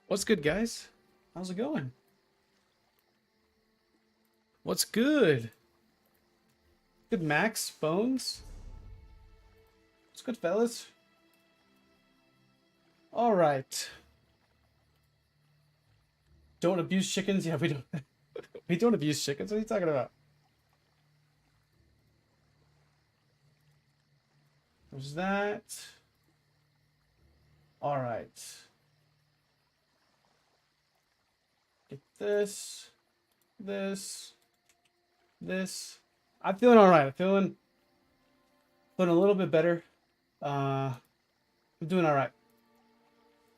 What's good, guys? How's it going? What's good? Good, Max, Bones. What's good, fellas? All right. Don't abuse chickens. Yeah, we don't. We don't abuse chickens. What are you talking about? There's that. All right. Get this. I'm feeling all right. I'm feeling a little bit better. I'm doing all right.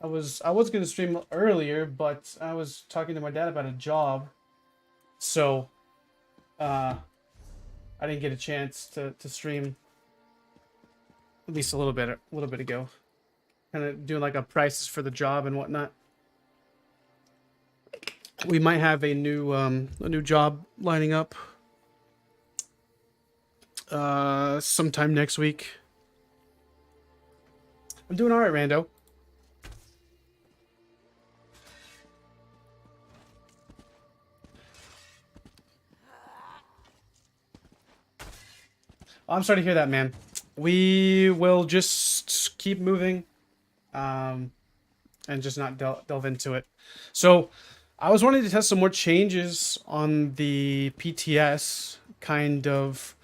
I was gonna stream earlier, but I was talking to my dad about a job, so I didn't get a chance to stream. At least a little bit ago. Kind of doing like a prices for the job and whatnot. We might have a new job lining up sometime next week. I'm doing all right, Rando. I'm sorry to hear that, man. We will just keep moving, and just not delve into it. So, I was wanting to test some more changes on the PTS, kind of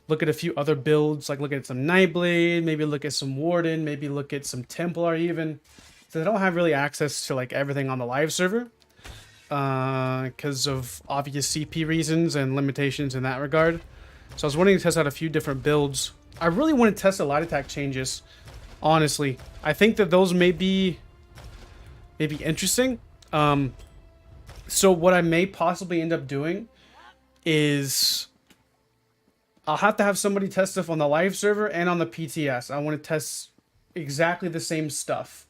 look at a few other builds, like look at some Nightblade, maybe look at some Warden, maybe look at some Templar even. So I don't have really access to like everything on the live server, because of obvious CP reasons and limitations in that regard. So I was wanting to test out a few different builds. I really want to test the light attack changes, honestly. I think that those may be interesting. So what I may possibly end up doing is I'll have to have somebody test stuff on the live server and on the PTS. I want to test exactly the same stuff.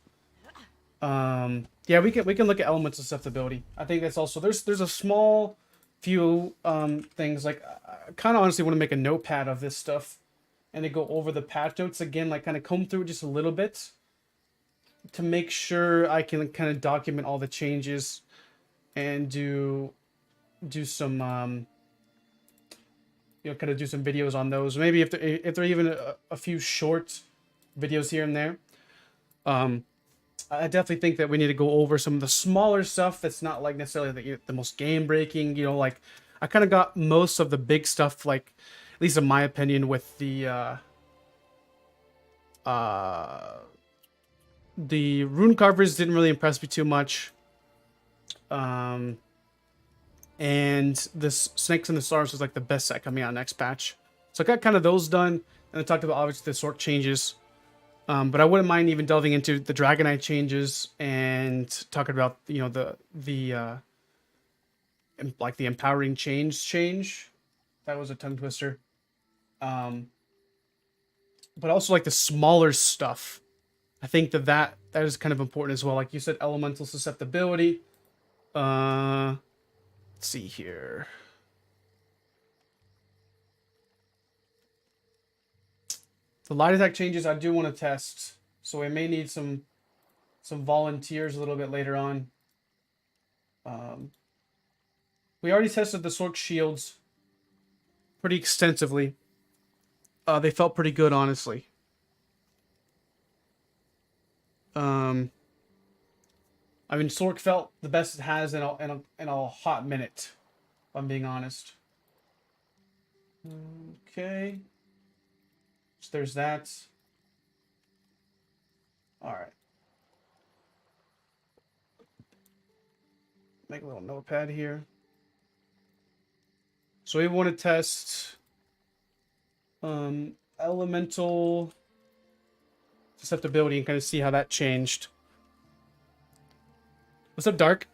Yeah, we can look at elemental susceptibility. I think that's also there's a small few things, like I kind of honestly want to make a notepad of this stuff and to go over the patch notes again, like kind of comb through it just a little bit to make sure I can kind of document all the changes and do some you know, kind of do some videos on those. Maybe if there are even a few short videos here and there. I definitely think that we need to go over some of the smaller stuff that's not like necessarily the most game breaking. You know, like I kind of got most of the big stuff, like at least in my opinion, with the rune carvers didn't really impress me too much. And this Snakes and the Stars was like the best set coming out next patch. So I got kind of those done, and I talked about obviously the sort changes. But I wouldn't mind even delving into the Dragonite changes and talking about, you know, the like the empowering change. That was a tongue twister. But also like the smaller stuff. I think that is kind of important as well. Like you said, elemental susceptibility. Let's see here. The light attack changes I do want to test, so we may need some volunteers a little bit later on. We already tested the Sork shields pretty extensively. They felt pretty good, honestly. I mean, Sork felt the best it has in a hot minute, if I'm being honest. Okay. So there's that. All right. Make a little notepad here. So we want to test elemental susceptibility and kind of see how that changed. What's up, Dark?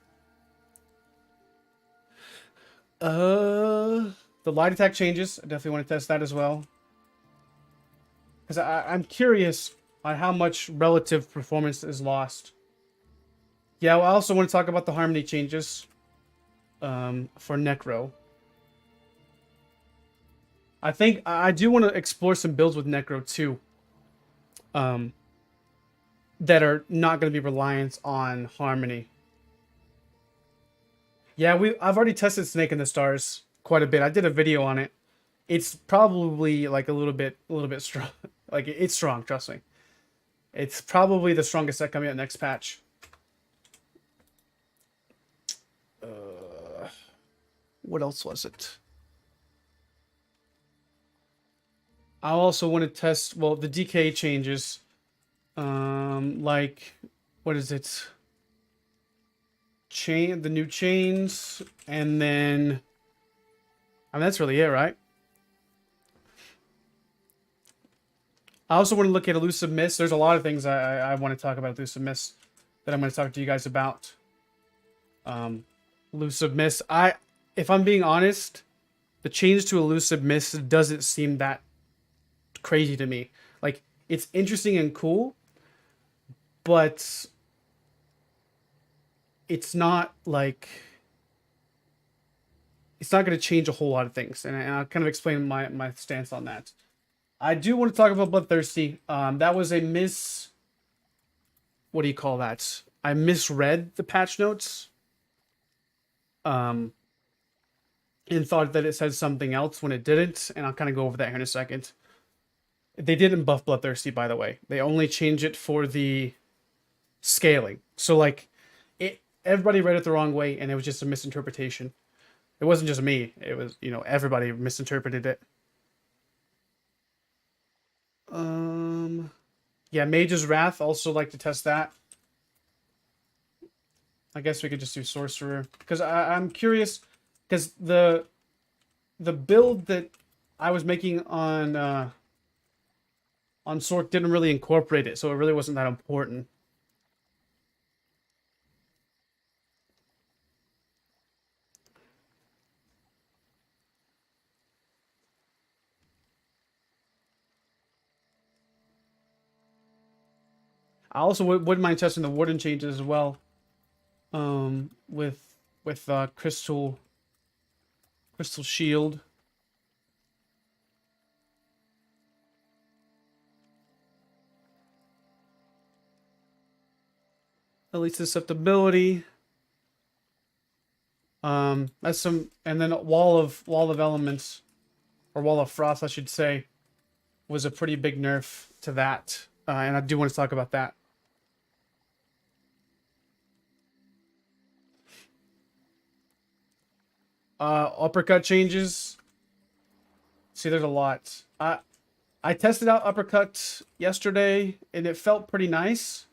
The light attack changes. I definitely want to test that as well. Because I'm curious on how much relative performance is lost. Yeah, I also want to talk about the harmony changes for Necro. I think I do want to explore some builds with Necro too. That are not going to be reliant on harmony. Yeah, I've already tested Snake in the Stars quite a bit. I did a video on it. It's probably like a little bit strong. Like it's strong, trust me. It's probably the strongest set coming out next patch. What else was it? I also want to test, well, the DK changes. Like, what is it? The new chains, and then, I mean, that's really it, right? I also want to look at Elusive Mist. There's a lot of things I want to talk about Elusive Mist that I'm going to talk to you guys about. Elusive Mist. If I'm being honest, the change to Elusive Mist doesn't seem that crazy to me. Like, it's interesting and cool, but it's not like, it's not going to change a whole lot of things, and I'll kind of explain my stance on that. I do want to talk about Bloodthirsty. That was a what do you call that? I misread the patch notes. And thought that it said something else when it didn't, and I'll kind of go over that here in a second. They didn't buff Bloodthirsty, by the way. They only changed it for the scaling. So, like, everybody read it the wrong way, and it was just a misinterpretation. It wasn't just me. It was, you know, everybody misinterpreted it. Yeah, Mage's Wrath. Also like to test that. I guess we could just do Sorcerer, because I'm curious, because the build that I was making on Sorc didn't really incorporate it, so it really wasn't that important. I also wouldn't mind testing the Warden changes as well. With Crystal Shield. At least susceptibility. That's some, and then Wall of Elements, or Wall of Frost, I should say, was a pretty big nerf to that, and I do want to talk about that. Uppercut changes. See, there's a lot. I tested out Uppercut yesterday, and it felt pretty nice.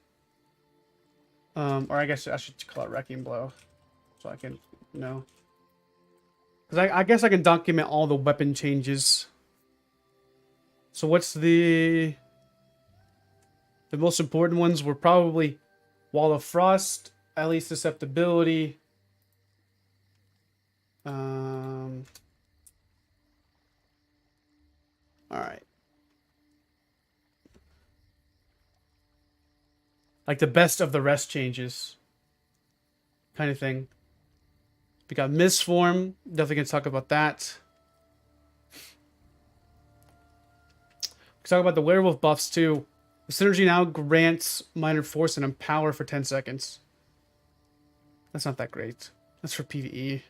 Or I guess I should call it Wrecking Blow, so I can, you know. Because I guess I can document all the weapon changes. So what's the most important ones were probably Wall of Frost, at least susceptibility. All right. Like the best of the rest changes, kind of thing. We got Misform. Definitely gonna talk about that. Let's talk about the werewolf buffs too. The synergy now grants minor force and empower for 10 seconds. That's not that great. That's for PvE.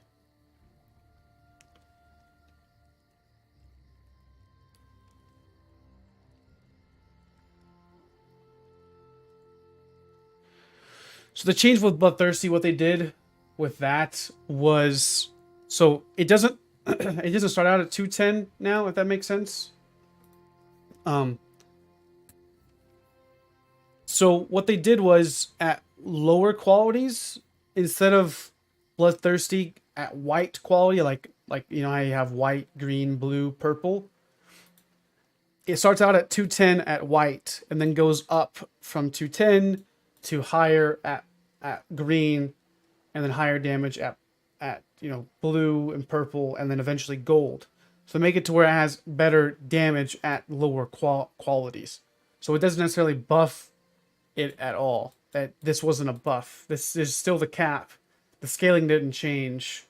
So the change with Bloodthirsty, what they did with that was, so it doesn't it doesn't start out at 210 now, if that makes sense. So what they did was, at lower qualities, instead of Bloodthirsty at white quality, like you know, I have white, green, blue, purple. It starts out at 210 at white, and then goes up from 210 to higher at green, and then higher damage at you know, blue and purple, and then eventually gold. So make it to where it has better damage at lower qualities. So it doesn't necessarily buff it at all. That this wasn't a buff. This is still the cap. The scaling didn't change.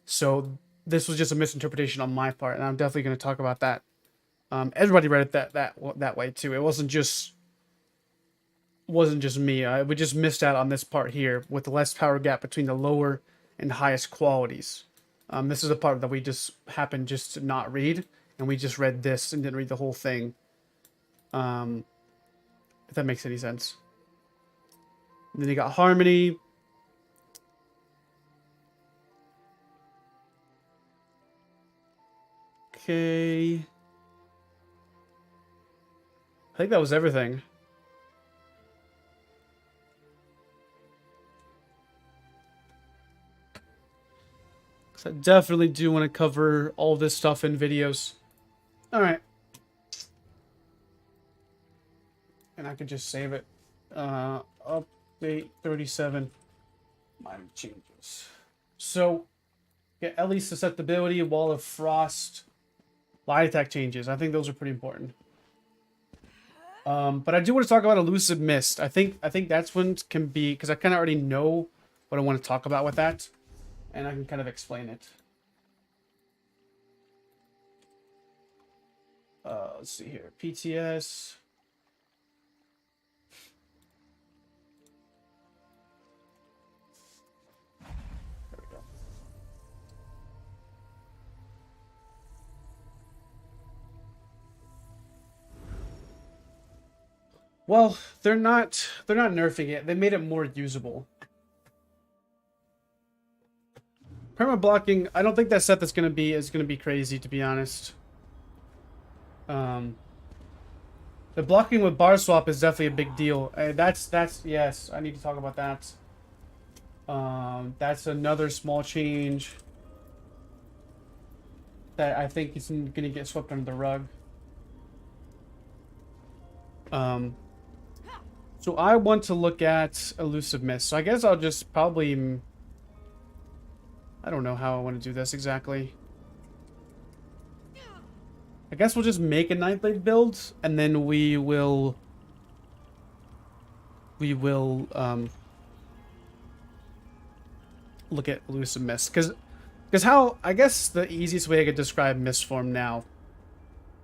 So this was just a misinterpretation on my part, and I'm definitely going to talk about that. Everybody read it that way too. It wasn't just me. We just missed out on this part here with the less power gap between the lower and highest qualities. This is a part that we just happened just to not read, and we just read this and didn't read the whole thing. If that makes any sense. And then you got harmony. Okay. I think that was everything. So I definitely do want to cover all this stuff in videos. Alright. And I could just save it. Update 37. Minor changes. So, get Ellie susceptibility, wall of frost, light attack changes. I think those are pretty important. But I do want to talk about Elusive Mist. I think that's one can be, because I kind of already know what I want to talk about with that, and I can kind of explain it. Let's see here. PTS. There we go. Well, they're not nerfing it. They made it more usable. Perma blocking, I don't think that set that's gonna be crazy, to be honest. The blocking with bar swap is definitely a big deal. That's yes, I need to talk about that. That's another small change that I think is gonna get swept under the rug. So I want to look at Elusive Mist. So I guess I'll just probably... I don't know how I want to do this exactly. I guess we'll just make a Nightblade build, and then we will look at Elusive Mist. Because how... I guess the easiest way I could describe Mist form now...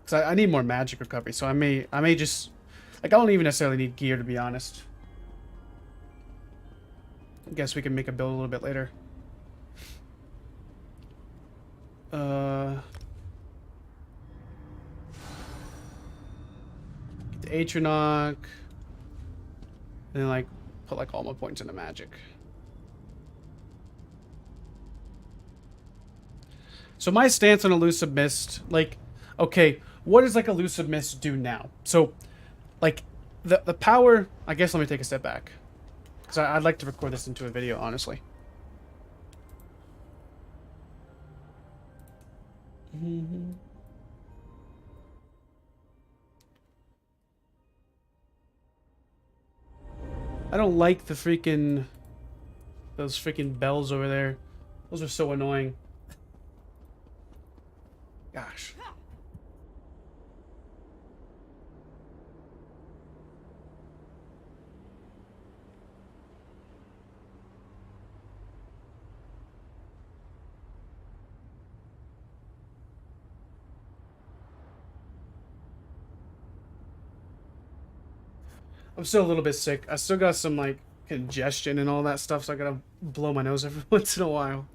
Because I need more magic recovery, so I may just... Like, I don't even necessarily need gear, to be honest. I guess we can make a build a little bit later. Get the Eyr0n, and then, like, put, like, all my points into magic. So my stance on Elusive Mist, like, okay, what does, like, Elusive Mist do now? So... Like, the power... I guess let me take a step back. Because I'd like to record this into a video, honestly. I don't like the freaking... Those freaking bells over there. Those are so annoying. Gosh. I'm still a little bit sick. I still got some, like, congestion and all that stuff, so I gotta blow my nose every once in a while.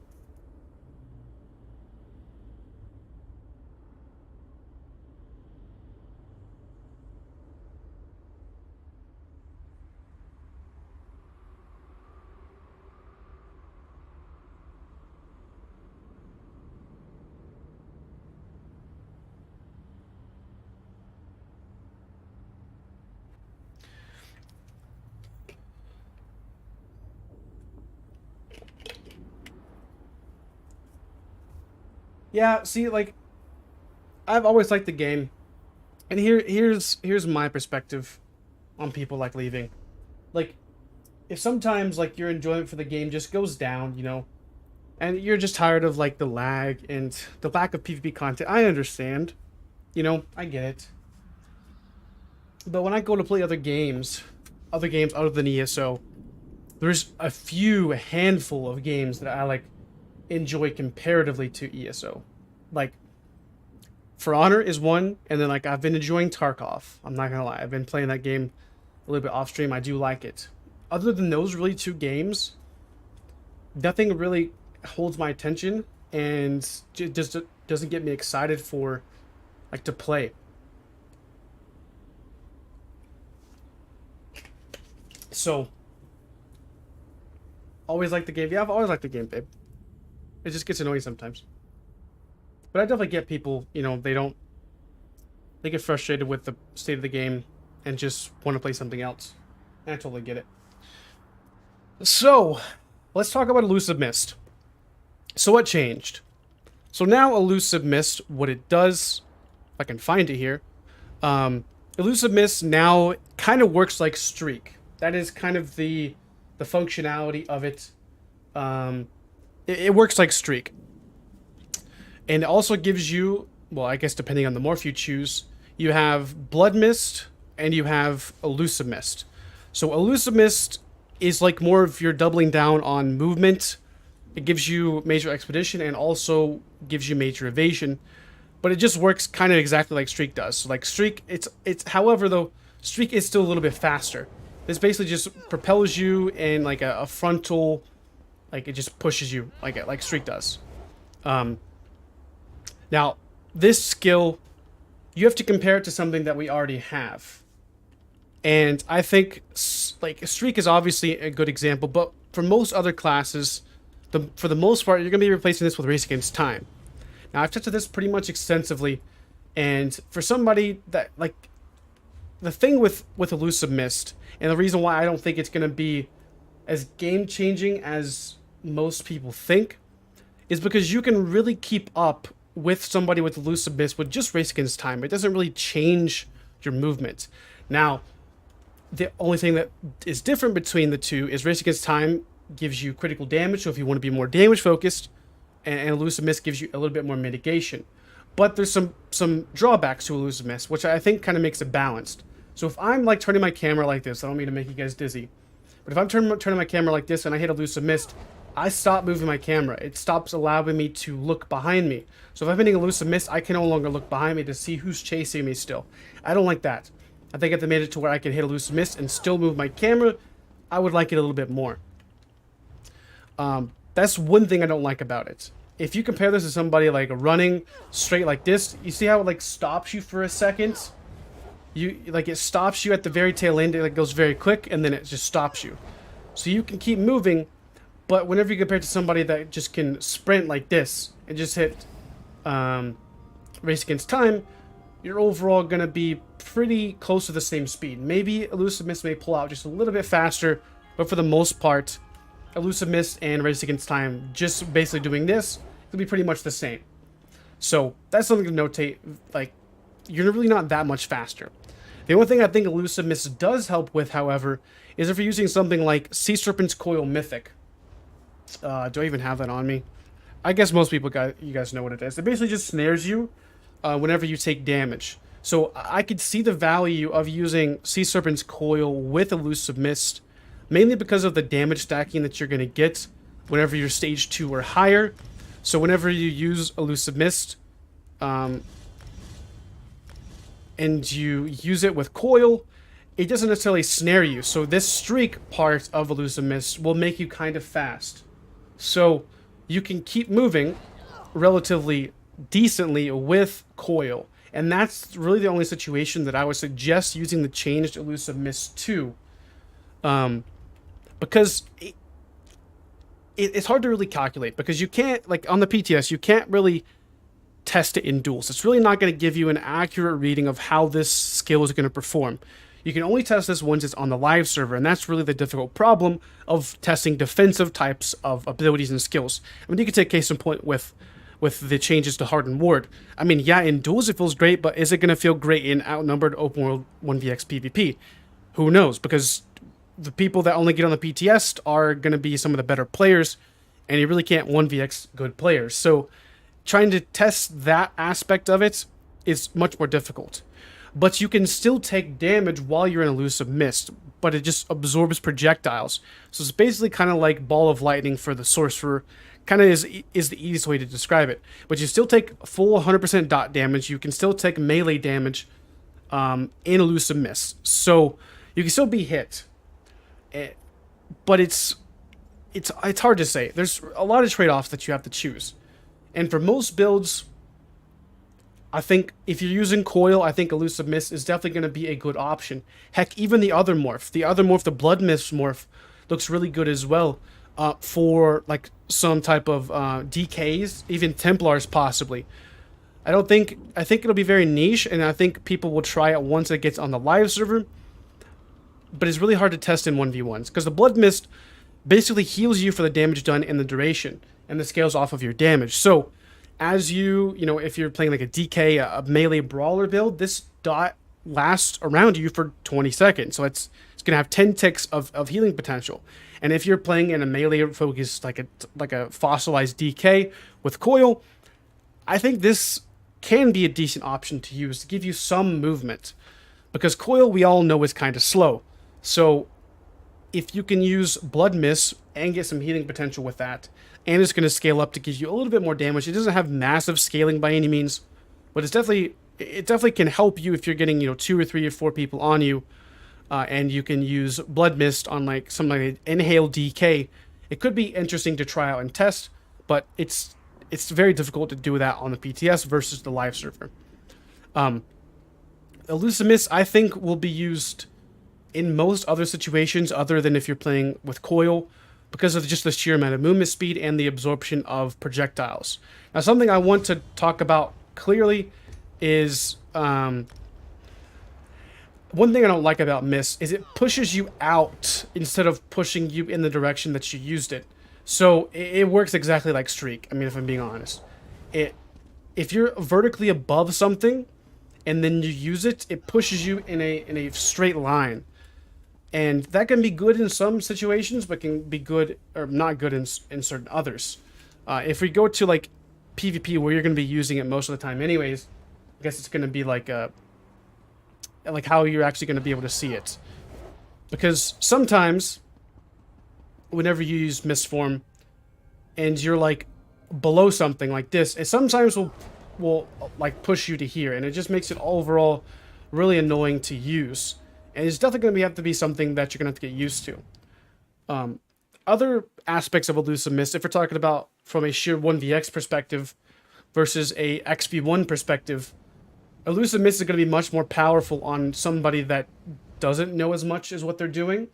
Yeah, see, like, I've always liked the game, and here's my perspective on people like leaving. Like, if sometimes like your enjoyment for the game just goes down, you know, and you're just tired of like the lag and the lack of PvP content, I understand. You know, I get it. But when I go to play other games other than ESO, there's a handful of games that I like enjoy comparatively to ESO. Like, For Honor is one, and then like I've been enjoying Tarkov. I'm not gonna lie, I've been playing that game a little bit off stream. I do like it. Other than those really two games, nothing really holds my attention and just doesn't get me excited for like to play. So always like the game. Yeah, I've always liked the game, babe. It just gets annoying sometimes. But I definitely get people, you know, they get frustrated with the state of the game and just want to play something else. And I totally get it. So, let's talk about Elusive Mist. So what changed? So now Elusive Mist, what it does, if I can find it here, Elusive Mist now kind of works like Streak. That is kind of the functionality of it. It works like Streak. And it also gives you, well, I guess depending on the morph you choose, you have Blood Mist and you have Elusive Mist. So Elusive Mist is like more of your doubling down on movement. It gives you major expedition and also gives you major evasion. But it just works kind of exactly like Streak does. So like Streak, it's however though, Streak is still a little bit faster. This basically just propels you in like a frontal, like it just pushes you like Streak does. Now, this skill, you have to compare it to something that we already have. And I think, like, Streak is obviously a good example, but for most other classes, for the most part, you're going to be replacing this with Race Against Time. Now, I've tested this pretty much extensively, and for somebody that, like, the thing with Elusive Mist, and the reason why I don't think it's going to be as game-changing as most people think, is because you can really keep up with somebody with Elusive Mist with just Race Against Time. It doesn't really change your movement. Now, the only thing that is different between the two is Race Against Time gives you critical damage, so if you want to be more damage focused, and Elusive Mist gives you a little bit more mitigation. But there's some drawbacks to Elusive Mist, which I think kind of makes it balanced. So if I'm like turning my camera like this, I don't mean to make you guys dizzy, but if I'm turning my camera like this and I hit Elusive Mist, I stop moving my camera. It stops allowing me to look behind me. So if I'm hitting Elusive Mist, I can no longer look behind me to see who's chasing me still. I don't like that. I think if they made it to where I can hit Elusive Mist and still move my camera, I would like it a little bit more. That's one thing I don't like about it. If you compare this to somebody like running straight like this, you see how it like stops you for a second? It stops you at the very tail end. It like goes very quick and then it just stops you. So you can keep moving, but whenever you compare it to somebody that just can sprint like this and just hit Race Against Time, you're overall going to be pretty close to the same speed. Maybe Elusive Mist may pull out just a little bit faster, but for the most part, Elusive Mist and Race Against Time, just basically doing this, it'll be pretty much the same. So that's something to notate. Like, you're really not that much faster. The only thing I think Elusive Mist does help with, however, is if you're using something like Sea Serpent's Coil Mythic. Do I even have that on me? I guess most people, you guys know what it is. It basically just snares you whenever you take damage. So I could see the value of using Sea Serpent's Coil with Elusive Mist, mainly because of the damage stacking that you're going to get whenever you're stage 2 or higher. So whenever you use Elusive Mist, and you use it with Coil, it doesn't necessarily snare you. So this streak part of Elusive Mist will make you kind of fast. So you can keep moving relatively decently with Coil. And that's really the only situation that I would suggest using the changed Elusive Mist to. Because it's hard to really calculate. Because you can't, like on the PTS, you can't really test it in duels. It's really not going to give you an accurate reading of how this skill is going to perform. You can only test this once it's on the live server, and that's really the difficult problem of testing defensive types of abilities and skills. I mean, you could take case in point with the changes to Hardened Ward. I mean, yeah, in duels it feels great, but is it going to feel great in outnumbered open world 1vx PvP? Who knows? Because the people that only get on the PTS are going to be some of the better players, and you really can't 1vx good players. So trying to test that aspect of it is much more difficult. But you can still take damage while you're in Elusive Mist, but it just absorbs projectiles. So it's basically kind of like Ball of Lightning for the Sorcerer. Kind of is the easiest way to describe it. But you still take full 100% dot damage. You can still take melee damage in Elusive Mist. So you can still be hit. But it's it's hard to say. There's a lot of trade-offs that you have to choose. And for most builds, I think if you're using coil, I think Elusive Mist is definitely going to be a good option. Heck, even the other morph, the Blood Mist morph, looks really good as well for like some type of DKs, even Templars possibly. I think it'll be very niche, and I think people will try it once it gets on the live server. But it's really hard to test in 1v1s because the Blood Mist basically heals you for the damage done in the duration, and the scales off of your damage. So as you know, if you're playing like a DK, a melee brawler build, this dot lasts around you for 20 seconds. So it's going to have 10 ticks of healing potential. And if you're playing in a melee focus like a fossilized DK with coil, I think this can be a decent option to use to give you some movement. Because coil, we all know, is kind of slow. So if you can use Blood Mist and get some healing potential with that, and it's going to scale up to give you a little bit more damage. It doesn't have massive scaling by any means, but it definitely can help you if you're getting 2 or 3 or 4 people on you, and you can use Blood Mist on like something like Inhale DK. It could be interesting to try out and test, but it's very difficult to do that on the PTS versus the live server. Elusive Mist, I think, will be used in most other situations other than if you're playing with coil, because of just the sheer amount of movement speed and the absorption of projectiles. Now, something I want to talk about clearly is one thing I don't like about Mist is it pushes you out instead of pushing you in the direction that you used it. So it works exactly like Streak. I mean, if I'm being honest, if you're vertically above something and then you use it, it pushes you in a straight line. And that can be good in some situations, but can be good or not good in certain others. If we go to like PvP, where you're going to be using it most of the time anyways, I guess it's going to be like how you're actually going to be able to see it. Because sometimes, whenever you use Mist form, and you're like below something like this, it sometimes will like push you to here, and it just makes it overall really annoying to use. And it's definitely going to have to be something that you're going to have to get used to. Other aspects of Elusive Mist, if we're talking about from a sheer 1vx perspective versus a XP1 perspective, Elusive Mist is going to be much more powerful on somebody that doesn't know as much as what they're doing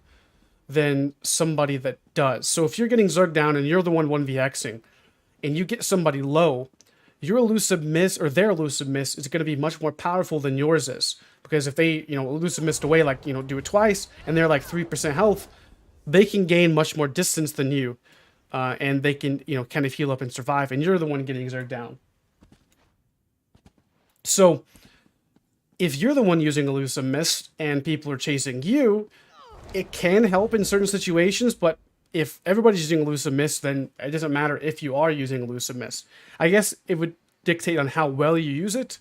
than somebody that does. So if you're getting Zerg down and you're the one 1vxing, and you get somebody low, your Elusive Mist or their Elusive Mist is going to be much more powerful than yours is. Because if they, Elusive Mist away, like, do it twice, and they're like 3% health, they can gain much more distance than you. And they can, kind of heal up and survive, and you're the one getting Zerg down. So, if you're the one using Elusive Mist, and people are chasing you, it can help in certain situations, but if everybody's using Elusive Mist, then it doesn't matter if you are using Elusive Mist. I guess it would dictate on how well you use it,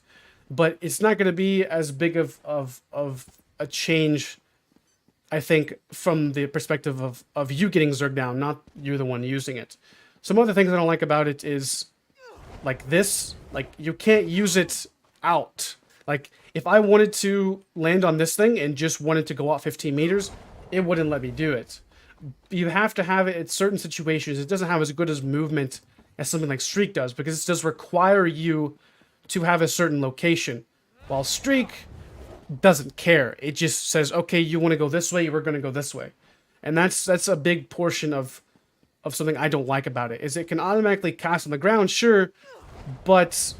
but it's not going to be as big of a change, I think, from the perspective of you getting Zerg down, not you're the one using it. Some other things I don't like about it is, like this, like you can't use it out. Like, if I wanted to land on this thing and just wanted to go out 15 meters, it wouldn't let me do it. You have to have it in certain situations. It doesn't have as good as movement as something like Streak does, because it does require you to have a certain location, while Streak doesn't care. It just says, okay, you want to go this way, we're going to go this way. And that's a big portion of something I don't like about it, is it can automatically cast on the ground, sure, but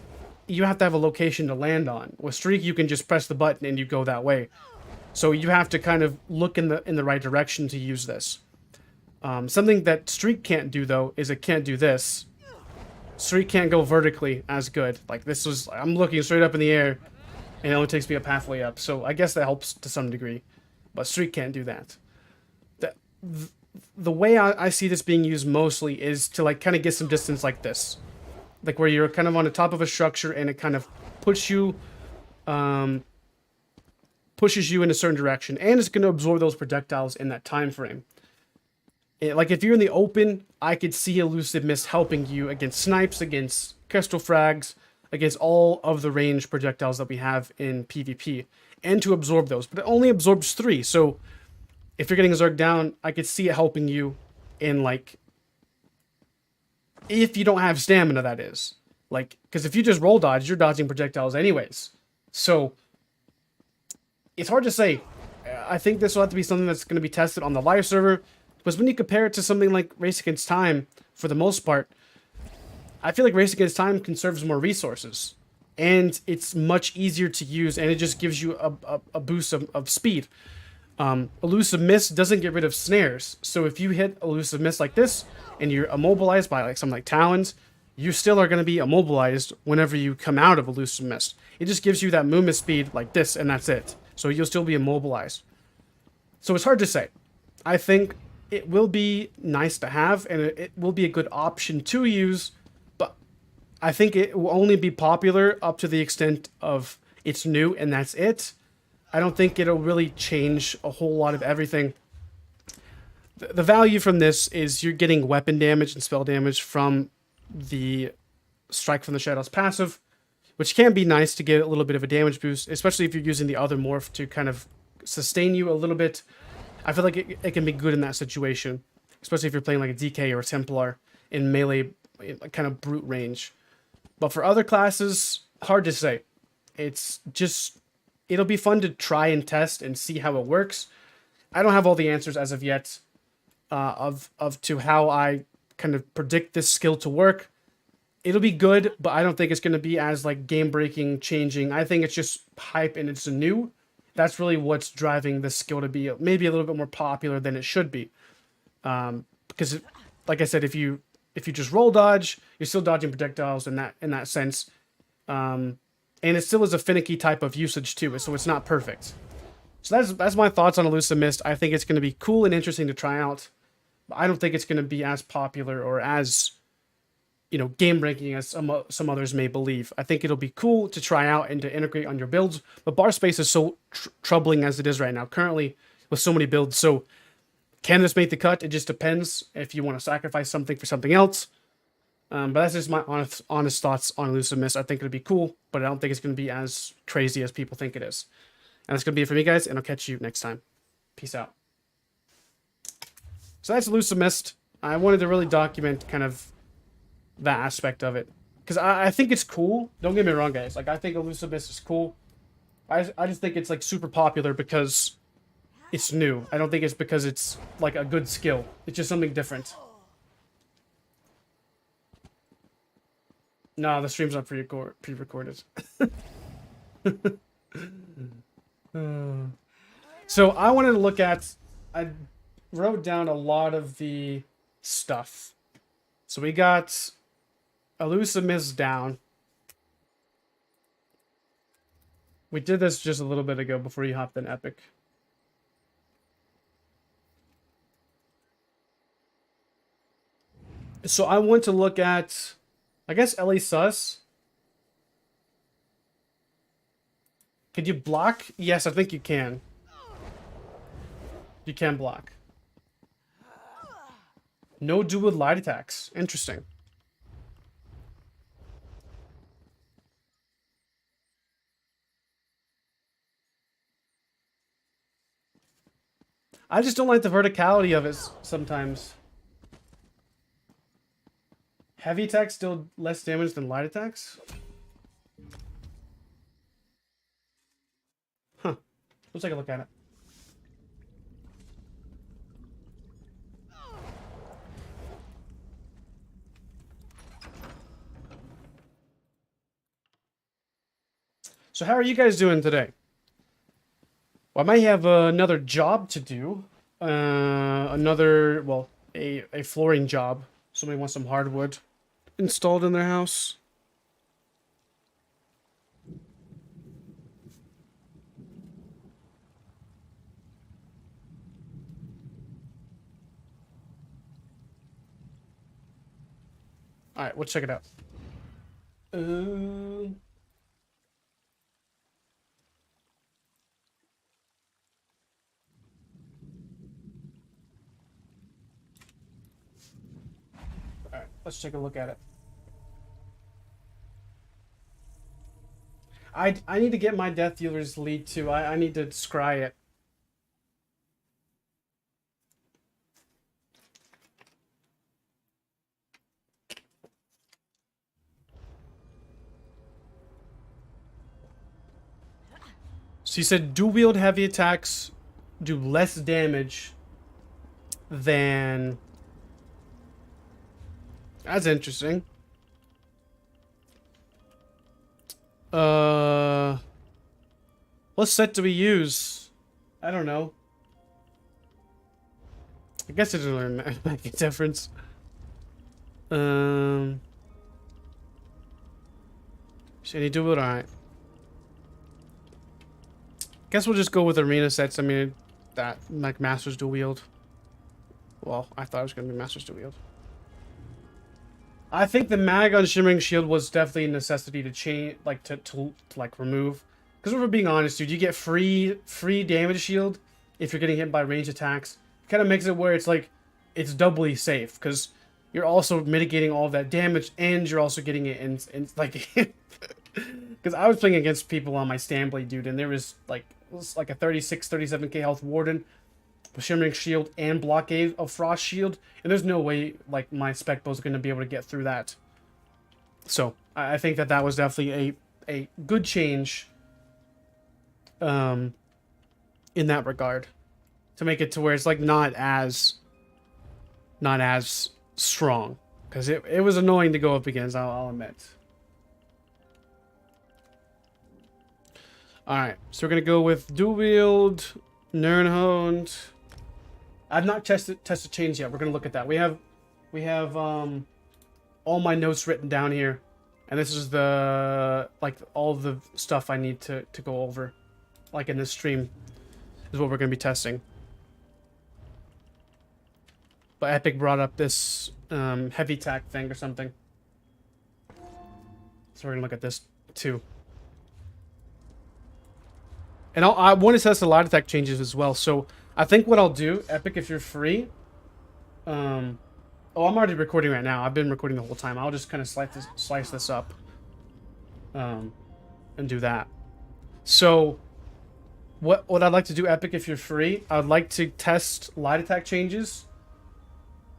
you have to have a location to land on. With Streak, you can just press the button and you go that way. So you have to kind of look in the right direction to use this. Something that Streak can't do, though, is it can't do this. Streak can't go vertically as good. Like, this was, I'm looking straight up in the air, and it only takes me a pathway up. So I guess that helps to some degree. But Streak can't do that. The way I see this being used mostly is to, like, kind of get some distance like this. Like, where you're kind of on the top of a structure, and it kind of pushes you in a certain direction. And it's going to absorb those projectiles in that time frame. Like, if you're in the open, I could see Elusive Mist helping you against snipes, against crystal frags, against all of the range projectiles that we have in PvP, and to absorb those. But it only absorbs 3, so if you're getting Zerg down, I could see it helping you in, like, If you don't have stamina, that is. Like, because if you just roll dodge, you're dodging projectiles anyways. So, it's hard to say. I think this will have to be something that's going to be tested on the live server. Because when you compare it to something like Race Against Time, for the most part, I feel like Race Against Time conserves more resources. And it's much easier to use, and it just gives you a boost of speed. Elusive Mist doesn't get rid of snares. So if you hit Elusive Mist like this, and you're immobilized by like something like Talons, you still are going to be immobilized whenever you come out of Elusive Mist. It just gives you that movement speed like this, and that's it. So you'll still be immobilized. So it's hard to say. I think it will be nice to have, and it will be a good option to use, but I think it will only be popular up to the extent of it's new, and that's it. I don't think it'll really change a whole lot of everything. The value from this is you're getting weapon damage and spell damage from the Strike from the Shadows passive, which can be nice to get a little bit of a damage boost, especially if you're using the other morph to kind of sustain you a little bit. I feel like it can be good in that situation, especially if you're playing like a DK or a Templar in melee kind of brute range. But for other classes, hard to say. It's just, it'll be fun to try and test and see how it works. I don't have all the answers as of yet to how I kind of predict this skill to work. It'll be good, but I don't think it's going to be as like game breaking, changing. I think it's just hype and it's new. That's really what's driving this skill to be maybe a little bit more popular than it should be. Because, like I said, if you just roll dodge, you're still dodging projectiles in that sense. And it still is a finicky type of usage too, so it's not perfect. So that's my thoughts on Elusive Mist. I think it's going to be cool and interesting to try out. But I don't think it's going to be as popular or as, game breaking as some others may believe. I think it'll be cool to try out and to integrate on your builds. But bar space is so troubling as it is right now, currently with so many builds. So can this make the cut? It just depends if you want to sacrifice something for something else. But that's just my honest thoughts on Elusive Mist. I think it'll be cool, but I don't think it's going to be as crazy as people think it is. And that's going to be it for me, guys, and I'll catch you next time. Peace out. So that's Elusive Mist. I wanted to really document kind of that aspect of it. Because I think it's cool. Don't get me wrong, guys. Like, I think Elusive Mist is cool. I just think it's, like, super popular because it's new. I don't think it's because it's, like, a good skill. It's just something different. No, the stream's not pre-recorded. So I wanted to look at... I wrote down a lot of the stuff. So we got Elusive Mist down. We did this just a little bit ago before you hopped in Epic. So I want to look at, I guess, LA Sus. Could you block? Yes, I think you can. You can block. No do with light attacks. Interesting. I just don't like the verticality of it sometimes. Heavy attacks deal less damage than light attacks? Huh. Let's take a look at it. So how are you guys doing today? Well, I might have another job to do. Well, a flooring job. Somebody wants some hardwood installed in their house. All right, we'll check it out. Alright, let's take a look at it. I need to get my Death Dealer's lead too. I need to scry it. So you said dual wield heavy attacks do less damage than... That's interesting. What set do we use? I don't know. I guess it doesn't really make a difference. Shiny dual wield, alright. Guess we'll just go with arena sets. I mean, that, like, Master's dual wield. Well, I thought it was going to be Master's dual wield. I think the mag on Shimmering Shield was definitely a necessity to change, like, to like, remove. Because if we're being honest, dude, you get free damage shield if you're getting hit by ranged attacks. It kind of makes it where it's, like, it's doubly safe. Because you're also mitigating all of that damage, and you're also getting it in like... Because I was playing against people on my Stanblade, dude, and there was, like, it was like a 36, 37k health Warden with Shimmering Shield and blockade of Frost Shield, and there's no way, like, my Spec Bow's going to be able to get through that. So, I think that that was definitely a good change in that regard. To make it to where it's, like, not as strong. Because it was annoying to go up against, I'll admit. Alright, so we're going to go with dual wield, Nernhond. I've not tested change yet. We're going to look at that. We have all my notes written down here. And this is the, like, all the stuff I need to go over. Like in this stream is what we're going to be testing. But Epic brought up this heavy attack thing or something. So we're going to look at this too. And I want to test the light attack changes as well. So I think what I'll do, Epic, if you're free. Oh, I'm already recording right now. I've been recording the whole time. I'll just kind of slice this up. And do that. So what I'd like to do, Epic, if you're free, I'd like to test light attack changes.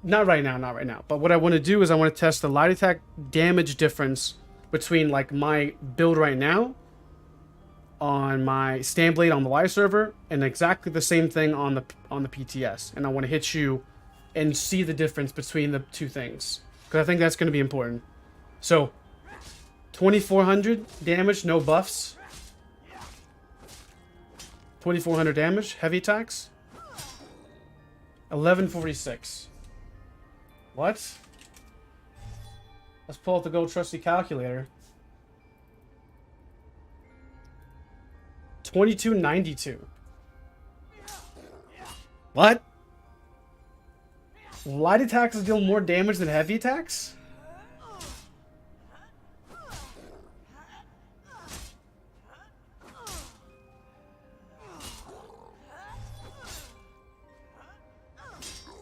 Not right now. But what I want to do is I want to test the light attack damage difference between, like, my build right now on my Stanblade on the live server and exactly the same thing on the PTS. And I want to hit you and see the difference between the two things, because I think that's going to be important. So 2400 damage, no buffs. 2400 damage, heavy attacks. 1146. What? Let's pull out the gold trusty calculator. 2292. What? Light attacks deal more damage than heavy attacks?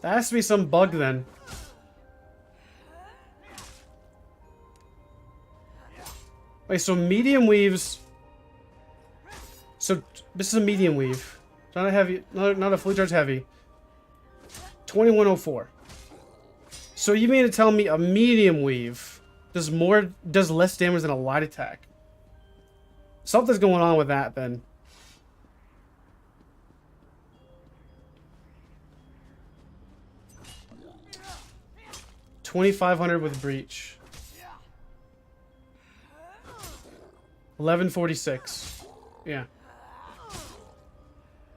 That has to be some bug then. Wait, so medium weaves... So this is a medium weave. Not a heavy, not a fully charged heavy. 2104. So you mean to tell me a medium weave does less damage than a light attack? Something's going on with that then. $2,500 with breach. 1146. Yeah.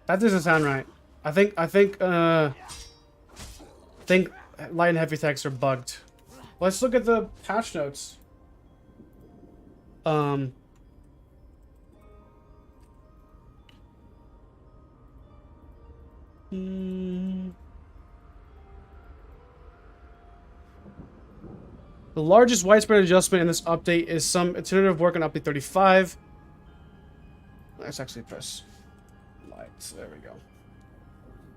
That doesn't sound right. I think light and heavy attacks are bugged. Let's look at the patch notes. The largest widespread adjustment in this update is some iterative work on update 35. Let's actually press lights. There we go.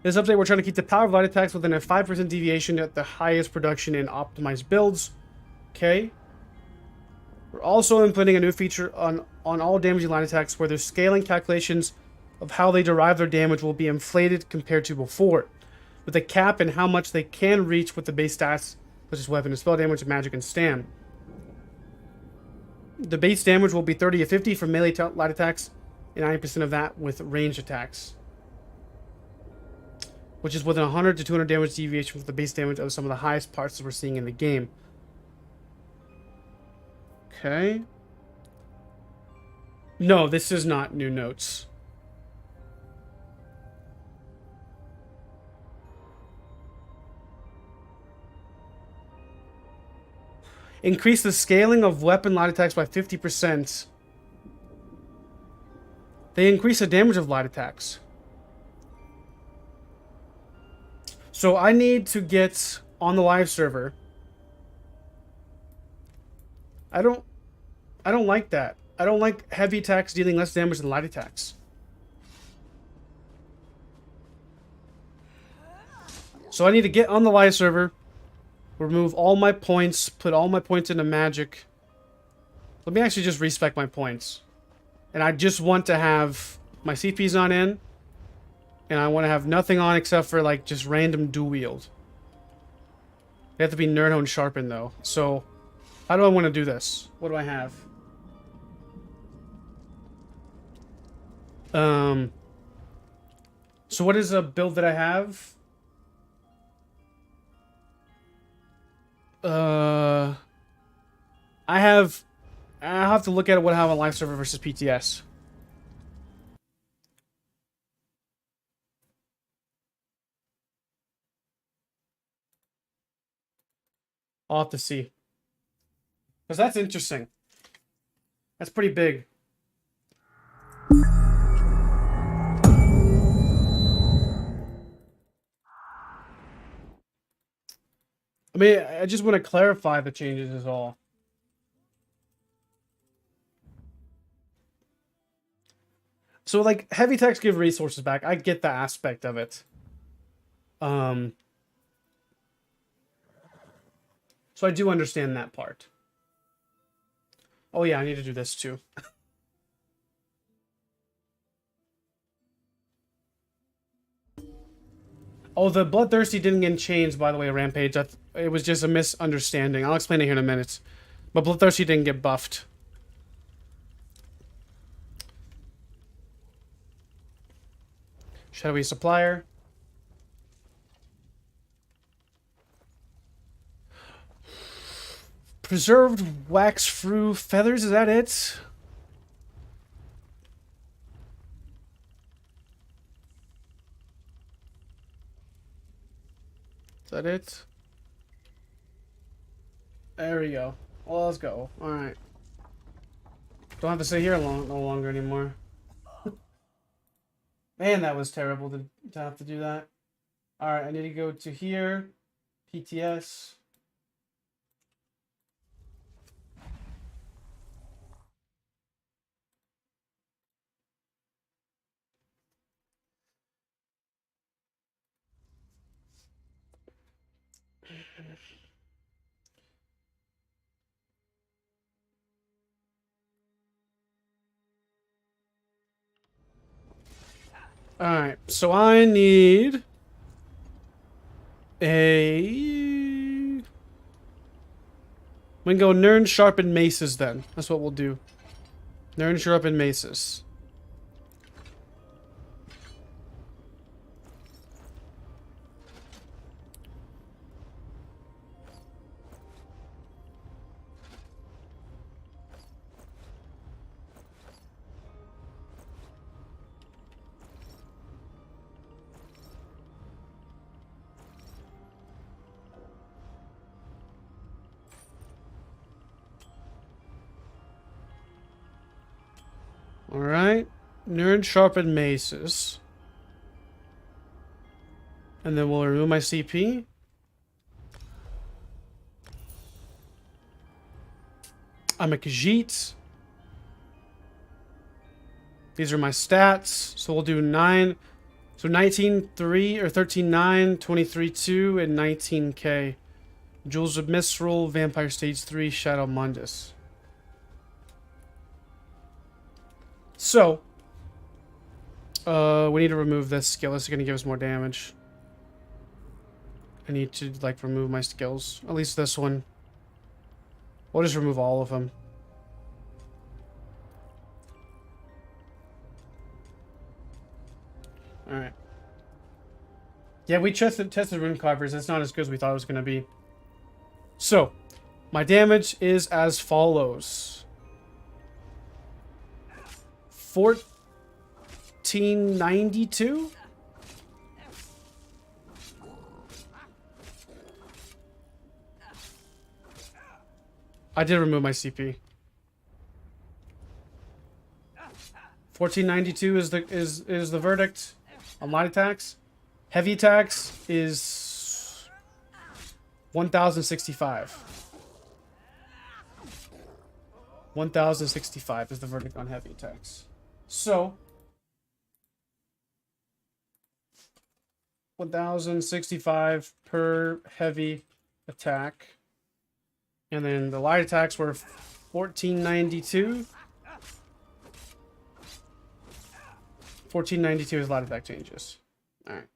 This update, we're trying to keep the power of light attacks within a 5% deviation at the highest production in optimized builds. Okay. We're also implementing a new feature on all damaging light attacks where their scaling calculations of how they derive their damage will be inflated compared to before, with a cap in how much they can reach with the base stats, such as weapon and spell damage, magic, and stam. The base damage will be 30 to 50 for melee light attacks, and 90% of that with range attacks, which is within 100 to 200 damage deviation from the base damage of some of the highest parts that we're seeing in the game. Okay. No, this is not new notes. Increase the scaling of weapon light attacks by 50%. They increase the damage of light attacks. So I need to get on the live server. I don't like that. I don't like heavy attacks dealing less damage than light attacks. So I need to get on the live server, remove all my points, put all my points into magic. Let me actually just respec my points. And I just want to have my CPs on in, and I want to have nothing on except for like just random dual wield. They have to be Nerdhone sharpened though. So how do I want to do this? What do I have? So what is a build that I have? I'll have to look at what I have on live server versus PTS. I'll have to see. Because that's interesting. That's pretty big. I mean, I just want to clarify the changes is all. So, like, heavy attacks give resources back. I get the aspect of it. So I do understand that part. Oh yeah, I need to do this too. Oh, the Bloodthirsty didn't get changed, by the way, Rampage. It was just a misunderstanding. I'll explain it here in a minute. But Bloodthirsty didn't get buffed. Shadowy Supplier. Preserved wax frou feathers, is that it? Is that it? There we go. Well, let's go. Alright. Don't have to sit here no longer anymore. Man, that was terrible to have to do that. Alright, I need to go to here. PTS. Alright, so I need we can go Eyr0n sharpened maces then. That's what we'll do. Eyr0n sharpened maces. Alright. Eyr0n sharpened maces. And then we'll remove my CP. I'm a Khajiit. These are my stats. So we'll do 9. So 19.3 or 13.9, 23.2, and 19k. Jewels of Mistral, Vampire Stage 3, Shadow Mundus. So, we need to remove this skill. This is going to give us more damage. I need to, like, remove my skills. At least this one. We'll just remove all of them. Yeah, we tested rune carvers. It's not as good as we thought it was going to be. So, my damage is as follows. 1492? I did remove my CP. 1492 is the verdict on light attacks. Heavy attacks is 1065. 1065 is the verdict on heavy attacks. So 1065 per heavy attack. And then the light attacks were 1492. 1492 is light attack changes. Alright.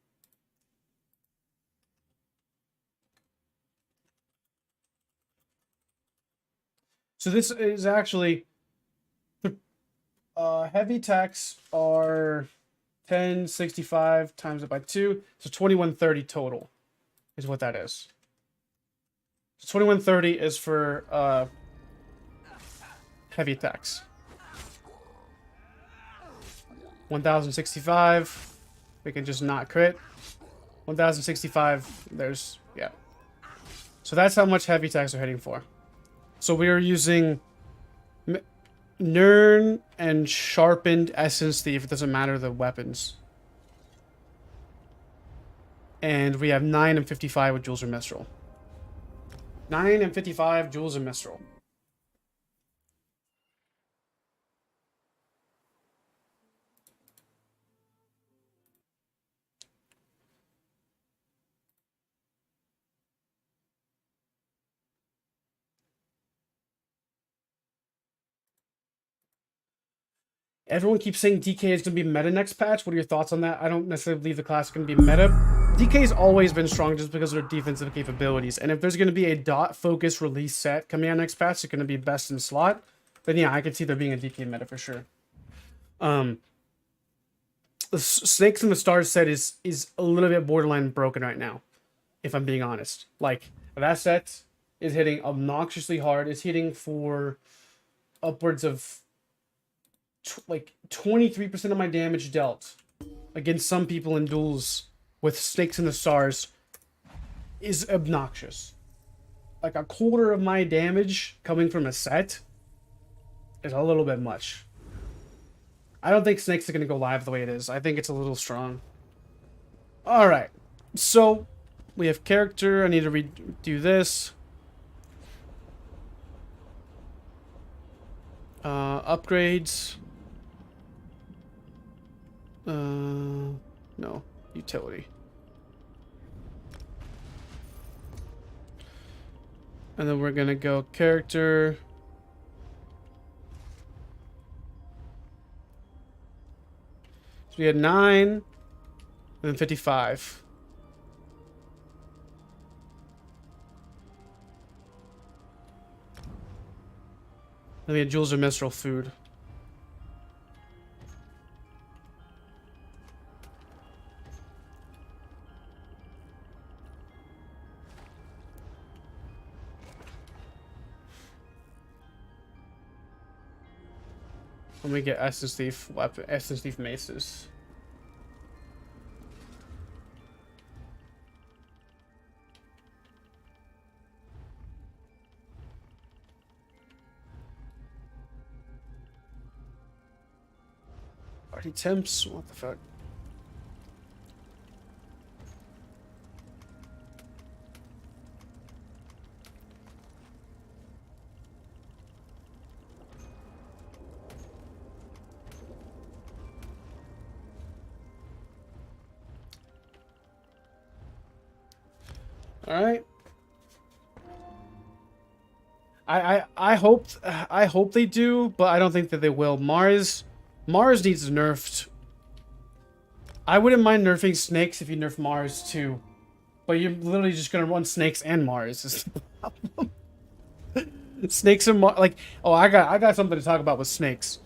So this is actually the heavy attacks are 1065 times it by 2, so 2130 total is what that is. So 2130 is for heavy attacks. 1065, we can just not crit. 1065, there's, yeah. So that's how much heavy attacks are hitting for. So we are using Eyr0n and sharpened Essence Thief. It doesn't matter the weapons. And we have 9 and 55 with Jules or Mistral. 9 and 55 Jules and Mistral. Everyone keeps saying DK is going to be meta next patch. What are your thoughts on that? I don't necessarily believe the class is going to be meta. DK's always been strong just because of their defensive capabilities. And if there's going to be a dot-focused release set coming out next patch, it's going to be best in slot. Then yeah, I could see there being a DK meta for sure. The Snakes in the Stars set is a little bit borderline broken right now, if I'm being honest. Like, that set is hitting obnoxiously hard. It's hitting for upwards of like 23% of my damage dealt against some people in duels with Snakes in the Stars is obnoxious. Like a quarter of my damage coming from a set is a little bit much. I don't think Snakes are going to go live the way it is. I think it's a little strong. Alright. So, we have character. I need to redo this. Upgrades. No. Utility. And then we're going to go character. So we had 9 and then 55. Then we had Jules or Mistral food. Let me get Essence Thief weapon, Essence Thief maces. Arty Temps, what the fuck? All right. I hope they do, but I don't think that they will. Mars needs nerfed. I wouldn't mind nerfing Snakes if you nerf Mars too, but you're literally just gonna run Snakes and Mars. Is the problem. Snakes and Mars, like, oh, I got something to talk about with Snakes.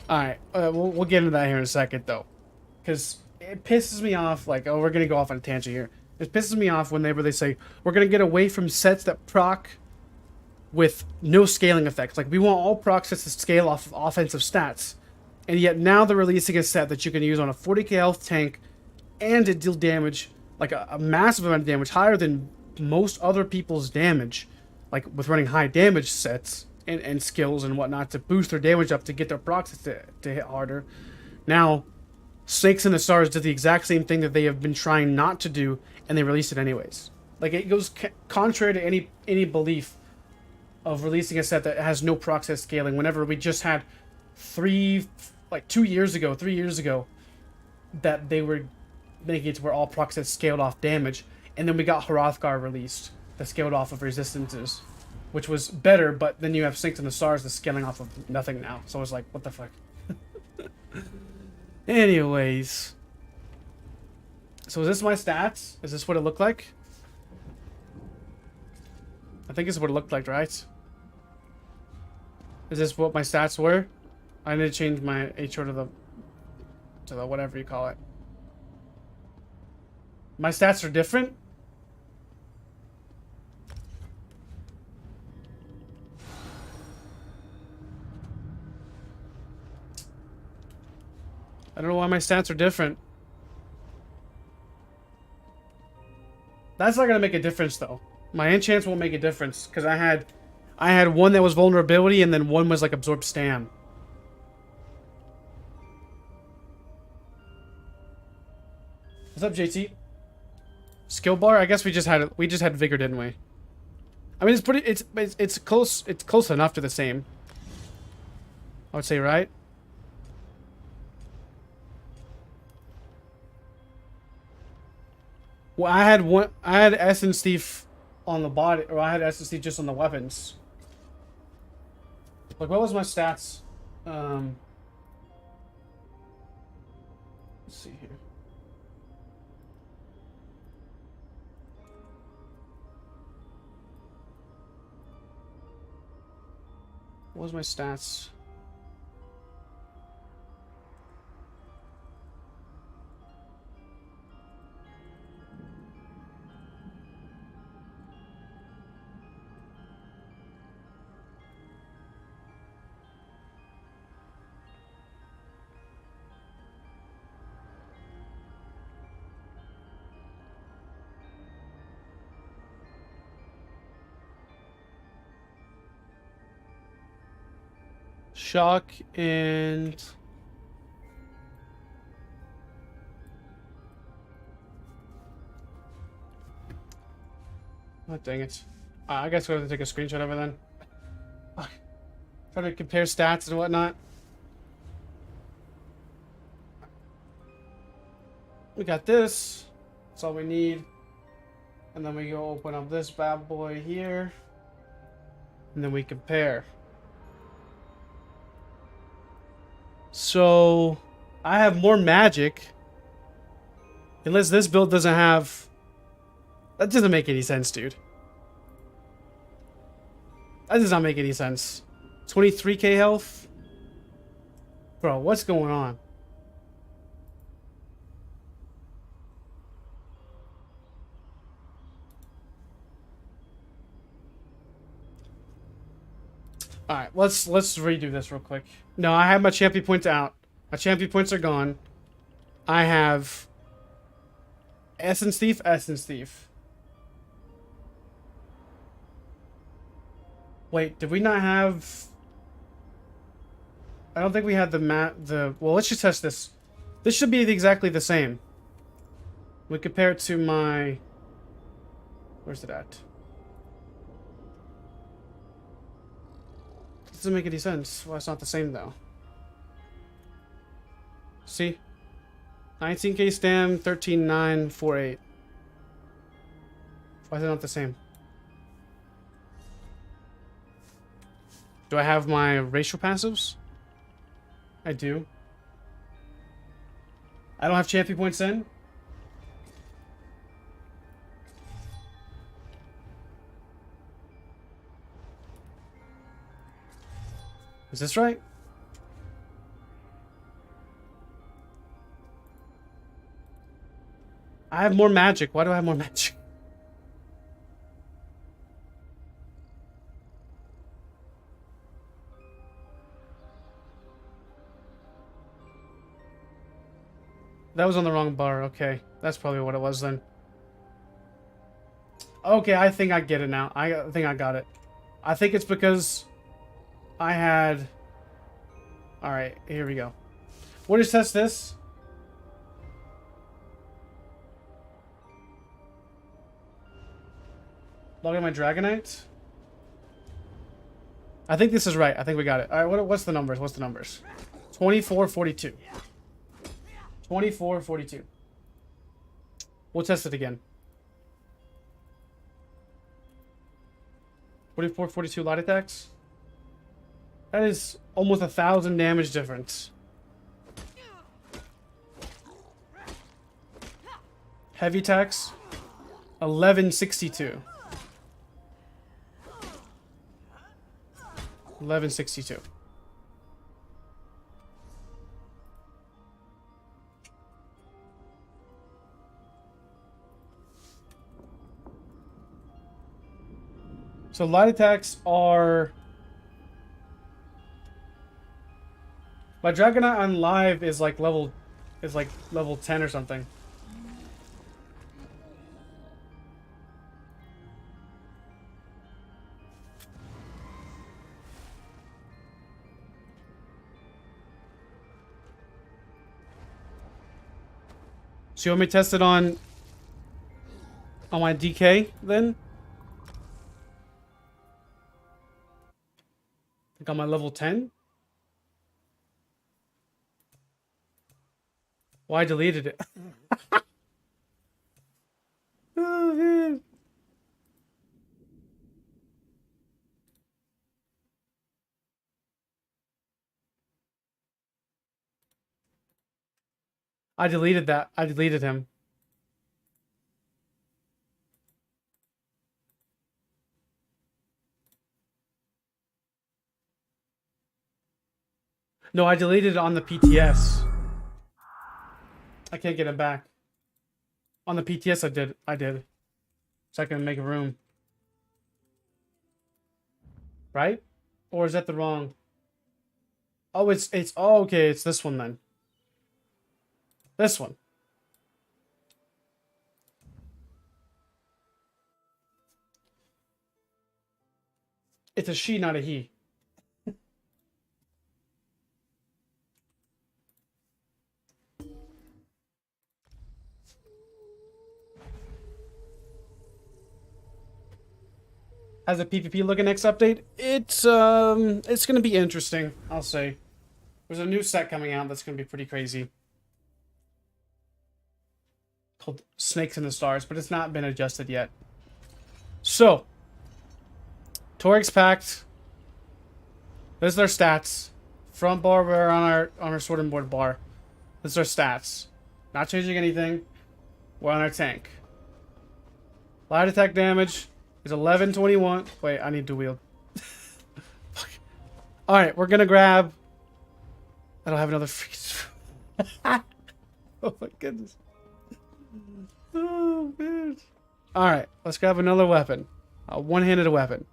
All right, we'll get into that here in a second though, because it pisses me off. Like, oh, we're gonna go off on a tangent here. It pisses me off whenever they say we're gonna get away from sets that proc with no scaling effects. Like, we want all proc sets to scale off of offensive stats, and yet now they're releasing a set that you can use on a 40k health tank and to deal damage, like a massive amount of damage, higher than most other people's damage, like with running high damage sets and skills and whatnot to boost their damage up to get their proc sets to hit harder. Now, Snakes and the Stars did the exact same thing that they have been trying not to do, and they released it anyways. Like, it goes contrary to any belief of releasing a set that has no proc set scaling, whenever we just had 3 years ago, that they were making it to where all proc sets scaled off damage, and then we got Hrothgar released that scaled off of resistances, which was better, but then you have Snakes and the Stars that's scaling off of nothing now. So it's like, what the fuck? Anyways. So is this my stats? Is this what it looked like? I think this is what it looked like, right? Is this what my stats were? I need to change my HO to the whatever you call it. My stats are different? I don't know why my stats are different. That's not gonna make a difference though. My enchants won't make a difference because I had one that was vulnerability and then one was like absorb stam. What's up, JT? Skill bar? I guess we just had vigor, didn't we? I mean, it's close enough to the same. I would say, right? Well, I had Essence Thief on the body, or I had Essence Thief just on the weapons. Like, what was my stats? Let's see here. What was my stats? Shock and oh, dang it. I guess we'll have to take a screenshot of it then. Try to compare stats and whatnot. We got this. That's all we need. And then we go open up this bad boy here. And then we compare. So, I have more magic. Unless this build doesn't have... That doesn't make any sense, dude. That does not make any sense. 23k health? Bro, what's going on? Alright, let's redo this real quick. No, I have my champion points out. My champion points are gone. I have Essence Thief, Essence Thief. Wait, did we not have... I don't think we had well, let's just test this. This should be exactly the same. We compare it to my... Where's it at? Doesn't make any sense. Well, it's not the same though. See? 19k stam, 13,948. Why is it not the same? Do I have my racial passives? I do. I don't have champion points in? Is this right? have more magic. Why do I have more magic? That was on the wrong bar. Okay. That's probably what it was then. Okay, I think I get it now. I think I got it. I think it's because I had... Alright, here we go. We'll just test this. Log in my Dragonite. I think this is right. I think we got it. Alright, what's the numbers? What's the numbers? 2442. 2442. We'll test it again. 44, 42 light attacks. That is almost 1,000 damage difference. Heavy attacks. 1162. 1162. So light attacks are... My Dragonite on live is like level 10 or something. So you want me to test it on my DK then? Like on my level 10? Well, I deleted it. Oh, man. I deleted that. I deleted him. No, I deleted it on the PTS. I can't get it back. On the PTS I did. So I can make room. Right? Or is that the wrong? Oh, oh, okay, it's this one then. This one. It's a she, not a he. Has a PvP looking next update? It's gonna be interesting, I'll say. There's a new set coming out that's gonna be pretty crazy. Called Snakes in the Stars, but it's not been adjusted yet. So, Torix packed. There's their stats. Front bar, we're on our sorting board bar. This is our stats. Not changing anything. We're on our tank. Light attack damage is 1121. Wait, I need to wield. Alright, we're gonna grab... I don't have another freeze. Oh my goodness. Oh man. Alright, let's grab another weapon. A one-handed weapon.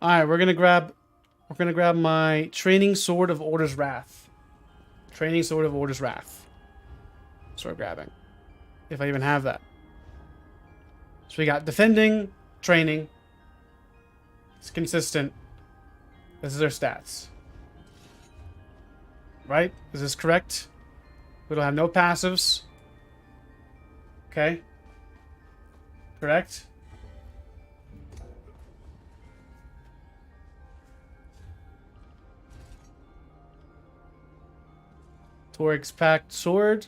Alright, we're gonna grab my Training Sword of Order's Wrath. Training Sword of Order's Wrath. That's what we're grabbing. If I even have that. So we got defending, training. It's consistent. This is our stats. Right? Is this correct? We don't have no passives. Okay. Correct? Torix packed sword.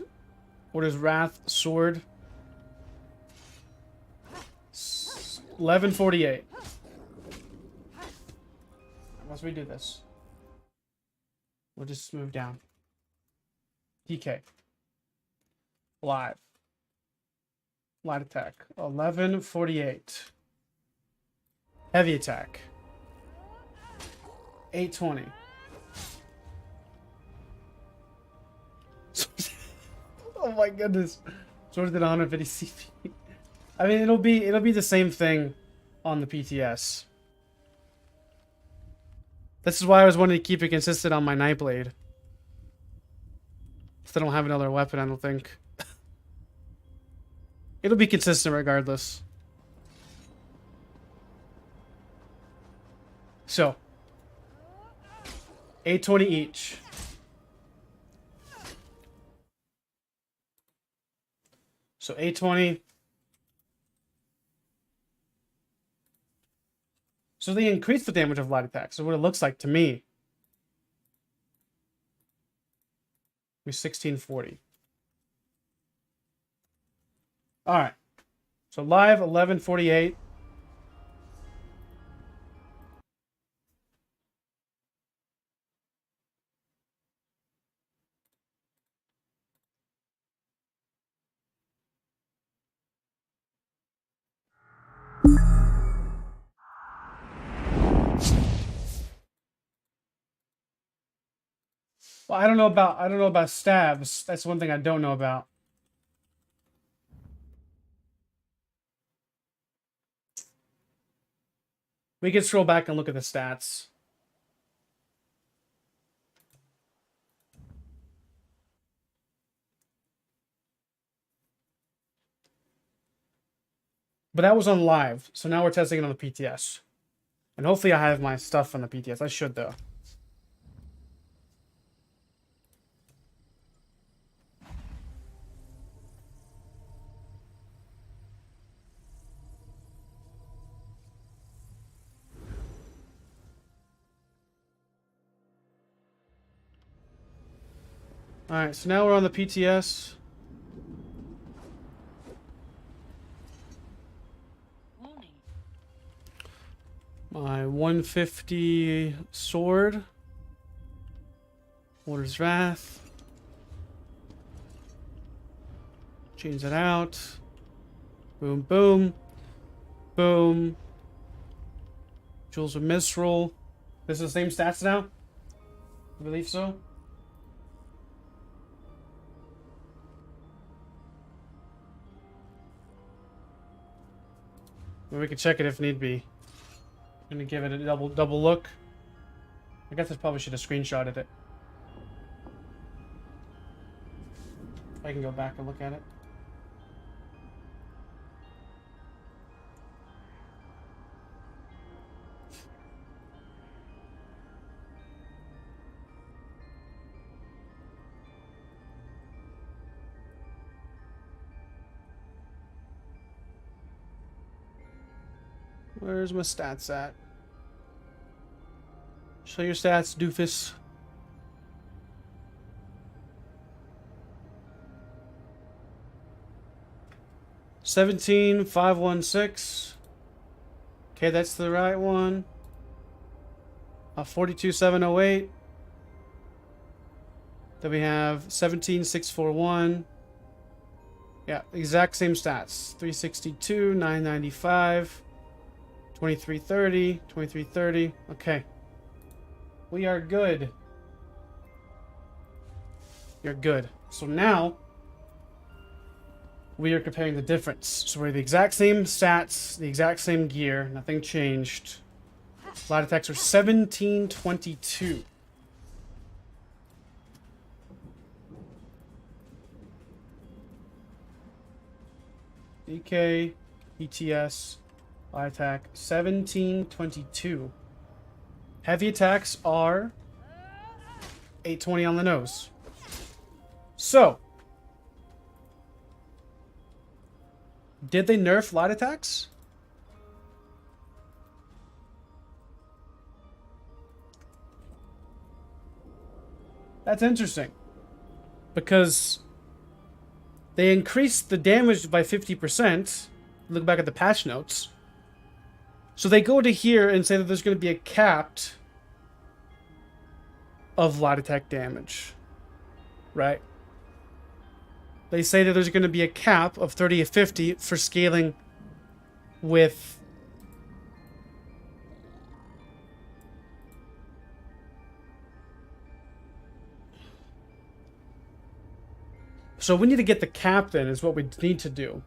Order's Wrath sword. 1148. Once we do this, we'll just move down. DK. Live. Light attack. 1148. Heavy attack. 820. my goodness. Sword did 150 CP. I mean, it'll be the same thing on the PTS. This is why I was wanting to keep it consistent on my Nightblade. If I don't have another weapon, I don't think. It'll be consistent regardless. So, 820 each. So 820. So they increase the damage of light attacks. So what it looks like to me. 1640. All right. So live 1148. Well, I don't know about stabs. That's one thing I don't know about. We can scroll back and look at the stats. But that was on live, so now we're testing it on the PTS. And hopefully I have my stuff on the PTS. I should, though. Alright, so now we're on the PTS. Warning. My 150 sword. Warder's Wrath. Change that out. Boom, boom. Boom. Jewels of Misrule. This is the same stats now? I believe so. Well, we can check it if need be. I'm gonna give it a double look. I guess I probably should have screenshotted it. I can go back and look at it. Where's my stats at? Show your stats, doofus. $17,516. Okay, that's the right one. 42,708. Then we have 17,641. Yeah, exact same stats. 362, 995. 2330, 2330. Okay. We are good. You're good. So now we are comparing the difference. So we're the exact same stats, the exact same gear, nothing changed. Light attacks are 1722. DK, ETS. Light attack 1722. Heavy attacks are 820 on the nose. So, did they nerf light attacks? That's interesting. Because they increased the damage by 50%. Look back at the patch notes. So they go to here and say that there's going to be a capped of light attack damage. Right? They say that there's going to be a cap of 30 to 50 for scaling with So we need to get the captain is what we need to do.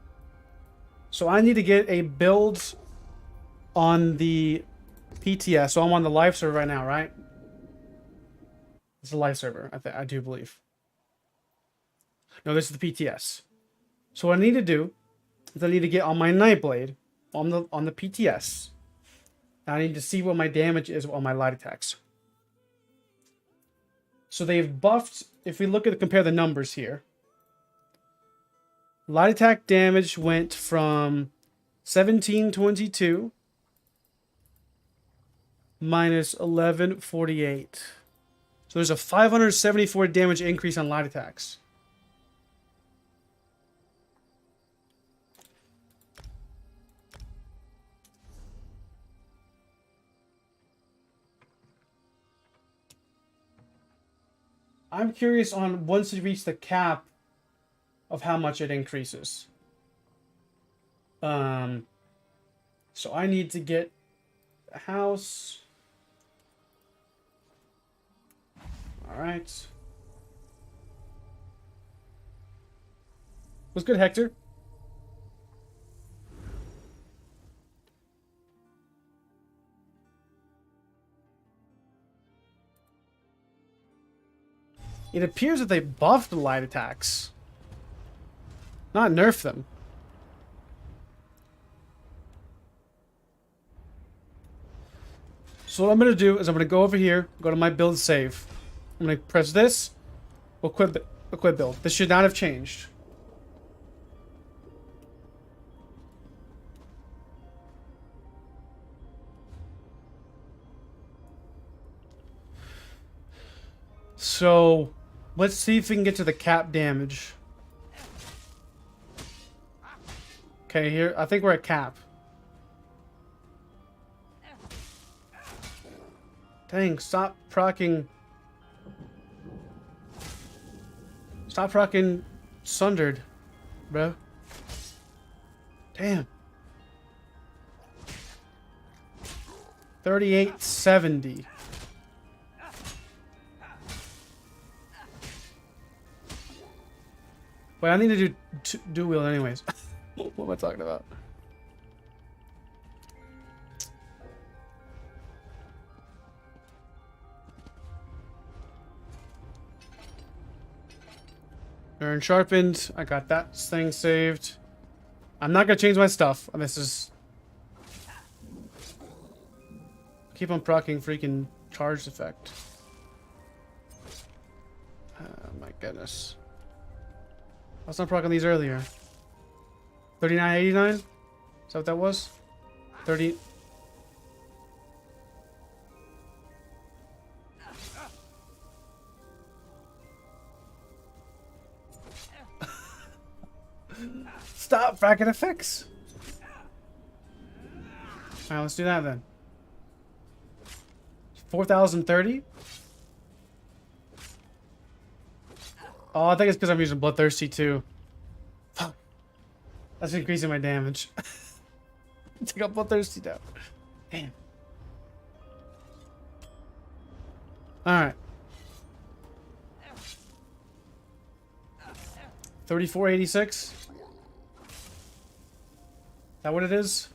So I need to get a build on the PTS. So I'm on the live server right now, right? It's a live server, I do believe. No, this is the PTS. So what I need to do is I need to get on my Nightblade on the PTS. And I need to see what my damage is on my light attacks. So they've buffed, if we look at compare the numbers here. Light attack damage went from 1722 minus 1148. So there's a 574 damage increase on light attacks. I'm curious on once you reach the cap of how much it increases. So I need to get a house. All right. What's good, Hector? It appears that they buffed the light attacks. Not nerfed them. So what I'm going to do is I'm going to go over here, go to my build save. I'm going to press this. Equip build. This should not have changed. So let's see if we can get to the cap damage. Okay, here, I think we're at cap. Dang, stop proccing. Stop proccing Sundered, bro. Damn. 3870. Wait, I need to do dual wield anyways. What am I talking about? Eyr0n sharpened. I got that thing saved. I'm not gonna change my stuff. This is keep on proccing freaking charged effect. Oh my goodness. I was not proccing these earlier. 3989? Is that what that was? 30. Stop fracking effects. Alright, let's do that then. 4030? Oh, I think it's because I'm using Bloodthirsty too. Fuck. That's increasing my damage. Take out Bloodthirsty down. Damn. Alright. 3486. Is that what it is?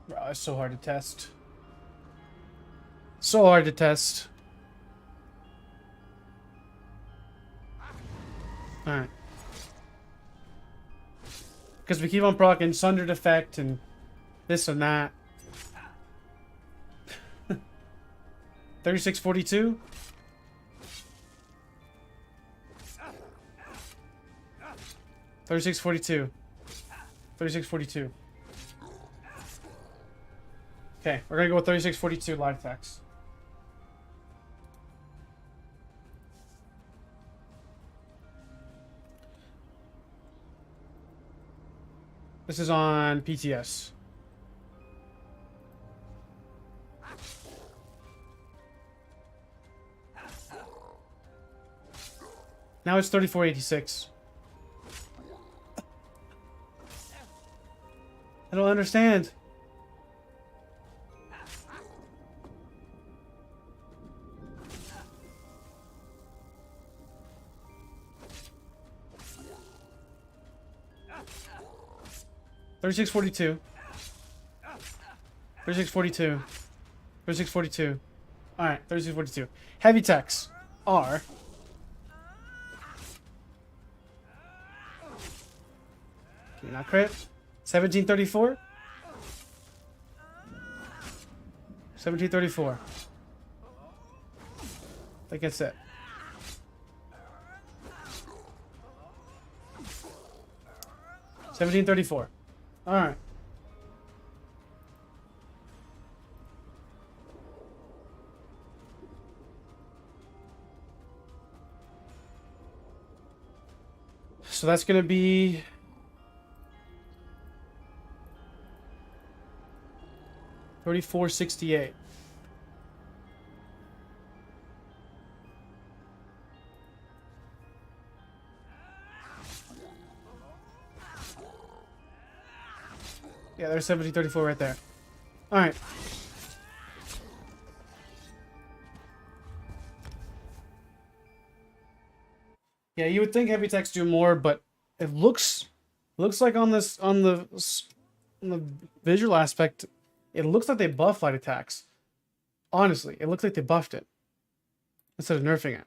Bro, it's so hard to test. So hard to test. Alright. Because we keep on proccing Sundered effect and this and that. 3642. 3642. 3642. Okay, we're gonna go with 3642 light attacks. This is on PTS. Now it's 3486. I don't understand. $36.42. 36.42. 36.42. Alright, 36.42. Heavy techs are... Can you not crit? 1734? 1734. I think that's it. $17.34. All right. So that's going to be $34.68. Yeah, there's 1734 right there. All right. Yeah, you would think heavy techs do more, but it looks like on the visual aspect, it looks like they buff light attacks. Honestly, it looks like they buffed it instead of nerfing it.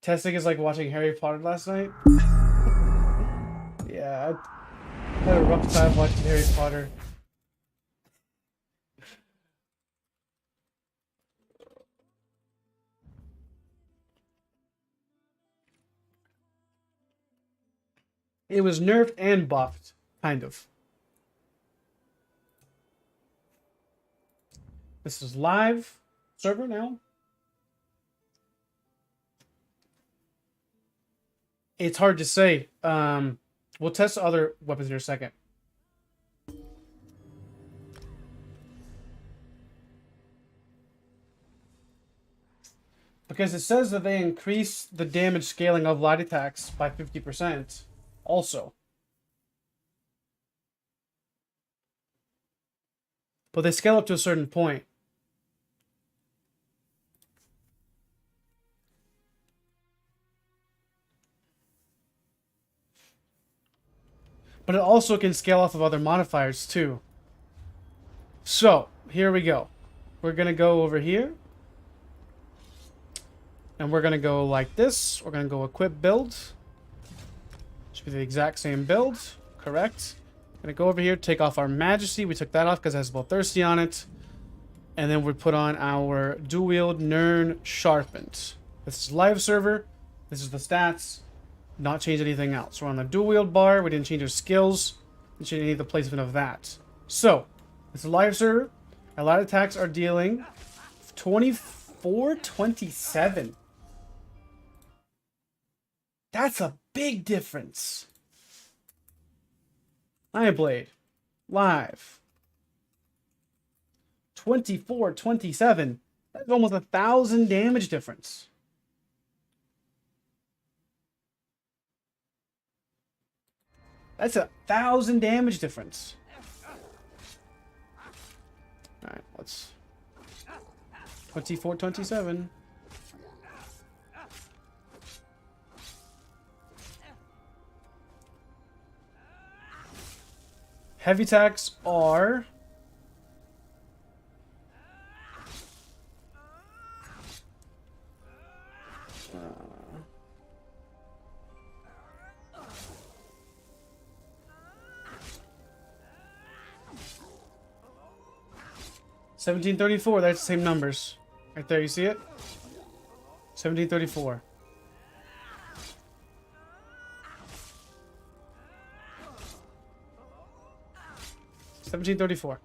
Testing is like watching Harry Potter last night. Yeah, I had a rough time watching Harry Potter. It was nerfed and buffed, kind of. This is live server now. It's hard to say. We'll test other weapons in a second. Because it says that they increase the damage scaling of light attacks by 50% also. But they scale up to a certain point. But it also can scale off of other modifiers too. So, here we go. We're going to go over here. And we're going to go like this. We're going to go equip build. Should be the exact same build. Correct. Going to go over here, take off our Majesty. We took that off because it has Bloodthirsty on it. And then we put on our dual wield Eyr0n Sharpened. This is live server. This is the stats. Not change anything else. We're on the dual wield bar. We didn't change our skills. We didn't change any of the placement of that. So, it's a live server. Our light attacks are dealing 24-27. That's a big difference. Iron Blade. Live. 24-27. That's almost 1,000 damage difference. That's 1,000 damage difference. Alright, let's... 24-27. Heavy attacks are... $17.34, that's the same numbers. Right there, you see it? $17.34. $17.34.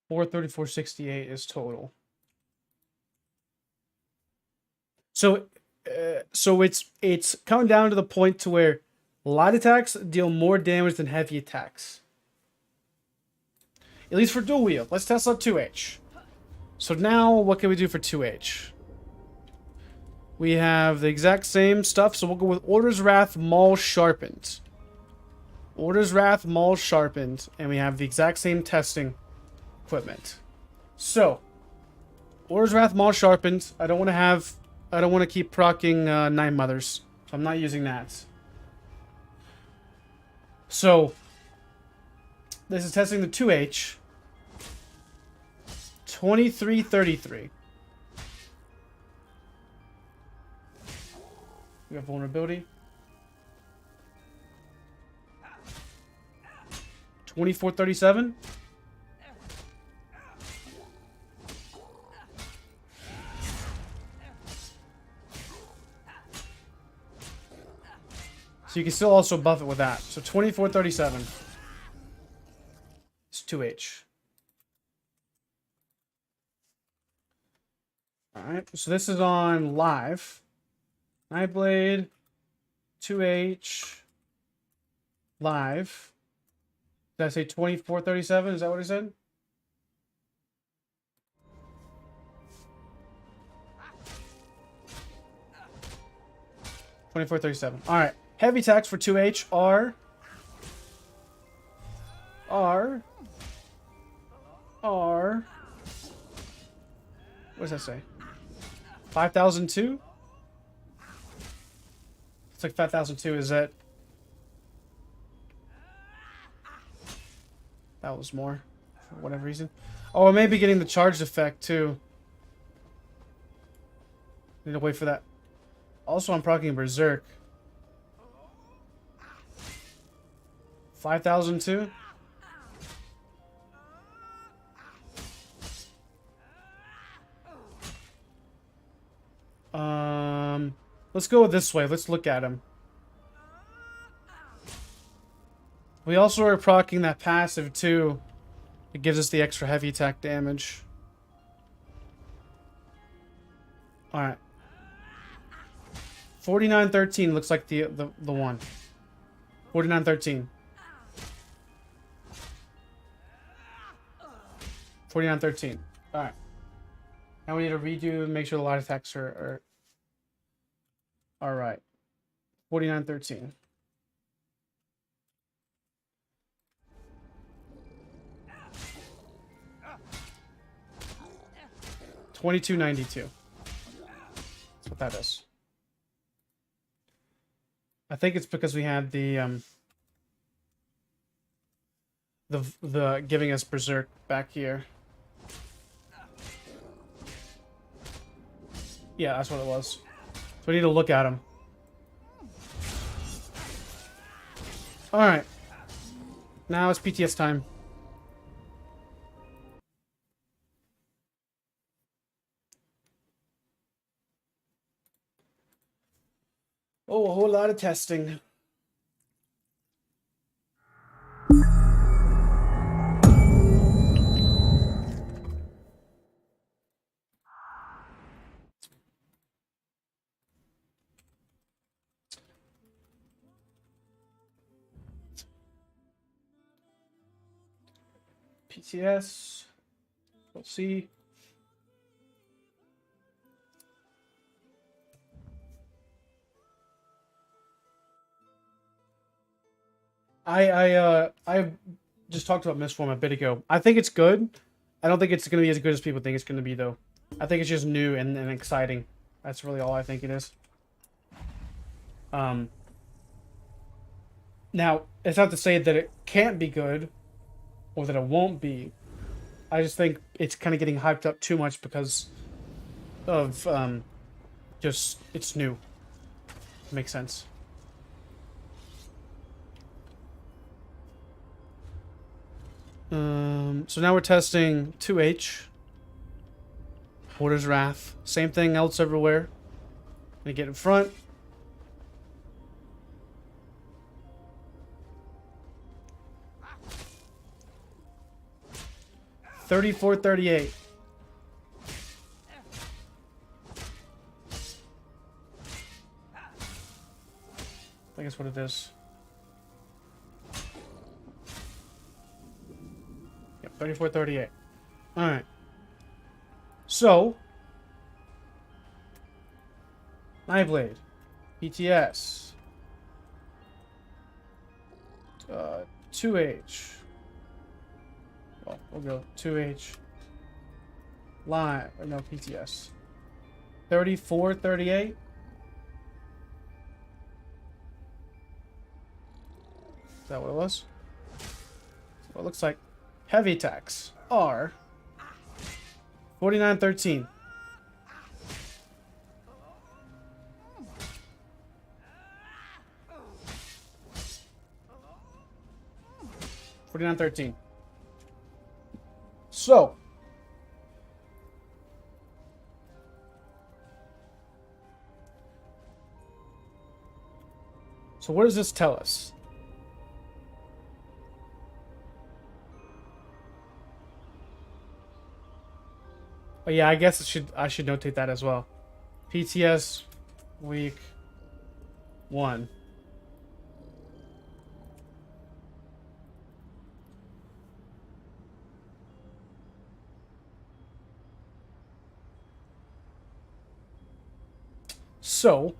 $434.68 is total. So it's coming down to the point to where light attacks deal more damage than heavy attacks. At least for dual wield. Let's test out 2H. So now, what can we do for 2H? We have the exact same stuff, so we'll go with Order's Wrath Maul Sharpened. Order's Wrath Maul Sharpened, and we have the exact same testing equipment. So, Order's Wrath Maul Sharpened. I don't want to keep proccing Nine Mothers, so I'm not using that. So, this is testing the 2H. 2333. We have vulnerability. 2437. So you can still also buff it with that. So 2437. It's 2H. Alright, so this is on live. Nightblade, 2H, live. Did I say 2437? Is that what I said? $24.37. All right. Heavy attacks for 2H are what does that say? 5002? It's like 5002. Is that? That was more for whatever reason. Oh, I may be getting the charged effect too. Need to wait for that. Also, I'm proccing Berserk. 5002. Let's go this way. Let's look at him. We also are proccing that passive too. It gives us the extra heavy attack damage. Alright. 4913 looks like the one. 4913. 4913. Alright. Now we need to redo, make sure the light attacks are alright. 4913. $22.92. That's what that is. I think it's because we had the giving us Berserk back here. Yeah, that's what it was. So we need to look at him. Alright. Now it's PTS time. Oh, a whole lot of testing. PTS. We'll see. I just talked about Mistform a bit ago. I think it's good. I don't think it's going to be as good as people think it's going to be, though. I think it's just new and exciting. That's really all I think it is. Now, it's not to say that it can't be good or that it won't be. I just think it's kind of getting hyped up too much because of just it's new. Makes sense. So now we're testing 2H. Order's Wrath. Same thing else everywhere. Gonna get in front. $34.38. I think that's what it is. Yep, 34, 38. Alright. So, Knifeblade, PTS, 2H. Well, we'll go 2H. Live, or no, PTS. 34, 38. Is that what it was? Well, it looks like heavy attacks are 49, 13. So, what does this tell us? Oh yeah, I guess I should notate that as well. PTS week 1. So,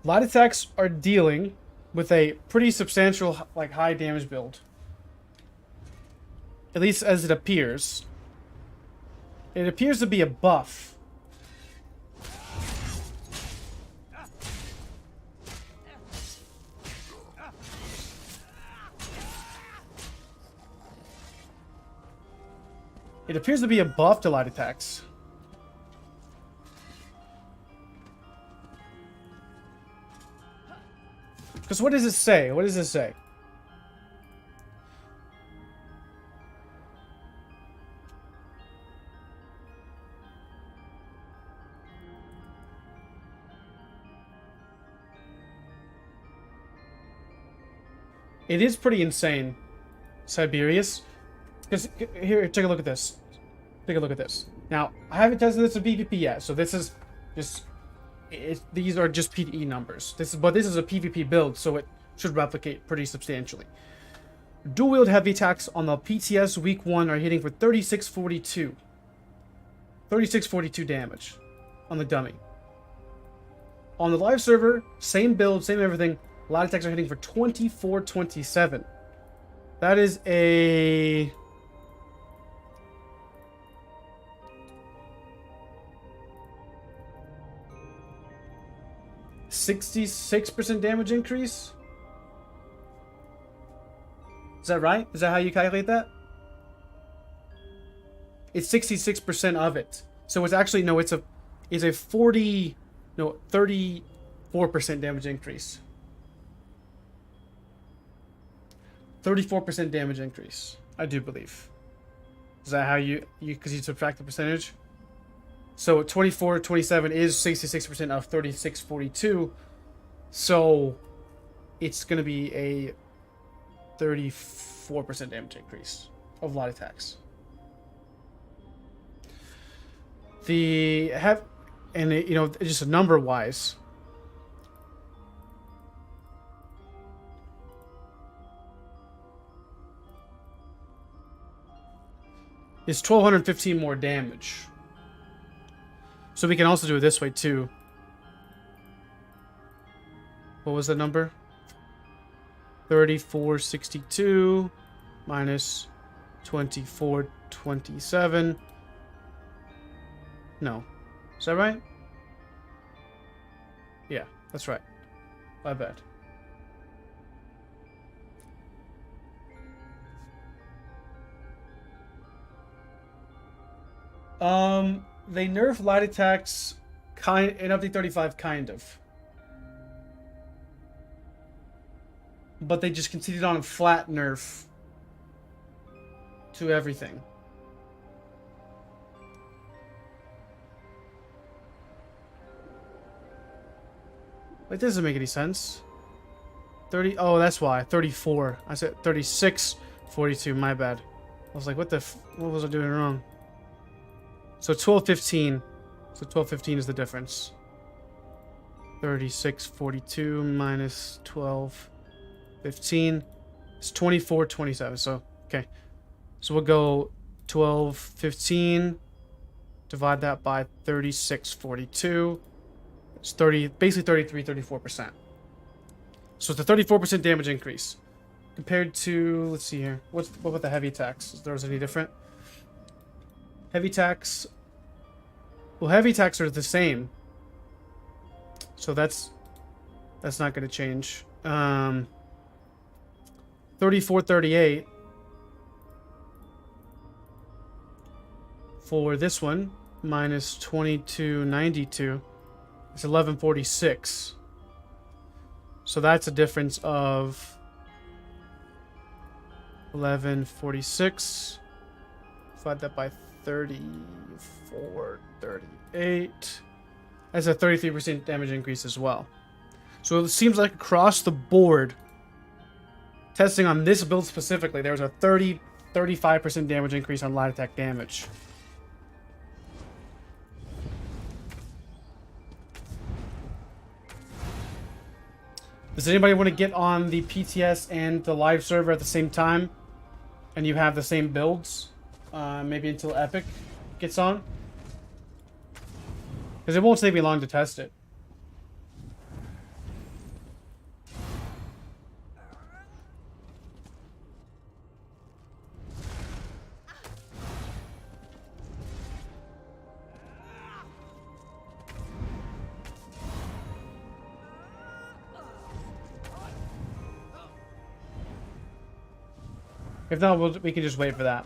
light attacks are dealing with a pretty substantial, like, high damage build. At least as it appears. It appears to be a buff. It appears to be a buff to light attacks. Because what does it say? What does it say? It is pretty insane, Siberius. Because here, take a look at this. Take a look at this. Now, I haven't tested this in PvP yet, so this is just these are just PvE numbers. But this is a PvP build, so it should replicate pretty substantially. Dual wield heavy attacks on the PTS week 1 are hitting for 3642. 3642 damage on the dummy. On the live server, same build, same everything. Light attacks are hitting for 2427. That is a 66% damage increase. Is that right? Is that how you calculate that? It's 66% of it. So it's actually, no, it's a 34% damage increase. 34% damage increase, I do believe. Is that how because you subtract the percentage? So 2427 is 66% of 3642. So it's going to be a 34% damage increase of light attacks. Just number wise, is 1215 more damage. So we can also do it this way too. What was the number? 3462 minus 2427. No. Is that right? Yeah, that's right. My bad. They nerf light attacks in update 35, kind of. But they just conceded on a flat nerf to everything. It doesn't make any sense. 30. Oh, that's why. 34. I said 36, 42. My bad. I was like, what was I doing wrong? So 1215. So 1215 is the difference. 3642 minus 1215. It's 2427. So, okay. So we'll go 1215. Divide that by 3642. It's 30, basically 33, 34%. So it's a 34% damage increase. Compared to, let's see here. What about the heavy attacks? Is there any different? Heavy attacks. Well, heavy attacks are the same. So that's not going to change. 3438 for this one minus 2292 is 1146. So that's a difference of 1146. Divide that by 3438. That's a 33% damage increase as well. So it seems like across the board, testing on this build specifically, there was a 35% damage increase on light attack damage. Does anybody want to get on the PTS and the live server at the same time? And you have the same builds? Maybe until Epic gets on? Because it won't take me long to test it. If not, we can just wait for that.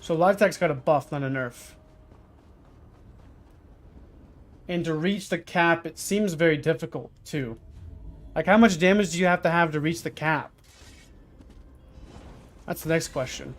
So light attack's got a buff, not a nerf. And to reach the cap, it seems very difficult, too. Like, how much damage do you have to reach the cap? That's the next question.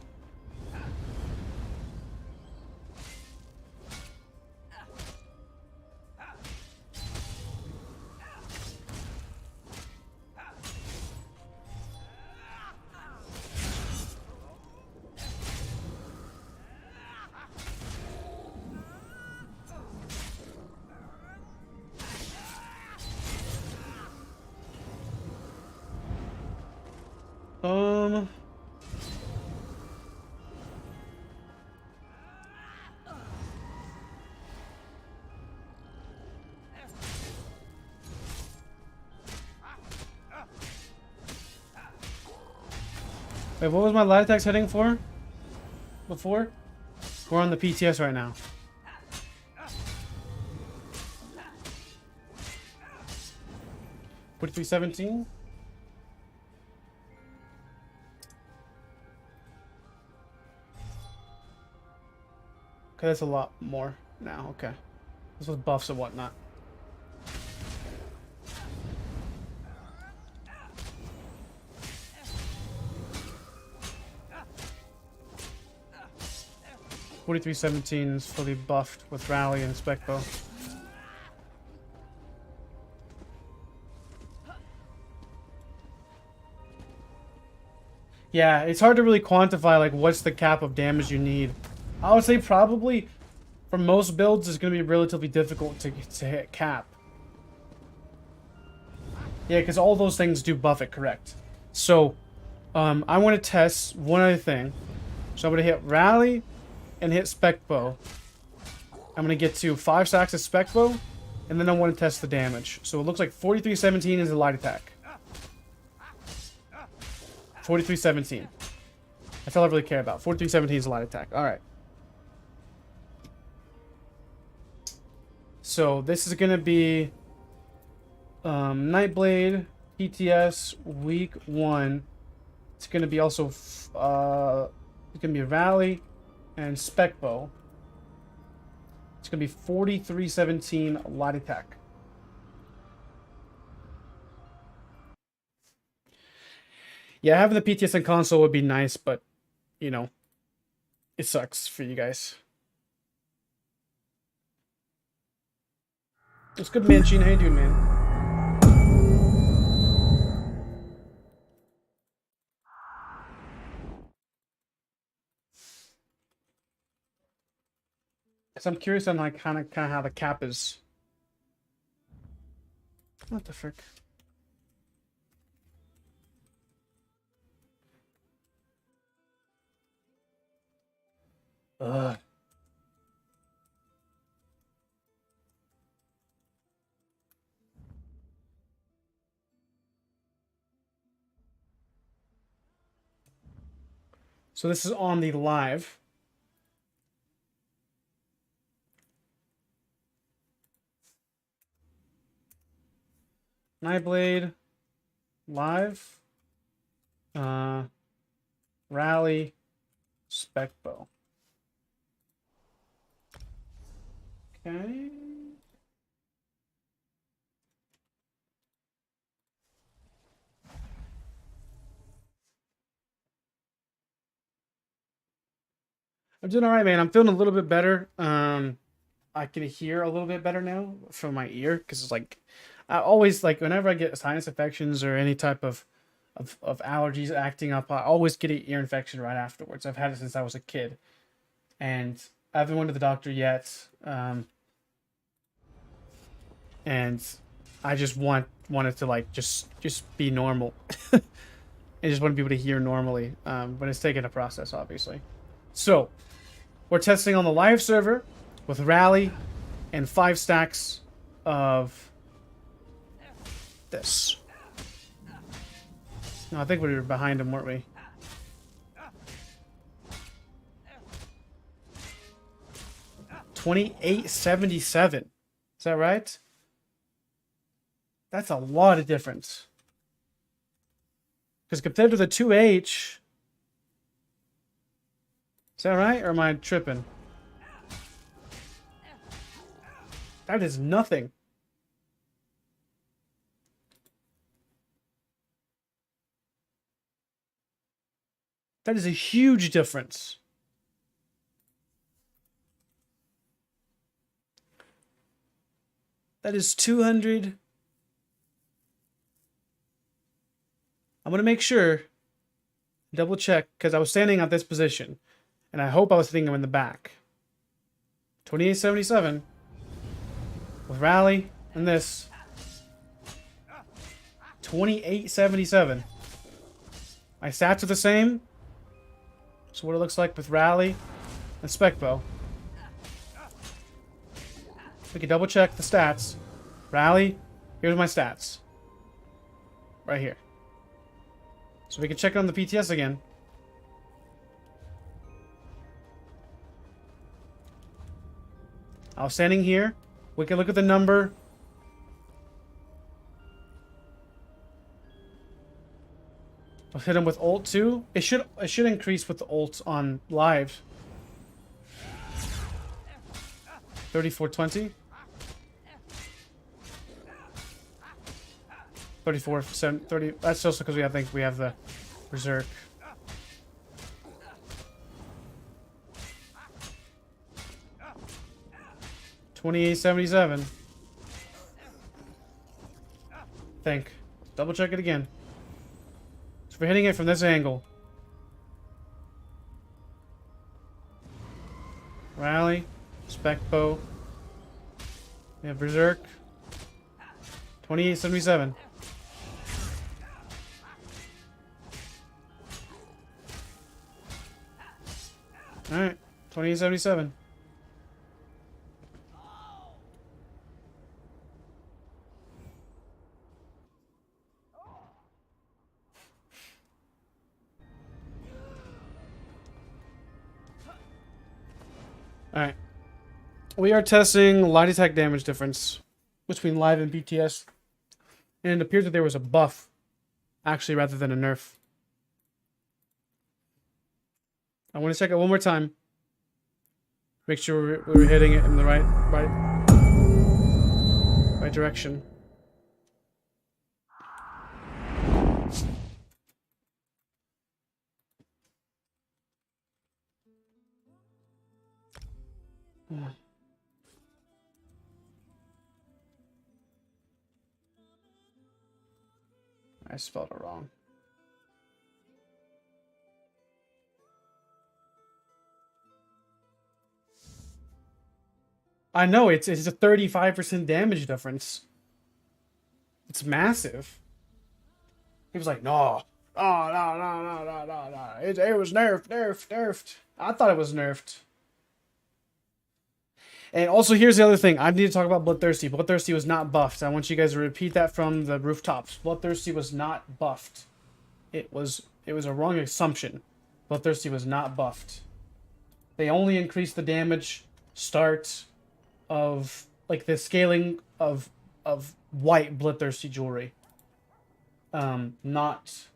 Wait, what was my light attack setting for? Before? We're on the PTS right now. Put 317? Okay, that's a lot more now. Okay. This was buffs and whatnot. $4317 is fully buffed with Rally and Spec Bow. Yeah, it's hard to really quantify like what's the cap of damage you need. I would say probably for most builds it's going to be relatively difficult to hit cap. Yeah, because all those things do buff it, correct. So, I want to test one other thing. So I'm going to hit Rally and hit Spec Bow. I'm going to get to 5 stacks of Spec Bow, and then I want to test the damage. So it looks like 4317 is a light attack. 4317. That's all I really care about. 4317 is a light attack. Alright. So this is going to be Nightblade, PTS, week 1. It's going to be also it's going to be Rally and Spec Bow. It's going to be 4317 light attack. Yeah, having the PTS and console would be nice, but, you know, it sucks for you guys. What's good, Manchin? How you doing, man? Because I'm curious on like kind of how the cap is What the frick? Ugh. So this is on the live. Nightblade, live, rally, spec bow. Okay. I'm doing all right, man. I'm feeling a little bit better. I can hear a little bit better now from my ear because it's like I always like whenever I get sinus infections or any type of allergies acting up, I always get an ear infection right afterwards. I've had it since I was a kid, and I haven't went to the doctor yet. And I just want it to like just be normal. I just want to be able to hear normally, but it's taking a process, obviously. So we're testing on the live server with rally and 5 stacks of this. No, I think we were behind him, weren't we? $28.77. Is that right? That's a lot of difference. Because compared to the 2H... Is that right? Or am I tripping? That is nothing. That is a huge difference. That is 200... I'm going to make sure, double check, because I was standing at this position, and I hope I was hitting him in the back. 28.77 with rally and this. 28.77. My stats are the same. So what it looks like with rally and spec bow. We can double check the stats. Rally, here's my stats. Right here. So we can check on the PTS again. I was standing here. We can look at the number. I'll hit him with ult too. It should increase with the ult on live. 34.20. 34.30. That's also because I think we have the berserk. $28.77. Think. Double check it again. So we're hitting it from this angle. Rally. Spec bow. We have berserk. 28.77. Alright. 28.77. Alright. We are testing light attack damage difference between live and BTS. And it appears that there was a buff, actually, rather than a nerf. I want to check it one more time. Make sure we're hitting it in the right direction. I spelled it wrong. I know it's a 35% damage difference. It's massive. He was like, no. Oh, no. It was nerfed. I thought it was nerfed. And also, here's the other thing. I need to talk about Bloodthirsty. Bloodthirsty was not buffed. I want you guys to repeat that from the rooftops. Bloodthirsty was not buffed. It was a wrong assumption. Bloodthirsty was not buffed. They only increased the damage start of, like, the scaling of white Bloodthirsty jewelry. Not...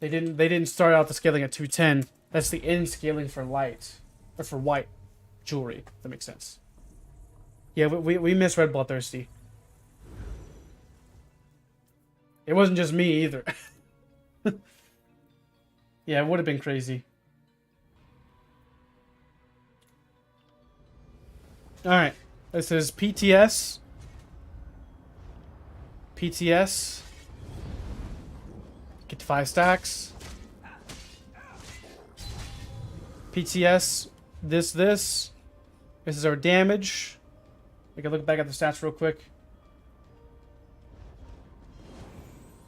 They didn't start out the scaling at 210. That's the end scaling for light. Or for white jewelry. If that makes sense. Yeah, we misread Bloodthirsty. It wasn't just me either. Yeah, it would have been crazy. Alright. This is PTS. PTS. Get to 5 stacks. PTS. This. This is our damage. We can look back at the stats real quick.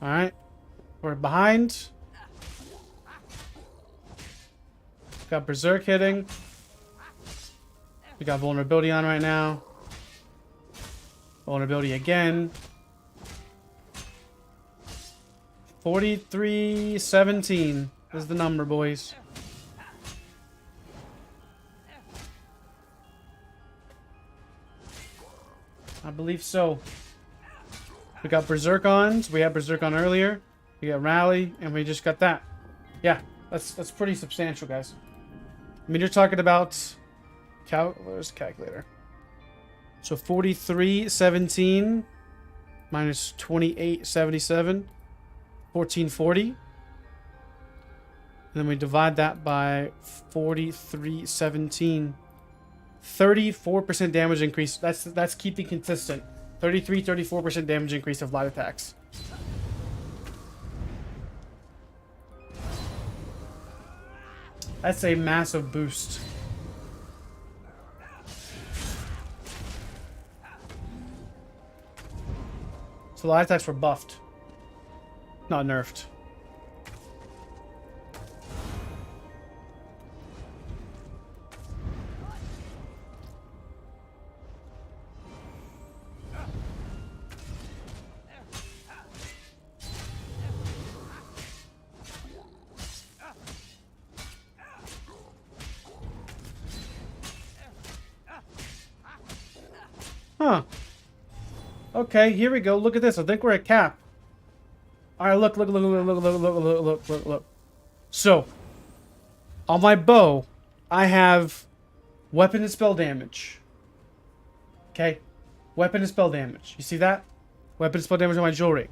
Alright. We're behind. Got Berserk hitting. We got vulnerability on right now. Vulnerability again. 4317 is the number, boys. I believe so. We got Berserk on. So we had Berserk on earlier. We got Rally, and we just got that. Yeah, that's pretty substantial, guys. I mean, you're talking about... Where's the calculator? So 4317 minus 2877. 1440. And then we divide that by 4317. 34% damage increase. That's keeping consistent. 34% damage increase of light attacks. That's a massive boost. So light attacks were buffed. Not nerfed. Huh. Okay, here we go. Look at this. I think we're at cap. Alright, look. So, on my bow, I have weapon and spell damage. Okay? Weapon and spell damage. You see that? Weapon and spell damage on my jewelry.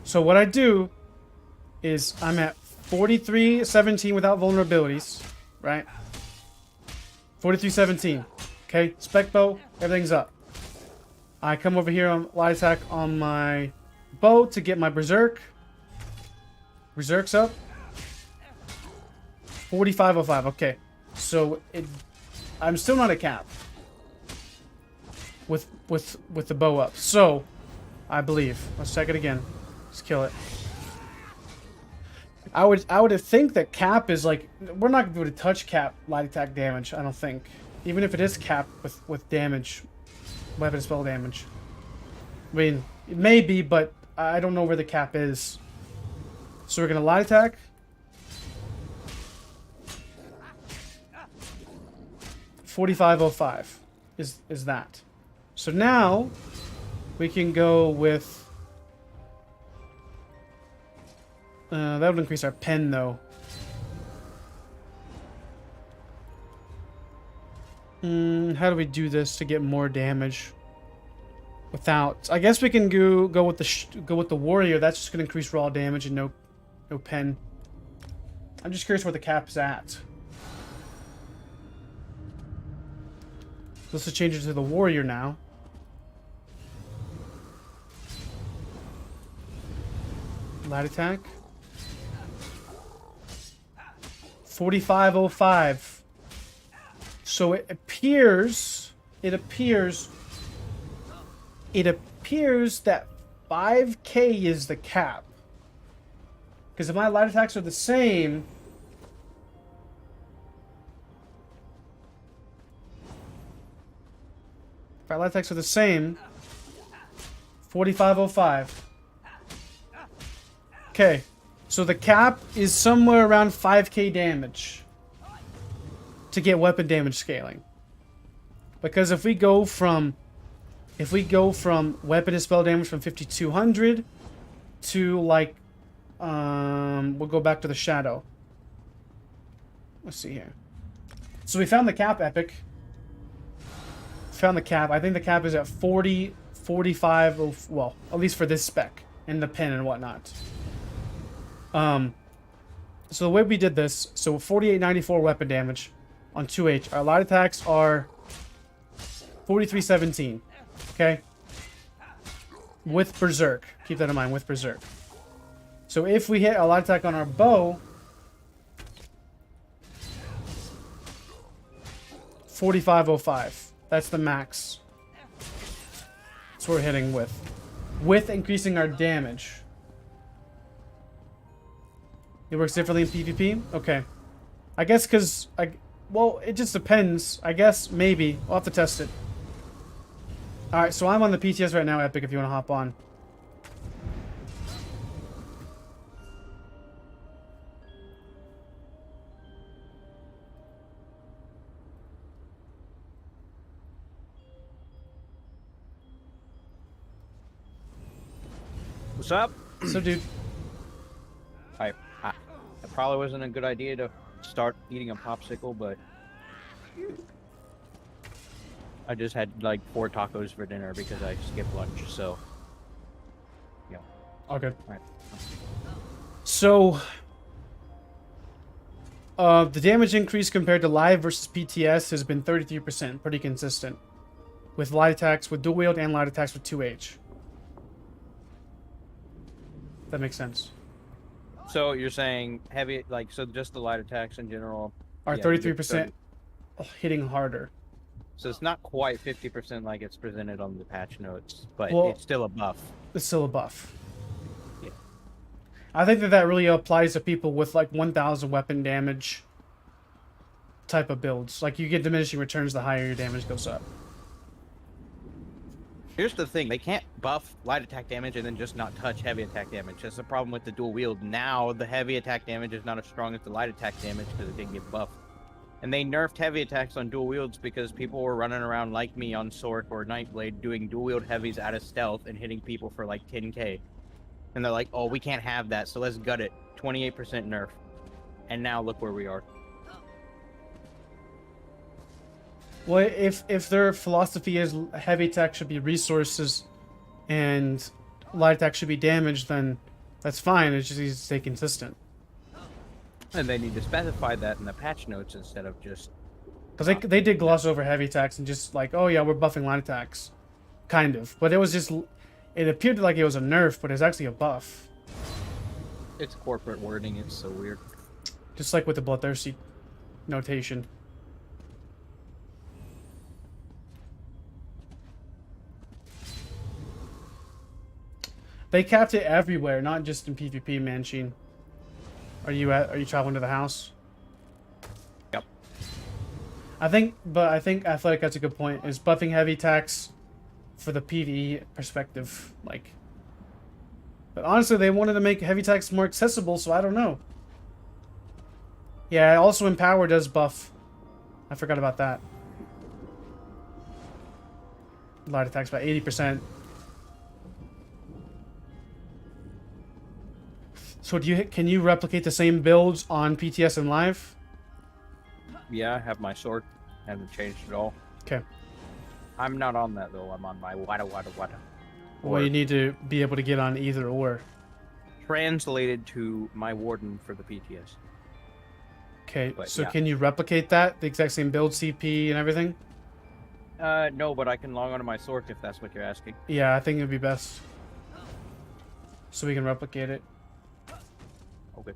So what I do is I'm at 4317 without vulnerabilities. Right? 4317. Okay? Spec bow, everything's up. I come over here on light attack on my bow to get my Berserk. Berserk's up. 4505. Okay. So I'm still not at cap. With the bow up. So I believe. Let's check it again. Let's kill it. I would think that cap is like, we're not gonna be able to touch cap light attack damage, I don't think. Even if it is cap with damage. Weapon spell damage. I mean, it may be, but I don't know where the cap is. So we're gonna light attack. $45.05 is that. So now we can go with that would increase our pen though. How do we do this to get more damage? Without, I guess we can go with the warrior. That's just gonna increase raw damage and no pen. I'm just curious where the cap is at. Let's just change it to the warrior now. Light attack. 4505. So it appears appears that 5k is the cap. Because if my light attacks are the same... If my light attacks are the same... 4505. Okay. So the cap is somewhere around 5k damage. To get weapon damage scaling. Because if we go from weapon and spell damage from 5200 to like we'll go back to the shadow. Let's see here. So we found the cap epic. Found the cap. I think the cap is at 40, 45, well, at least for this spec and the pen and whatnot. So the way we did this, so 4894 weapon damage on 2H. Our light attacks are 4317. Okay? With Berserk. Keep that in mind, with Berserk. So if we hit a light attack on our bow, 4505. That's the max. That's what we're hitting with. With increasing our damage. It works differently in PvP? Okay. I guess because... well, it just depends. I guess, maybe. We'll have to test it. Alright, so I'm on the PTS right now, Epic, if you want to hop on. What's up? So, dude. It probably wasn't a good idea to start eating a popsicle, but I just had like 4 tacos for dinner because I skipped lunch, so yeah. All good. All right. So, the damage increase compared to live versus PTS has been 33%, pretty consistent. With light attacks with dual wield and light attacks with 2H. That makes sense. So you're saying heavy, like, so just the light attacks in general Are 33% hitting harder. So it's not quite 50% like it's presented on the patch notes, but Well, it's still a buff. It's still a buff. Yeah. I think that really applies to people with like 1000 weapon damage type of builds. Like you get diminishing returns the higher your damage goes up. Here's the thing, they can't buff light attack damage and then just not touch heavy attack damage. That's the problem with the dual wield. Now the heavy attack damage is not as strong as the light attack damage because it didn't get buffed. And they nerfed heavy attacks on dual wields because people were running around like me on Sork or Nightblade doing dual wield heavies out of stealth and hitting people for like 10k. And they're like, oh, we can't have that, so let's gut it. 28% nerf. And now look where we are. Well, if their philosophy is heavy attack should be resources and light attack should be damage, then that's fine. It just needs to stay consistent. And they need to specify that in the patch notes instead of just... Because they did gloss over heavy attacks and just like, oh yeah, we're buffing light attacks. Kind of. But it was just... It appeared like it was a nerf, but it's actually a buff. It's corporate wording, it's so weird. Just like with the Bloodthirsty notation. They capped it everywhere, not just in PvP, Manchin. Are you traveling to the house? Yep. I think Athletic has a good point. Is buffing heavy attacks for the PvE perspective, like. But honestly, they wanted to make heavy attacks more accessible, so I don't know. Yeah, also Empower does buff. I forgot about that. Light attacks by 80%. So can you replicate the same builds on PTS and live? Yeah, I have my sword. Haven't changed at all. Okay. I'm not on that though. I'm on my wada. Well, you need to be able to get on either or. Translated to my warden for the PTS. Okay, But, so yeah. can you replicate that? The exact same build, CP, and everything? No, but I can log onto my sword if that's what you're asking. Yeah, I think it would be best. So we can replicate it. Okay.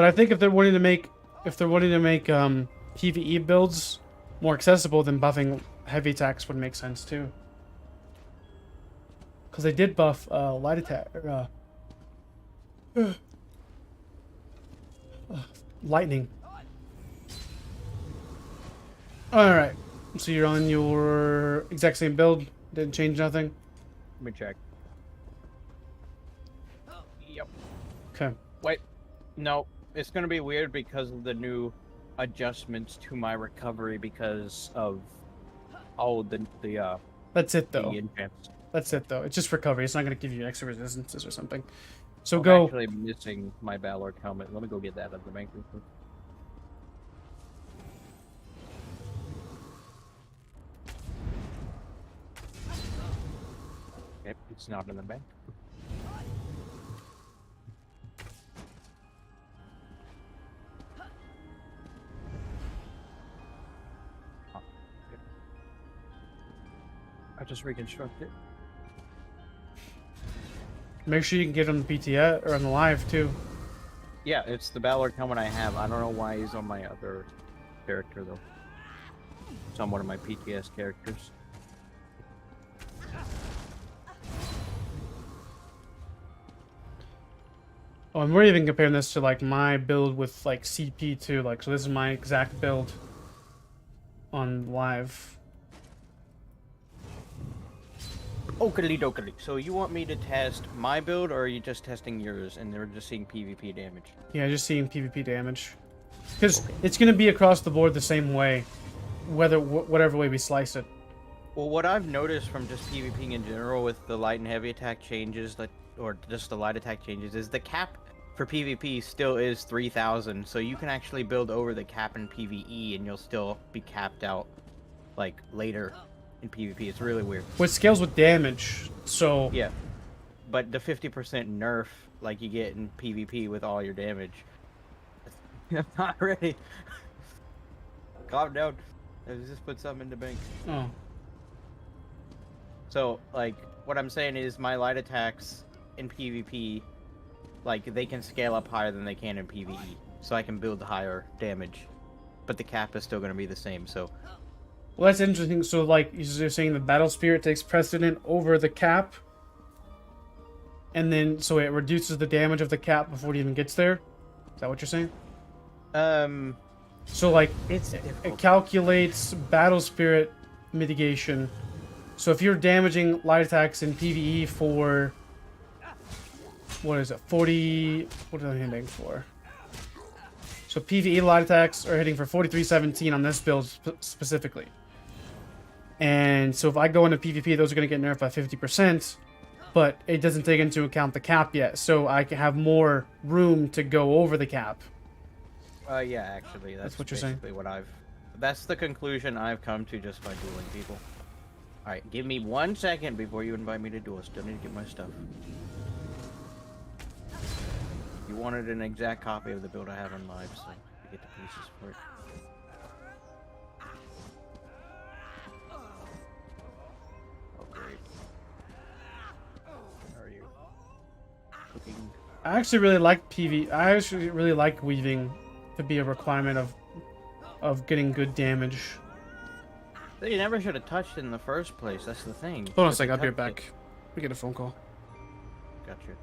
But I think if they're wanting to make PvE builds more accessible, then buffing heavy attacks would make sense too. Because they did buff light attack, lightning. All right, so you're on your exact same build. Didn't change nothing. Let me check. Yep. Okay. Wait. No, it's gonna be weird because of the new adjustments to my recovery because of the That's it though. the enchants. That's it though. It's just recovery. It's not gonna give you extra resistances or something. So I'm go. actually missing my Balor helmet. Let me go get that at the bank real quick. Yep, it's not in the bank. Oh, okay. I just reconstructed it. Make sure you can get on the PTS or on the live too. Yeah, it's the Balor helmet I have. I don't know why he's on my other character though. It's on one of my PTS characters. Oh, and we're even comparing this to like my build with like CP too. Like, so this is my exact build on live. Oakley dokley. So you want me to test my build, or are you just testing yours and they're just seeing PvP damage? Yeah, just seeing PvP damage. Because it's going to be across the board the same way, whatever way we slice it. Well, what I've noticed from just PvPing in general with the light and heavy attack changes, or just the light attack changes, is the cap for PvP still is 3,000. So you can actually build over the cap in PvE and you'll still be capped out like later in PvP. It's really weird. Well, it scales with damage, so... Yeah. But the 50% nerf like you get in PvP with all your damage. I'm not ready. Calm down. I just put something in the bank. Oh. So, like, what I'm saying is my light attacks in PvP, like, they can scale up higher than they can in PvE. So I can build higher damage. But the cap is still going to be the same, so... Well, that's interesting. So, like, you're saying the Battle Spirit takes precedent over the cap? And then, so it reduces the damage of the cap before it even gets there? Is that what you're saying? So, like, it calculates Battle Spirit mitigation. So if you're damaging light attacks in PvE for... What is it? 40... What am I hitting for? So PvE light attacks are hitting for 4317 on this build specifically. And so if I go into PvP, those are going to get nerfed by 50%. But it doesn't take into account the cap yet. So I can have more room to go over the cap. Yeah, actually, that's what you're saying. That's the conclusion I've come to just by dueling people. Alright, give me 1 second before you invite me to duel. Still need to get my stuff. You wanted an exact copy of the build I have on live, so you get the pieces for it. Oh, great. How are you? Cooking. I actually really like I actually really like weaving to be a requirement of getting good damage. They never should have touched it in the first place. That's the thing. Hold on a second, I'll be right back. We get a phone call. Gotcha.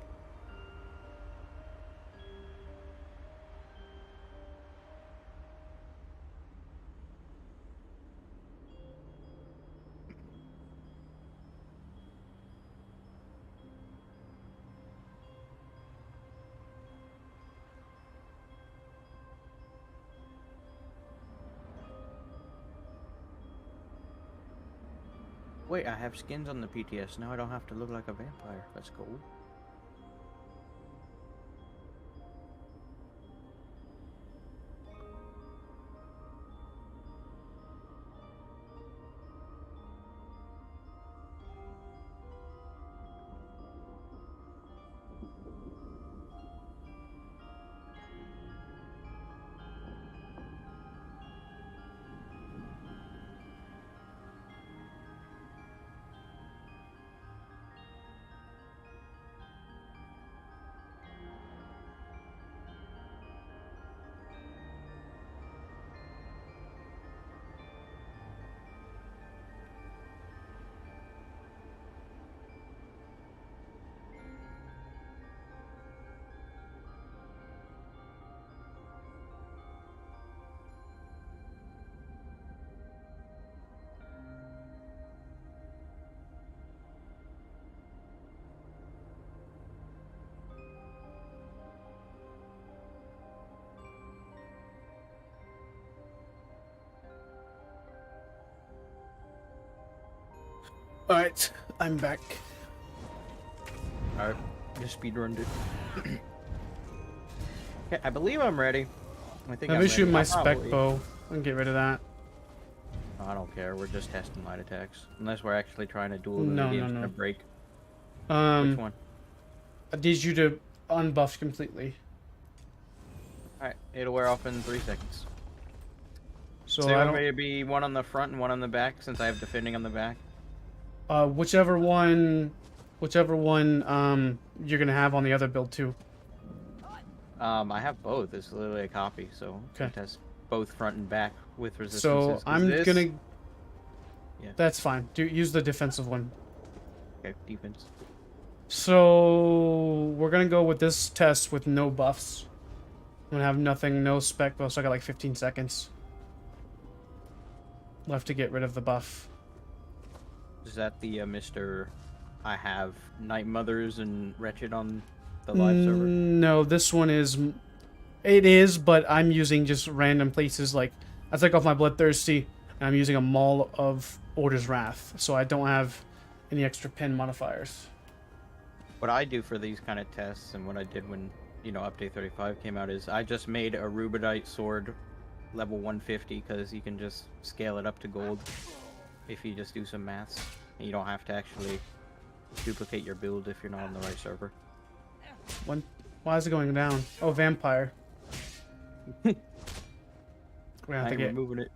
Wait, I have skins on the PTS. Now I don't have to look like a vampire. That's cool. Alright, I'm back. Alright, just speedrunned it. Okay, I believe I'm ready. I think Let I'm me ready. shoot my I'll spec probably- bow and get rid of that. I don't care. We're just testing light attacks. Unless we're actually trying to duel. No, the game's no, no. gonna break. Which one? I need you to unbuff completely. Alright, it'll wear off in 3 seconds. So So I you want don't. me to be one on the front and one on the back since I have defending on the back? Whichever one you're gonna have on the other build too. I have both. It's literally a copy, so Okay. it has both front and back with resistances. So 'Cause I'm this- gonna. Yeah. That's fine. Use the defensive one. Okay, defense. So we're gonna go with this test with no buffs. I'm gonna have nothing, no spec buffs. So I got like 15 seconds left to get rid of the buff. Is that the Mr. I have Night Mothers and Wretched on the live server? No, this one is. It is, but I'm using just random places. Like I took off my Bloodthirsty, and I'm using a Maul of Order's Wrath, so I don't have any extra pin modifiers. What I do for these kind of tests and what I did when, Update 35 came out is I just made a Rubedite sword level 150 because you can just scale it up to gold if you just do some maths. And you don't have to actually duplicate your build if you're not on the right server. Why is it going down? Oh, vampire. We're gonna have to I'm get. removing it.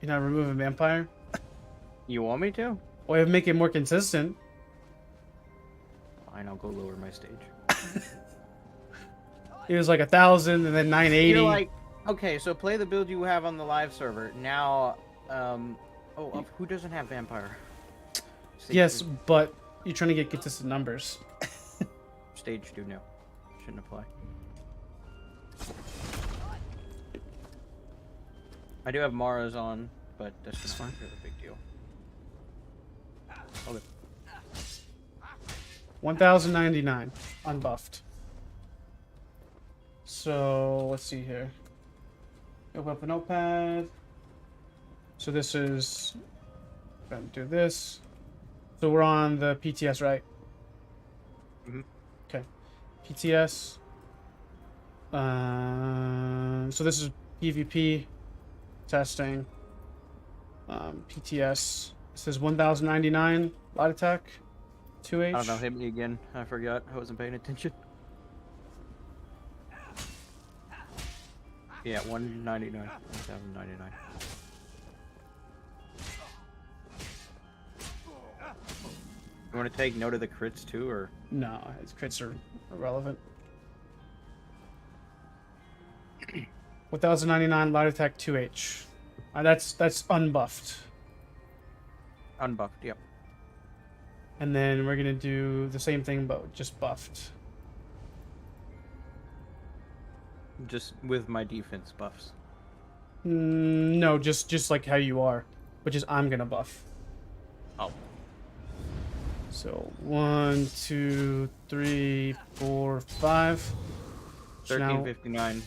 You're not removing vampire? You want me to? Well, it'd make it more consistent. Fine, I'll go lower my stage. It was like 1,000 and then 980. You're like, okay, so play the build you have on the live server. Now, who doesn't have vampire? Stage Yes, 2. but you're trying to get consistent numbers. Stage 2, no. Shouldn't apply. I do have Mara's on, but that's not really a big deal. Okay. 1,099 unbuffed. So let's see here. Open up a notepad. So this is. Gonna do this. So we're on the PTS, right? Mhm. Okay. PTS. So this is PvP testing. PTS. It says 1,099 light attack. 2H. I don't know, hit me again. I forgot. I wasn't paying attention. Yeah, 199. 1,099. You want to take note of the crits too, or? No, his crits are irrelevant. 1,099 light attack 2H. That's unbuffed. Unbuffed, yep. And then we're gonna do the same thing but just buffed. Just with my defense buffs. No, just like how you are, which is I'm gonna buff. Oh. So 1, 2, 3, 4, 5. So now 1359.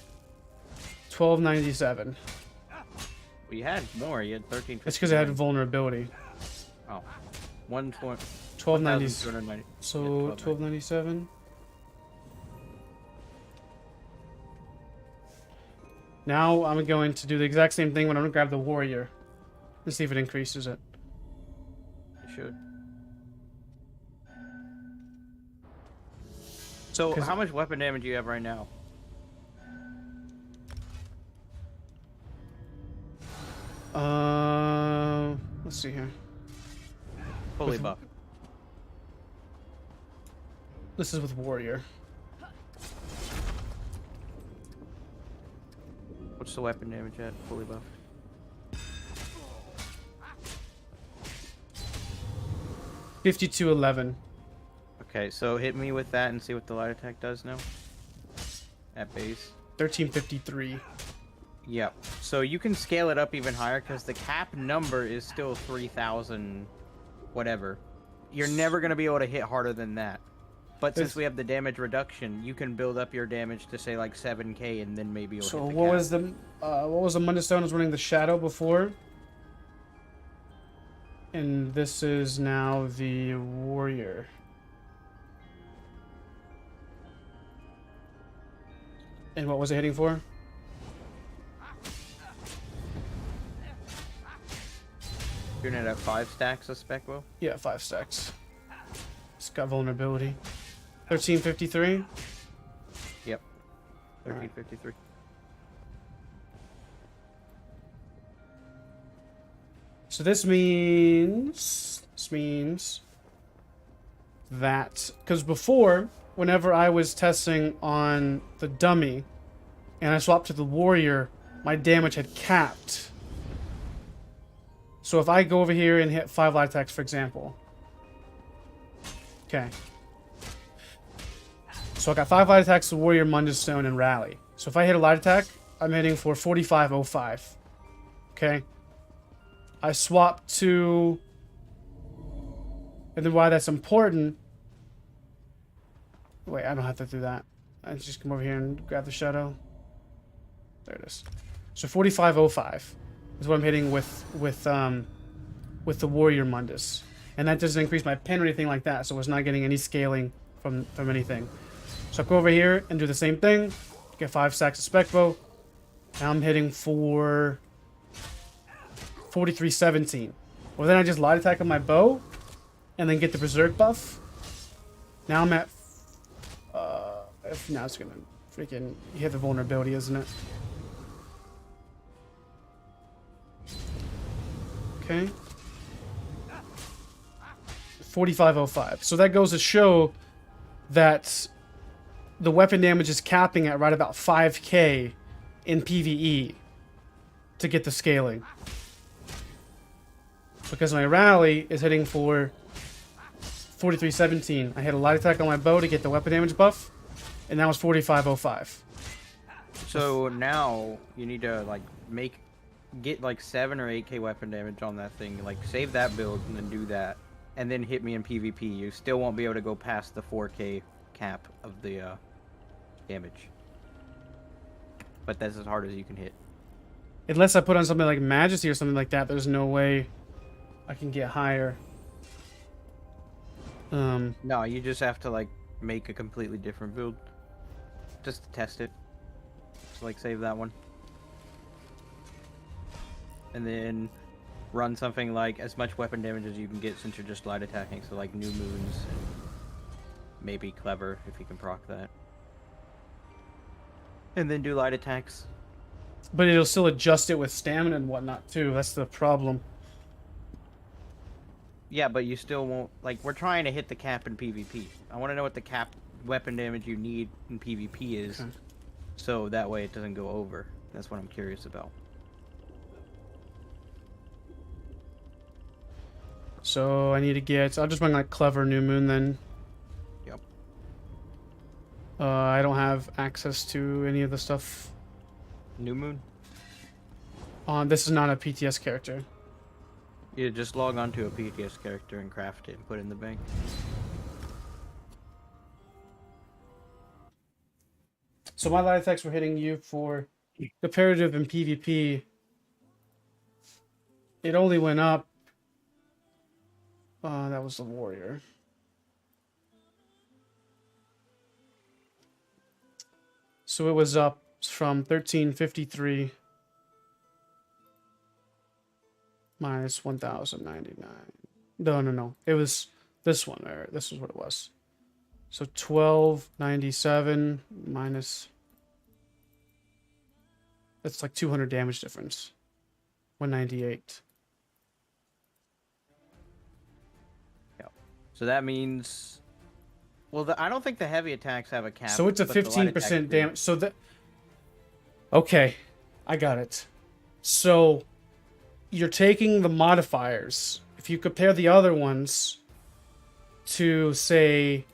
1297. Well, you had more. You had 1359. It's because I had vulnerability. Oh. 120. 1290. 1,290. So Yeah, 1297. Now I'm going to do the exact same thing when I'm gonna grab the warrior and see if it increases it. It should. So, 'Cause- how much weapon damage do you have right now? Let's see here. Fully With- buff. This is with warrior. What's the weapon damage at? Fully buff. $52.11. Okay, so hit me with that and see what the light attack does now. At base. $13.53. Yep. So you can scale it up even higher because the cap number is still 3,000 whatever. You're never going to be able to hit harder than that. But since we have the damage reduction, you can build up your damage to say like 7k and then maybe you'll So hit the what cap. was the Mundustone was running the shadow before? And this is now the warrior. And what was it hitting for? You're gonna have 5 stacks of spec bow? Yeah, 5 stacks. It's got vulnerability. 1353? Yep. 1353. So this means that, because before, whenever I was testing on the dummy and I swapped to the warrior, my damage had capped. So if I go over here and hit 5 light attacks, for example. Okay. So I got 5 light attacks, the warrior, Mundus Stone, and rally. So if I hit a light attack, I'm hitting for 4505. Okay. I swap to, and then why that's important, wait, I don't have to do that. I just come over here and grab the shadow. There it is. So 4505 is what I'm hitting with the warrior Mundus. And that doesn't increase my pen or anything like that, so it's not getting any scaling from anything. So I go over here and do the same thing, get 5 stacks of spec bow. Now I'm hitting for 4317. Well, then I just light attack on my bow and then get the berserk buff. Now I'm at now it's gonna freaking hit the vulnerability, isn't it? Okay. 4505. So that goes to show that the weapon damage is capping at right about 5k in PvE to get the scaling. Because my rally is hitting for 4317. I hit a light attack on my bow to get the weapon damage buff, and that was 4505. So now you need to like get like 7 or 8k weapon damage on that thing. Like save that build and then do that, and then hit me in PvP. You still won't be able to go past the 4k cap of the damage. But that's as hard as you can hit. Unless I put on something like Majesty or something like that, there's no way I can get higher. No, you just have to like make a completely different build. Just to test it. So like save that one. And then run something like as much weapon damage as you can get since you're just light attacking. So like New Moons and maybe Clever if you can proc that. And then do light attacks. But it'll still adjust it with stamina and whatnot too. That's the problem. Yeah, but you still won't... Like, we're trying to hit the cap in PvP. I want to know what the cap weapon damage you need in PvP is. Okay. So that way it doesn't go over. That's what I'm curious about. So I need to get... I'll just bring like Clever New Moon then. Yep. I don't have access to any of the stuff. New Moon? This is not a PTS character. Yeah, just log on to a PTS character and craft it and put it in the bank. So my light attacks were hitting you for comparative and PvP. It only went up. That was the warrior. So it was up from 1353 minus 1099. No. It was this one. Or this is what it was. So 1297 minus. That's like 200 damage difference. 198. So that means, well, I don't think the heavy attacks have a cap. So it's a 15% damage. So that, okay, I got it. So you're taking the modifiers. If you compare the other ones to, say,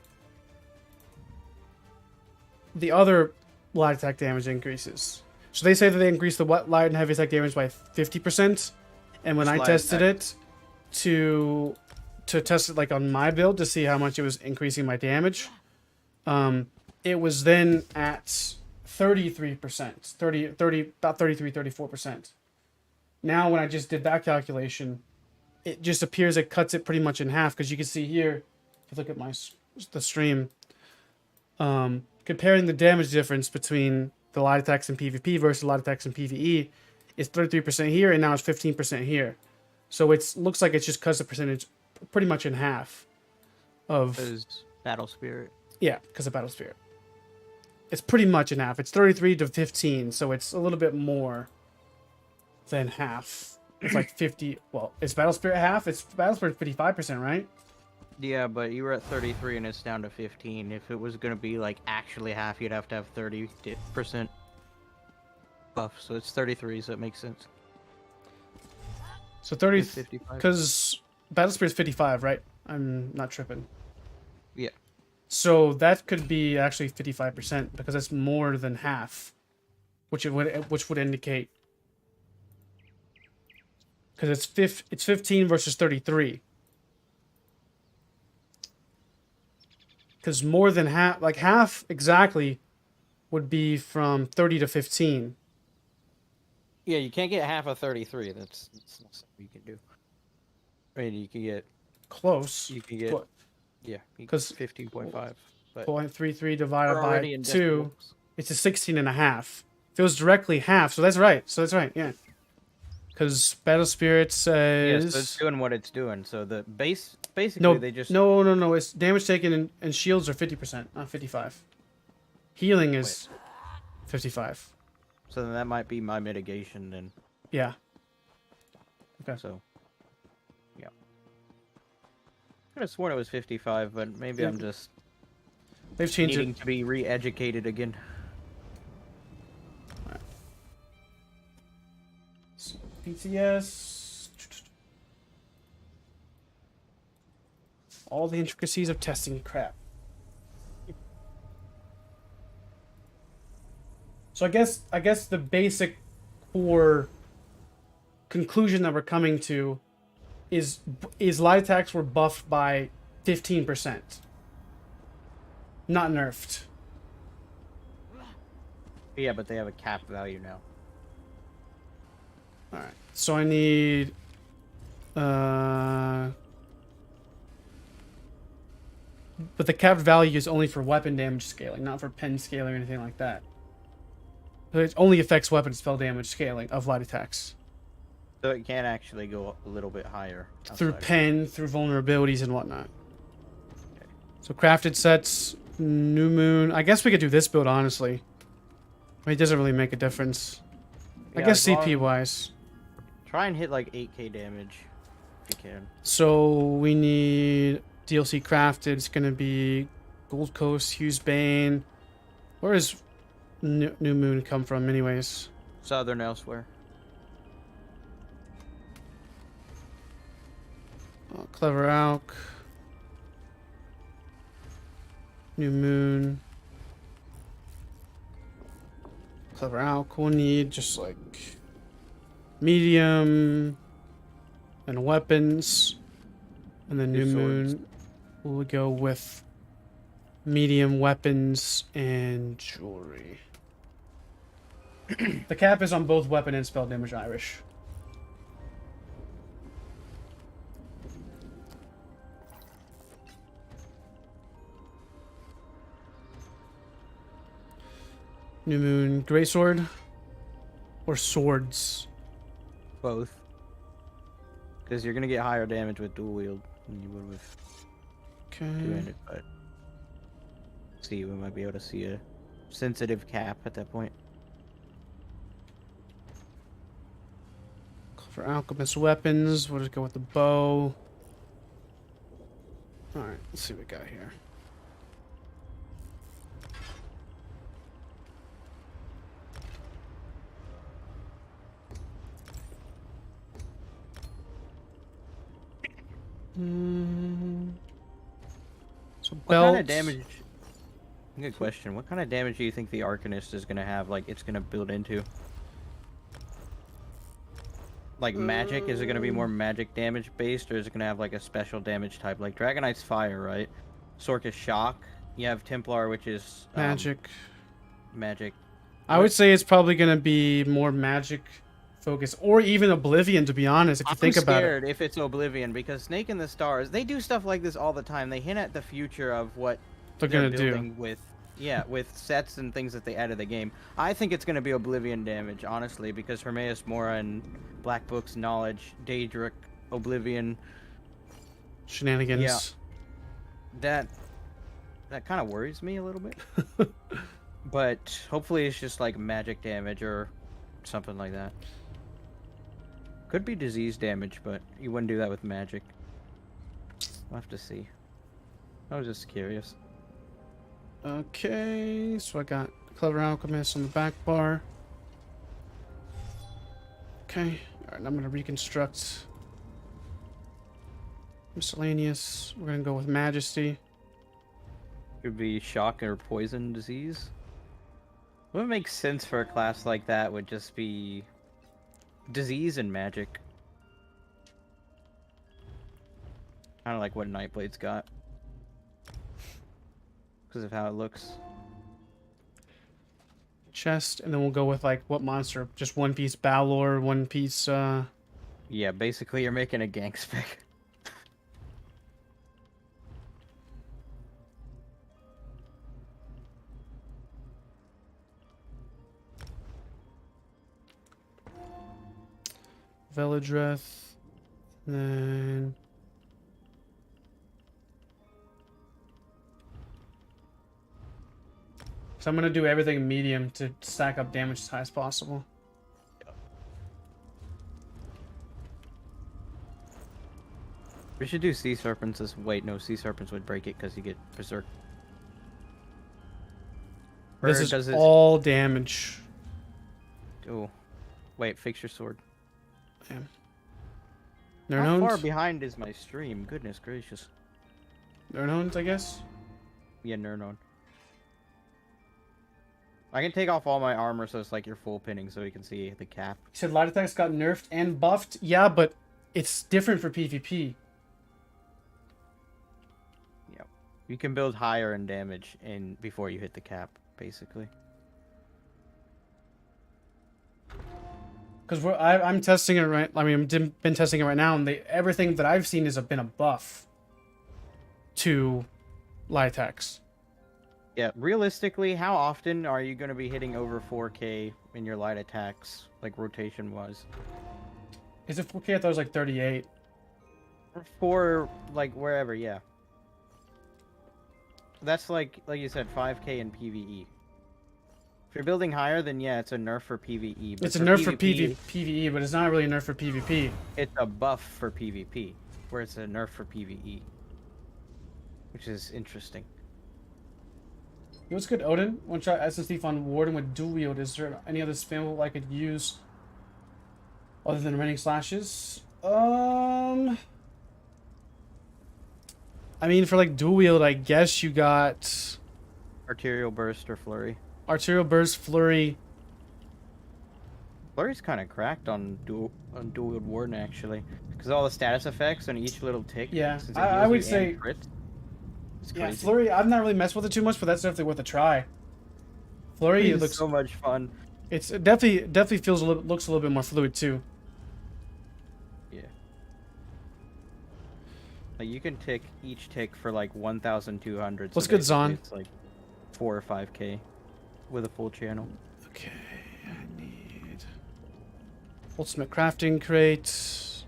the other light attack damage increases. So they say that they increase the light and heavy attack damage by 50%. And when I tested it to test it like on my build to see how much it was increasing my damage, it was then at 33%, about 33, 34%. Now when I just did that calculation, it just appears it cuts it pretty much in half, because you can see here, if you look at the stream, comparing the damage difference between the light attacks in PvP versus light attacks in PvE is 33% here, and now it's 15% here. So it looks like it just cuts the percentage pretty much in half. Of Battle Spirit. Yeah, because of Battle Spirit. It's pretty much in half. It's 33 to 15, so it's a little bit more than half. It's like 50. Well, is Battle Spirit half? It's Battle Spirit 55%, right? Yeah, but you were at 33 and it's down to 15. If it was gonna be like actually half, you'd have to have 30% buff. So it's 33, so it makes sense. So 30, 55. because Battle Spirit's 55, right? I'm not tripping. Yeah. So that could be actually 55% because that's more than half, which would indicate, because it's 15 versus 33. Because more than half, like half exactly, would be from 30 to 15. Yeah, you can't get half of 33. That's not something you can do. I mean, you can get Close. You can get But, yeah, because 15.5. But 0.33 divided we're by already in 2, decimals. it's a 16 and a half. If it was directly half, so that's right. Yeah. Because Battle Spirit says... Yeah, so it's doing what it's doing. So the basically they just... No. It's damage taken and shields are 50%, not 55. Healing is 55. So then that might be my mitigation then. Yeah. Okay. So, yeah. I could have sworn it was 55, but maybe I'm just They've changed needing it. to be re-educated again. Right. So, PTS. All the intricacies of testing crap. So I guess the basic core conclusion that we're coming to is light attacks were buffed by 15%. Not nerfed. Yeah, but they have a cap value now. Alright. So I need but the capped value is only for weapon damage scaling, not for pen scaling or anything like that. It only affects weapon spell damage scaling of light attacks. So it can actually go a little bit higher. Through outside. pen, through vulnerabilities and whatnot. Okay. So crafted sets, New Moon. I guess we could do this build, honestly. I mean, it doesn't really make a difference. I Yeah, guess as long- CP wise. Try and hit like 8k damage if you can. So we need DLC crafted. It's going to be Gold Coast, Hughes Bane. Where is New Moon come from anyways? Southern elsewhere. Clever Alk. New Moon. Clever Alk. We'll need just like medium and weapons. And then New New swords. Moon will go with medium weapons and jewelry. The cap is on both weapon and spell damage Irish. New Moon Greatsword or swords? Both. Because you're gonna get higher damage with dual wield than you would with two-handed, but see, we might be able to see a sensitive cap at that point. For alchemist weapons, we'll just go with the bow. Alright, let's see what we got here. So What belts. kind of damage? Good question. What kind of damage do you think the Arcanist is gonna have? Like, it's gonna build into? Like magic? Is it gonna be more magic damage based, or is it gonna have like a special damage type? Like Dragonite's fire, right? Sork is shock. You have Templar, which is Magic. magic. I would say it's probably going to be more magic focus, or even Oblivion, to be honest, if you think about it. I'm scared if it's Oblivion, because Snake in the Stars, they do stuff like this all the time. They hint at the future of what They're gonna do building with, with sets and things that they add to the game. I think it's gonna be Oblivion damage, honestly, because Hermaeus Mora and Black Book's knowledge, Daedric, Oblivion, shenanigans. Yeah, that kind of worries me a little bit. But hopefully it's just like magic damage or something like that. Could be disease damage, but you wouldn't do that with magic. We'll have to see. I was just curious. Okay, so I got Clever Alchemist on the back bar. Okay, alright, I'm gonna reconstruct miscellaneous. We're gonna go with Majesty. Could be shock or poison disease. What makes sense for a class like that would just be disease and magic. Kind of like what Nightblade's got. Because of how it looks. Chest, and then we'll go with like what monster? Just one piece Balor, one piece Yeah, basically you're making a gang spec. Velodreth, then so I'm gonna do everything medium to stack up damage as high as possible. We should do Sea Serpents as... Wait, no, Sea Serpents would break it because you get Berserk. This is all damage. Oh. Wait, fix your sword. They're How known. far behind is my stream? Goodness gracious. They're known, I guess. Yeah, Eyr0n. I can take off all my armor so it's like you're full pinning so you can see the cap. You said light attacks got nerfed and buffed. Yeah, but it's different for PvP. Yep. You can build higher in damage before you hit the cap, basically. Because I'm testing it right. I mean, I've been testing it right now, and everything that I've seen has been a buff to light attacks. Yeah, realistically, how often are you going to be hitting over 4K in your light attacks, like rotation-wise? Is it 4K? I thought it was like 38. For, like, wherever, yeah. That's like you said, 5K in PvE. If you're building higher, then yeah, it's a nerf for PvE. But it's a nerf for PvE, but it's not really a nerf for PvP. It's a buff for PvP, where it's a nerf for PvE. Which is interesting. You know what's good, Odin? One shot SSD on Warden with dual wield. Is there any other spam I could use other than raining slashes? I mean, for like dual wield, I guess you got Arterial Burst or Flurry. Arterial Burst, Flurry. Flurry's kind of cracked on dual wield Warden actually, because all the status effects on each little tick. Yeah, I would say. Yeah, Flurry. I've not really messed with it too much, but that's definitely worth a try. Flurry It's looks so much fun. It definitely feels looks a little bit more fluid too. Yeah. Like you can tick each tick for like 1,200. What's good, Zon? It's like 4 or 5K with a full channel. Okay, I need ultimate crafting crate.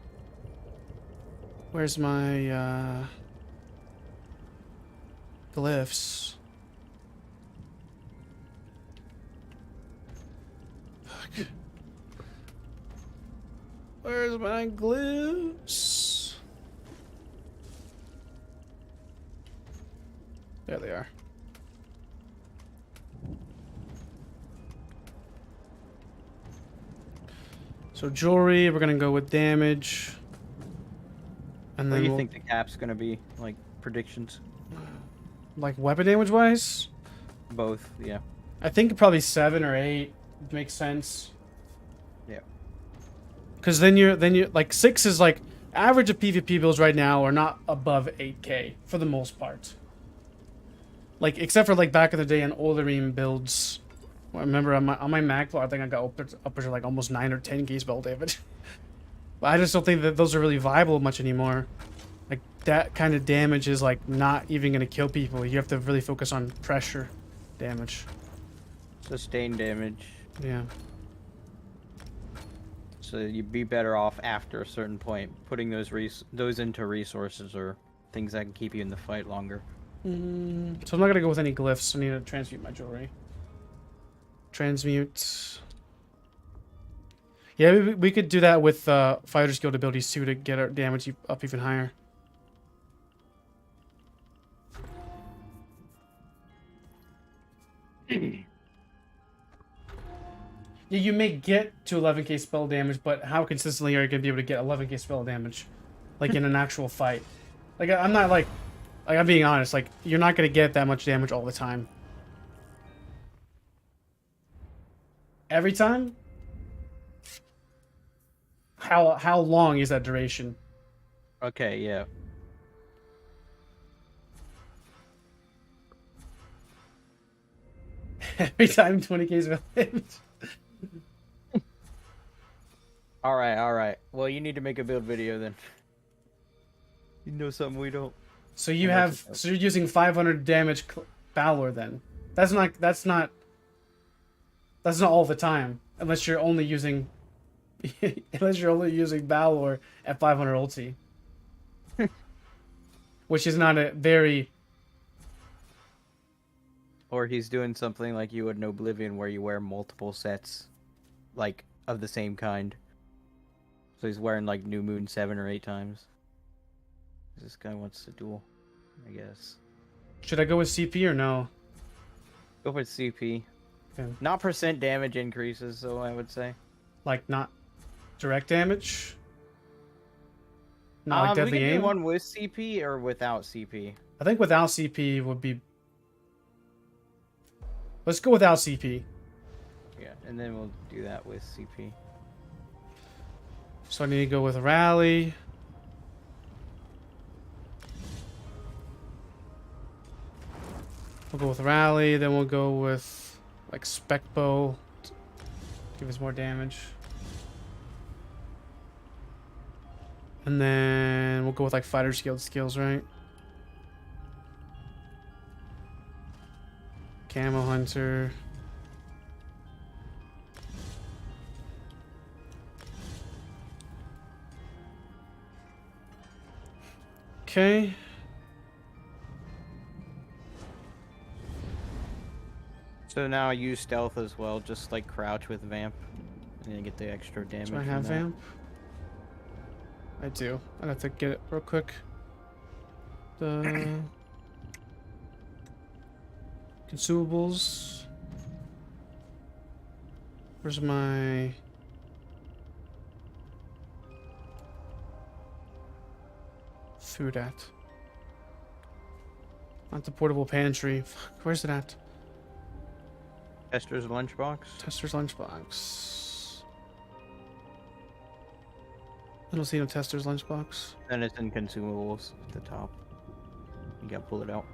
Where's my glyphs? Fuck. Where's my glyphs? There they are. So jewelry, we're gonna go with damage. And What then do you think the cap's gonna be? Like predictions? like weapon damage wise? Both, yeah. I think probably 7 or 8 makes sense. Yeah. Because then you're like 6 is like average of PvP builds right now are not above 8K for the most part. Like except for like back in the day in older meme builds, Well, I remember on my Mac, I think I got up to like almost 9 or 10k spell damage. But I just don't think that those are really viable much anymore. Like, that kind of damage is like not even gonna kill people. You have to really focus on pressure damage. Sustained damage. Yeah. So you'd be better off after a certain point putting those into resources or things that can keep you in the fight longer. So I'm not gonna go with any glyphs. I need to transmute my jewelry. Transmute. Yeah, we could do that with fighter's guild abilities too to get our damage up even higher. Yeah, you may get to 11k spell damage, but how consistently are you gonna be able to get 11k spell damage, like in an actual fight? Like I'm not like I'm being honest. Like you're not gonna get that much damage all the time. Every time? How long is that duration? Okay, yeah. Every time 20k spell damage. All right. Well, you need to make a build video then. You know something we don't. So you're using 500 damage Valor then. That's not all the time unless you're only using Valor at 500 ulti. Which is not a very... Or he's doing something like you would in Oblivion where you wear multiple sets like of the same kind. So he's wearing like New Moon 7 or 8 times. This guy wants to duel, I guess. Should I go with CP or no? Go with CP. Okay. Not percent damage increases, so I would say. Like not direct damage? Not like deadly we can aim? do one with CP or without CP. I think without CP would be... Let's go without CP. Yeah, and then we'll do that with CP. So I need to go with Rally. We'll go with Rally, then we'll go with like Spec Bow. Give us more damage. And then we'll go with like Fighter skills, right? Camo Hunter. Okay. So now I use stealth as well, just like crouch with vamp, and then get the extra damage. Do I have vamp? I do. I'd have to get it real quick. The consumables. Where's my... food at? Not the portable pantry. Fuck, where's it at? Tester's lunchbox. Tester's lunchbox. I don't see no Tester's lunchbox. Then it's in consumables at the top. You gotta pull it out.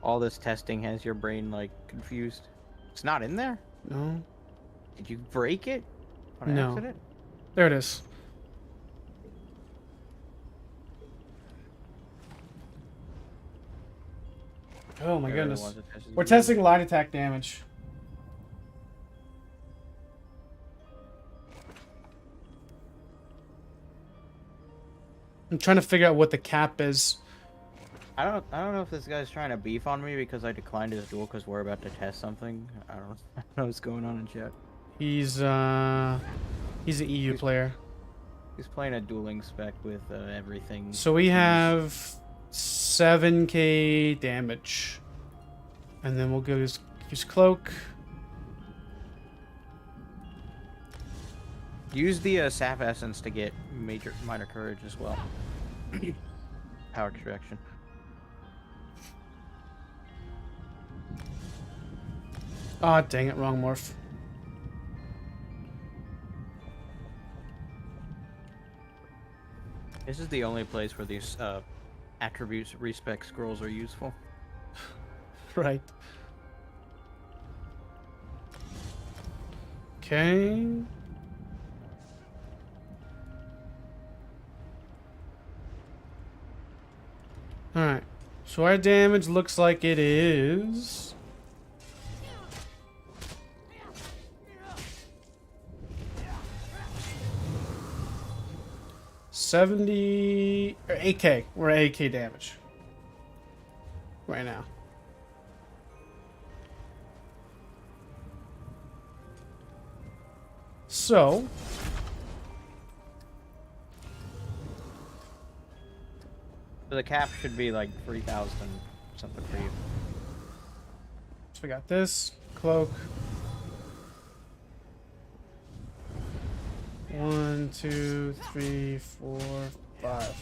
All this testing has your brain like confused. It's not in there? No. Did you break it on No. accident? There it is. Oh my goodness. We're testing light attack damage. I'm trying to figure out what the cap is. I don't know if this guy's trying to beef on me because I declined his duel because we're about to test something. I don't know what's going on in chat. He's an EU player. He's playing a dueling spec with everything. So we have 7k damage. And then we'll go use cloak. Use the sap essence to get minor courage as well. Power extraction. Ah, oh, dang it, wrong morph. This is the only place where these attributes respec scrolls are useful. Right. Okay. Alright. So our damage looks like it is... 70 or 8k. We're at 8k damage right now. So the cap should be like 3,000 something for you. So we got this cloak. 1, 2, 3, 4, 5.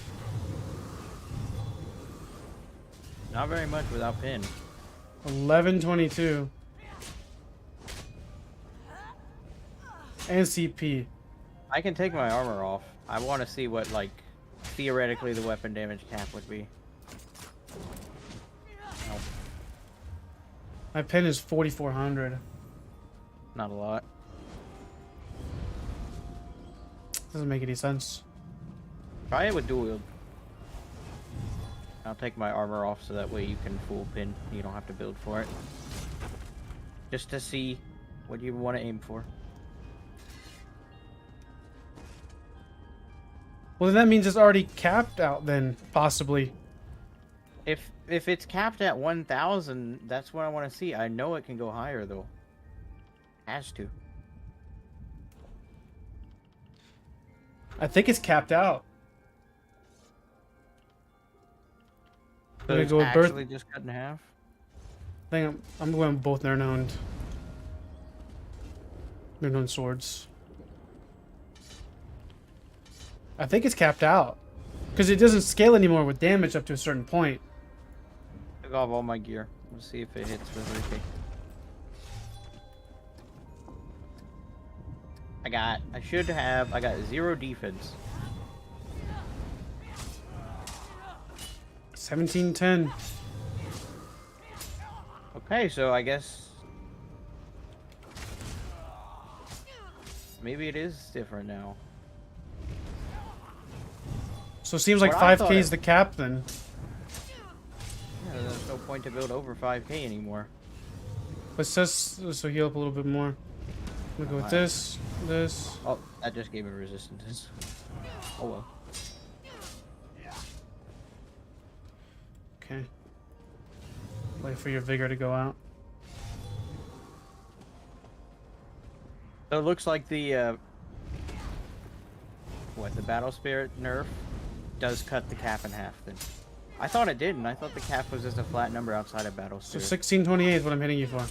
Not very much without pin. 1122. And CP. I can take my armor off. I want to see what, like, theoretically the weapon damage cap would be. No, My pin is 4400. not a lot. Doesn't make any sense. Try it with dual wield. I'll take my armor off so that way you can full pin. You don't have to build for it. Just to see what you want to aim for. Well, then that means it's already capped out then, possibly. If it's capped at 1,000, that's what I want to see. I know it can go higher though. Has to. I think it's capped out. So gonna it's go with birth- actually just cut in half? I think I'm going with both Eyr0n. Eyr0n swords. I think it's capped out. Because it doesn't scale anymore with damage up to a certain point. Took off all my gear. Let's see if it hits with everything. I got 0 defense. 1710. Okay, so I guess maybe it is different now. So it seems like What I 5k thought is it- the cap then. Yeah, there's no point to build over 5k anymore. But so heal up a little bit more. I'm gonna go with this. Oh, that just gave me resistance. Oh well. Okay. Wait for your vigor to go out. So it looks like the the battle spirit nerf does cut the cap in half then. I thought it didn't. I thought the cap was just a flat number outside of battle So spirit. 1628 is what I'm hitting you for.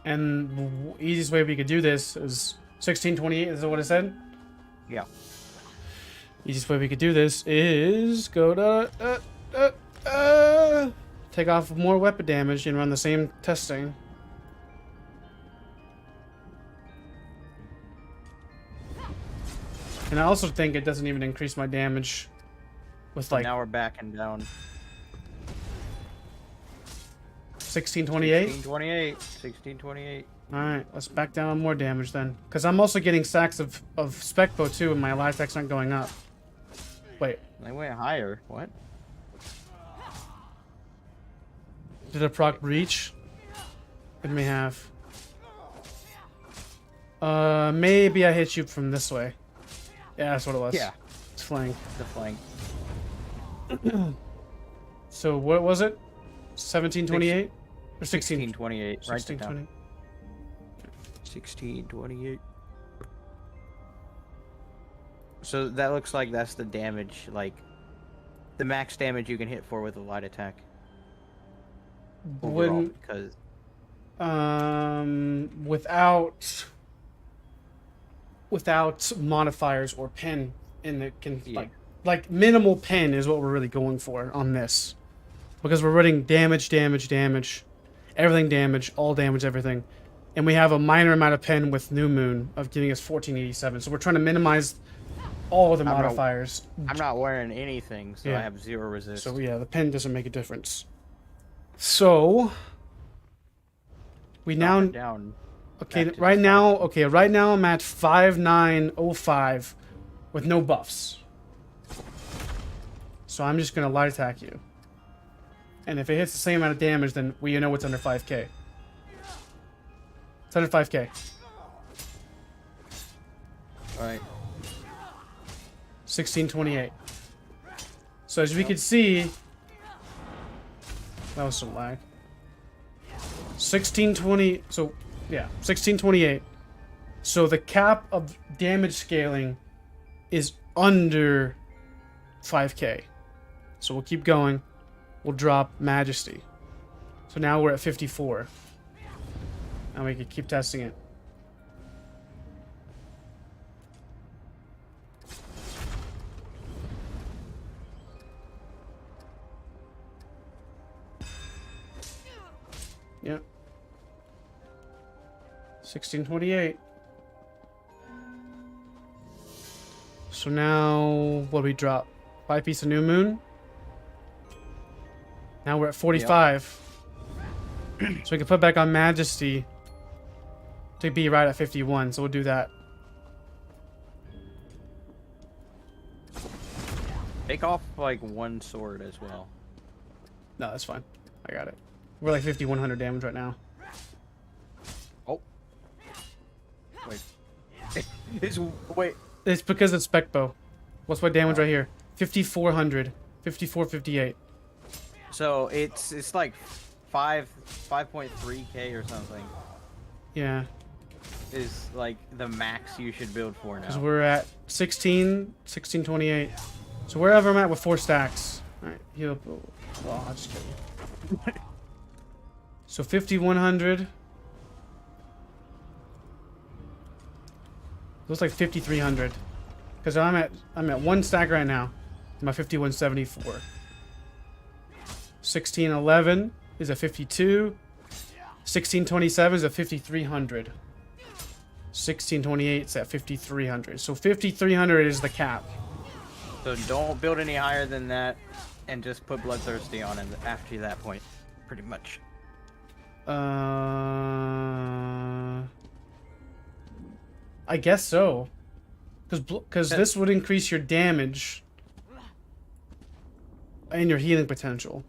And the easiest way we could do this is 1628, is that what I said? Yeah. Easiest way we could do this is go to take off more weapon damage and run the same testing. And I also think it doesn't even increase my damage with like Now we're backing down. 1628. 1628. Alright, let's back down on more damage then. Because I'm also getting sacks of Specbo too, and my life attacks aren't going up. Wait, They went higher. What? did it proc breach? It may have. Maybe I hit you from this way. Yeah, that's what it was. Yeah. It's flank. The flank. So what was it? 1728? Or 16? 1628. Write it down. 1620. 1628. So that looks like that's the damage, like the max damage you can hit for with a light attack. Overall, When, because without modifiers or pen in the Yeah. like minimal pen is what we're really going for on this, because we're running damage, everything damage, all damage, everything, and we have a minor amount of pen with New Moon of giving us 1487. So we're trying to minimize all the I'm not- modifiers. I'm not wearing anything, so Yeah. I have 0 resist. So yeah, the pen doesn't make a difference. So we Drop now it down. okay back to right just now okay right now I'm at 5905 with no buffs. So I'm just gonna light attack you. And if it hits the same amount of damage, then we know it's under 5k. It's under 5k. Alright. 1628. So as we can see, that was some lag. 1620. So yeah, 1628. So the cap of damage scaling is under 5k. So we'll keep going. We'll drop Majesty. So now we're at 54. And we can keep testing it. Yep. 1628. So now what do we drop? 5 piece of New Moon. Now we're at 45. So we can put back on Majesty to be right at 51. So we'll do that. Take off like 1 sword as well. No, that's fine. I got it. We're like 5100 damage right now. Oh. Wait. Wait. It's because it's spec bow. What's my damage right here? 5400. 5458. So it's like 5.3k or something Yeah. is like the max you should build for Because now. we're at 1628. So wherever I'm at with 4 stacks. Alright, heal up. Oh, I'll just kill you. So 5100. Looks like 5300. Because I'm at 1 stack right now. I'm at 5174. 1611 is a 52. 1627 is a 5300. 1628 is at 5300. So 5300 is the cap. So don't build any higher than that, and just put Bloodthirsty on it after that point, pretty much. I guess so. Because this would increase your damage and your healing potential.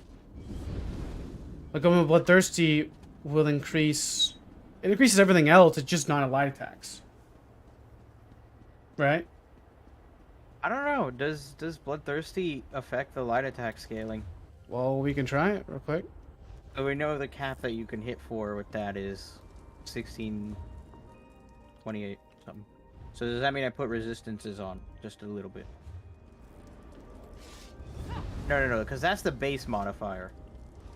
Like going with Bloodthirsty will increase. It increases everything else. It's just not a light attacks. Right? I don't know. Does Bloodthirsty affect the light attack scaling? Well, we can try it real quick. So we know the cap that you can hit for with that is 1628 something. So does that mean I put resistances on just a little bit? No, because that's the base modifier.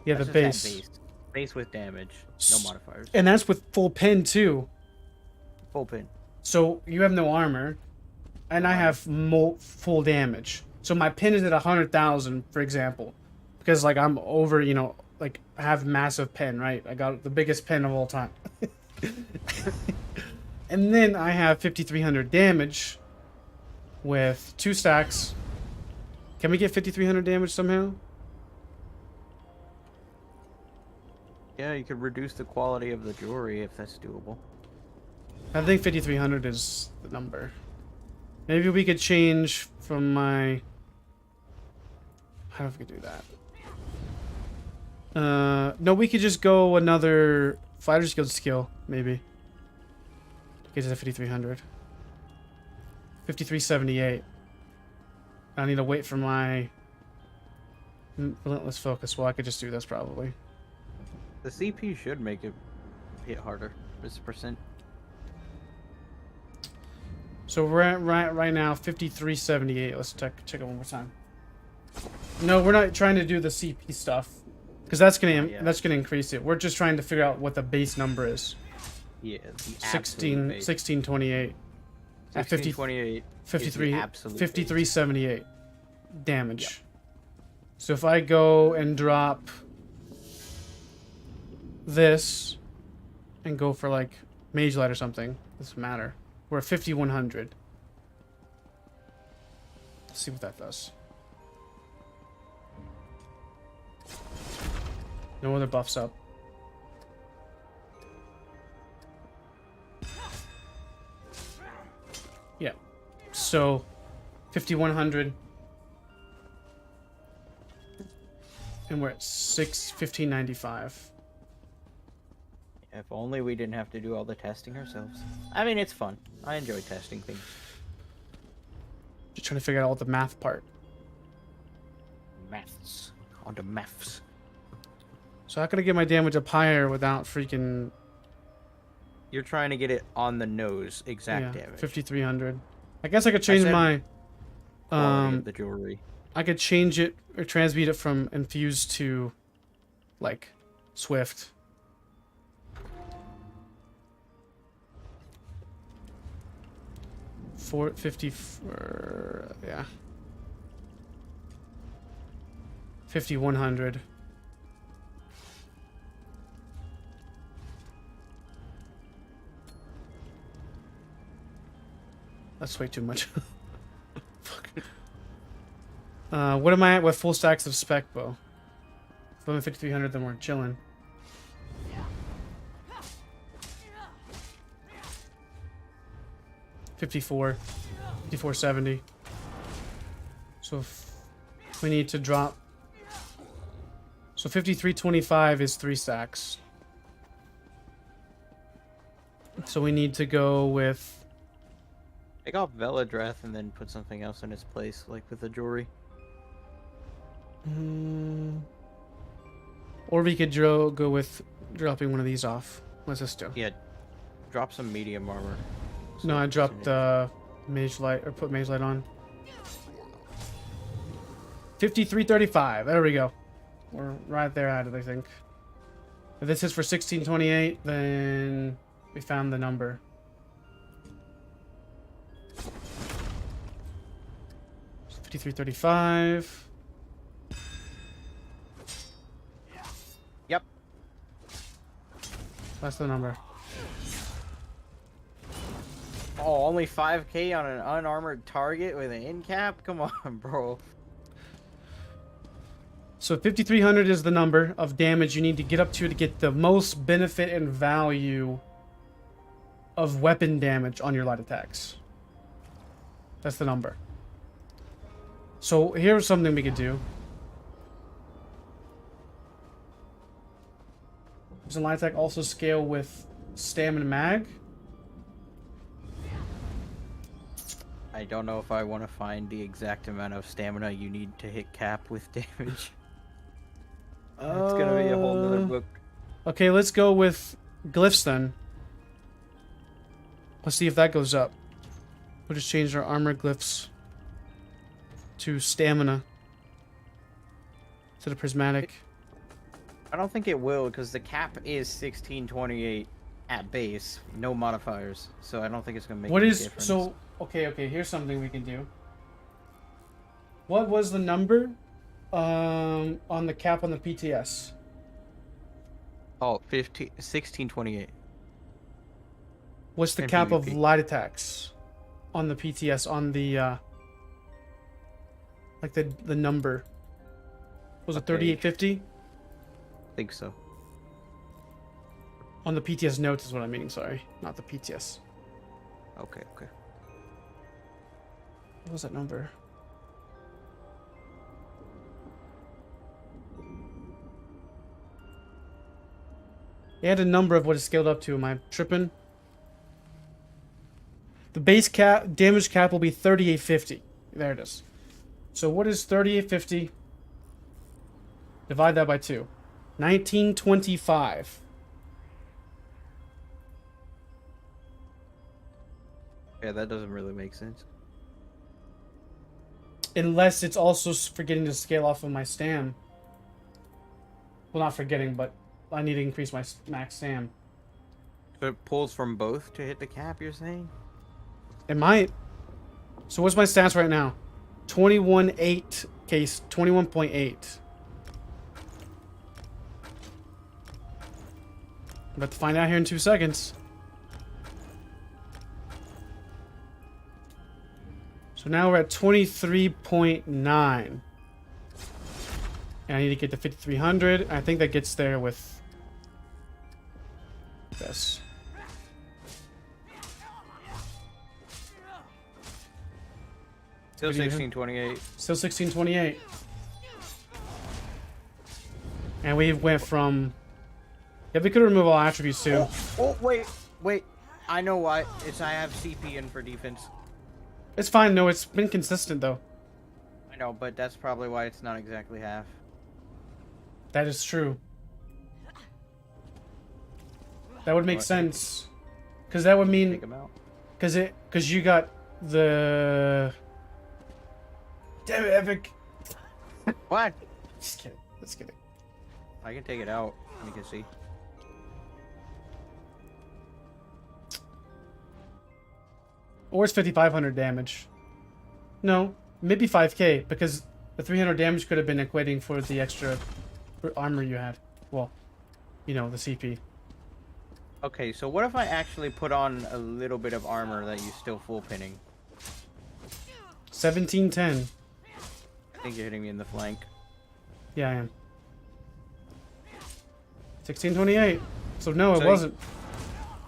Yeah, That's the just base. that base with damage, no modifiers. And that's with full pin too. Full pin. So you have no armor, and I have full damage. So my pin is at 100,000, for example, because like I'm over, you know, like I have massive pin, right? I got the biggest pin of all time. And then I have 5,300 damage with 2 stacks. Can we get 5,300 damage somehow? Yeah, you could reduce the quality of the jewelry if that's doable. I think 5,300 is the number. Maybe we could change from my... How do we do that? No, we could just go another Fighter's Guild skill, maybe. Get to 5,300. 5378. I need to wait for my Relentless Focus. Well, I could just do this probably. The CP should make it hit harder. This percent. So we're at right now 5378. Let's check it one more time. No, we're not trying to do the CP stuff because that's gonna increase it. We're just trying to figure out what the base number is. Yeah, the 1628. At 1628. 5378 damage. Yep. So if I go and drop this and go for like Mage Light or something, doesn't matter. We're at 5100. Let's see what that does. No other buffs up. Yeah. So, 5100. And we're at 1595. If only we didn't have to do all the testing ourselves. I mean, it's fun. I enjoy testing things. Just trying to figure out all the math part. Maths. On the maths. So how can I get my damage up higher without freaking... You're trying to get it on the nose, exact yeah, damage. 5300. I guess I could change my... Quality of the jewelry. I could change it or transmute it from infused to, like, swift. Yeah. 5100. That's way too much. Fuck. What am I at with full stacks of spec bow? If I'm at 5300, then we're chilling. $54, $54.70. So if we need to drop. So 53.25 is 3 stacks. So we need to go with. Take off Veladreth and then put something else in its place, like with the jewelry. Or we could go with dropping one of these off. What's this do? Yeah, drop some medium armor. No, I dropped Mage Light, or put Mage Light on. 53.35. There we go. We're right there at it, I think. If this is for 1628, then we found the number. So 53.35. Yep. That's the number. Oh, only 5k on an unarmored target with an end cap? Come on, bro. So 5300 is the number of damage you need to get up to get the most benefit and value of weapon damage on your light attacks. That's the number. So here's something we could do. Does a light attack also scale with stamina mag? I don't know if I want to find the exact amount of stamina you need to hit cap with damage. It's gonna be a whole nother book. Okay, let's go with glyphs then. Let's see if that goes up. We'll just change our armor glyphs to stamina to the prismatic. I don't think it will, because the cap is 1628 at base, no modifiers. So I don't think it's gonna make any difference. So okay, here's something we can do. What was the number on the cap on the PTS? Oh, 1628. What's the And cap of PvP. light attacks on the PTS on the like the number? Was it 3850? I think so. On the PTS notes is what I'm meaning, sorry. Not the PTS. Okay. What was that number? It had a number of what it's scaled up to. Am I tripping? The base cap, damage cap will be 3850. There it is. So what is 3850? Divide that by 2. 1925. Yeah, that doesn't really make sense. Unless it's also forgetting to scale off of my stam. Well, not forgetting, but I need to increase my max stam. So it pulls from both to hit the cap, you're saying? It might. So what's my stats right now? 21.8 case, 21.8. I'm about to find out here in 2 seconds. So now we're at 23.9. And I need to get to 5300. I think that gets there with this. Still 1628. Still 1628. And we went from... Yeah, we could remove all attributes too. Oh, wait. I know why. It's I have CP in for defense. It's fine. No, it's been consistent though. I know, but that's probably why it's not exactly half. That is true. That would make What? sense. Because that would mean... Take them out. Because you got the... Damn it, Epic. What? Just kidding. Just kidding. I can take it out. You can see. Or it's 5,500 damage. No, maybe 5k, because the 300 damage could have been equating for the extra armor you had. Well, you know, the CP. Okay, so what if I actually put on a little bit of armor that you still full pinning? 1710. I think you're hitting me in the flank. Yeah, I am. 1628. So no, So it wasn't.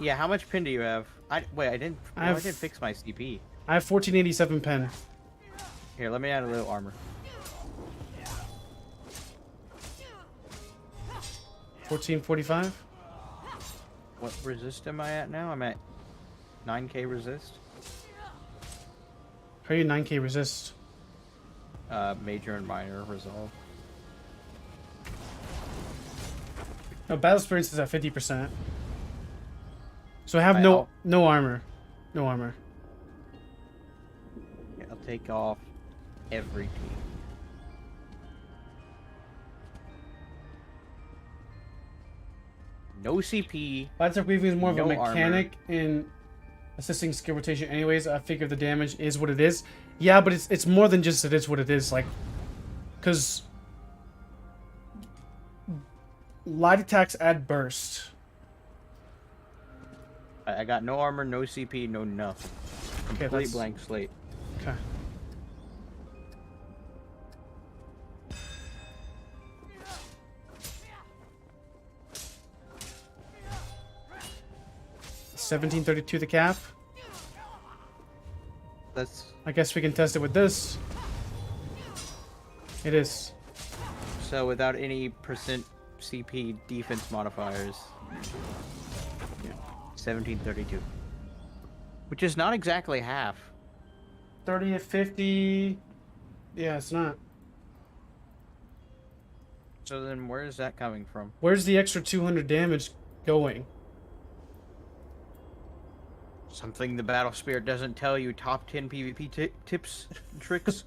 Yeah, how much pin do you have? Wait, I didn't. I have- I didn't fix my CP. I have 1487 pen. Here, let me add a little armor. 1445. What resist am I at now? I'm at 9k resist. How are you 9k resist? Major and minor resolve. No, battle experience is at 50%. So I have I no know. no armor. No armor. Yeah, I'll take off everything. No CP. Biotech Weaving is more of a No mechanic in assisting skill rotation anyways. I figure the damage is what it is. Yeah, but it's more than just it is what it is. Like, because light attacks add burst. I got no armor, no CP, no nothing. Okay, Complete that's... blank slate. Okay. $17.32 the cap. That's I guess we can test it with this. It is. so without any percent CP defense modifiers. Yeah. 1732. Which is not exactly half. 30 at 50. Yeah, it's not. So then where is that coming from? Where's the extra 200 damage going? Something the battle spirit doesn't tell you. Top 10 PvP tips and tricks.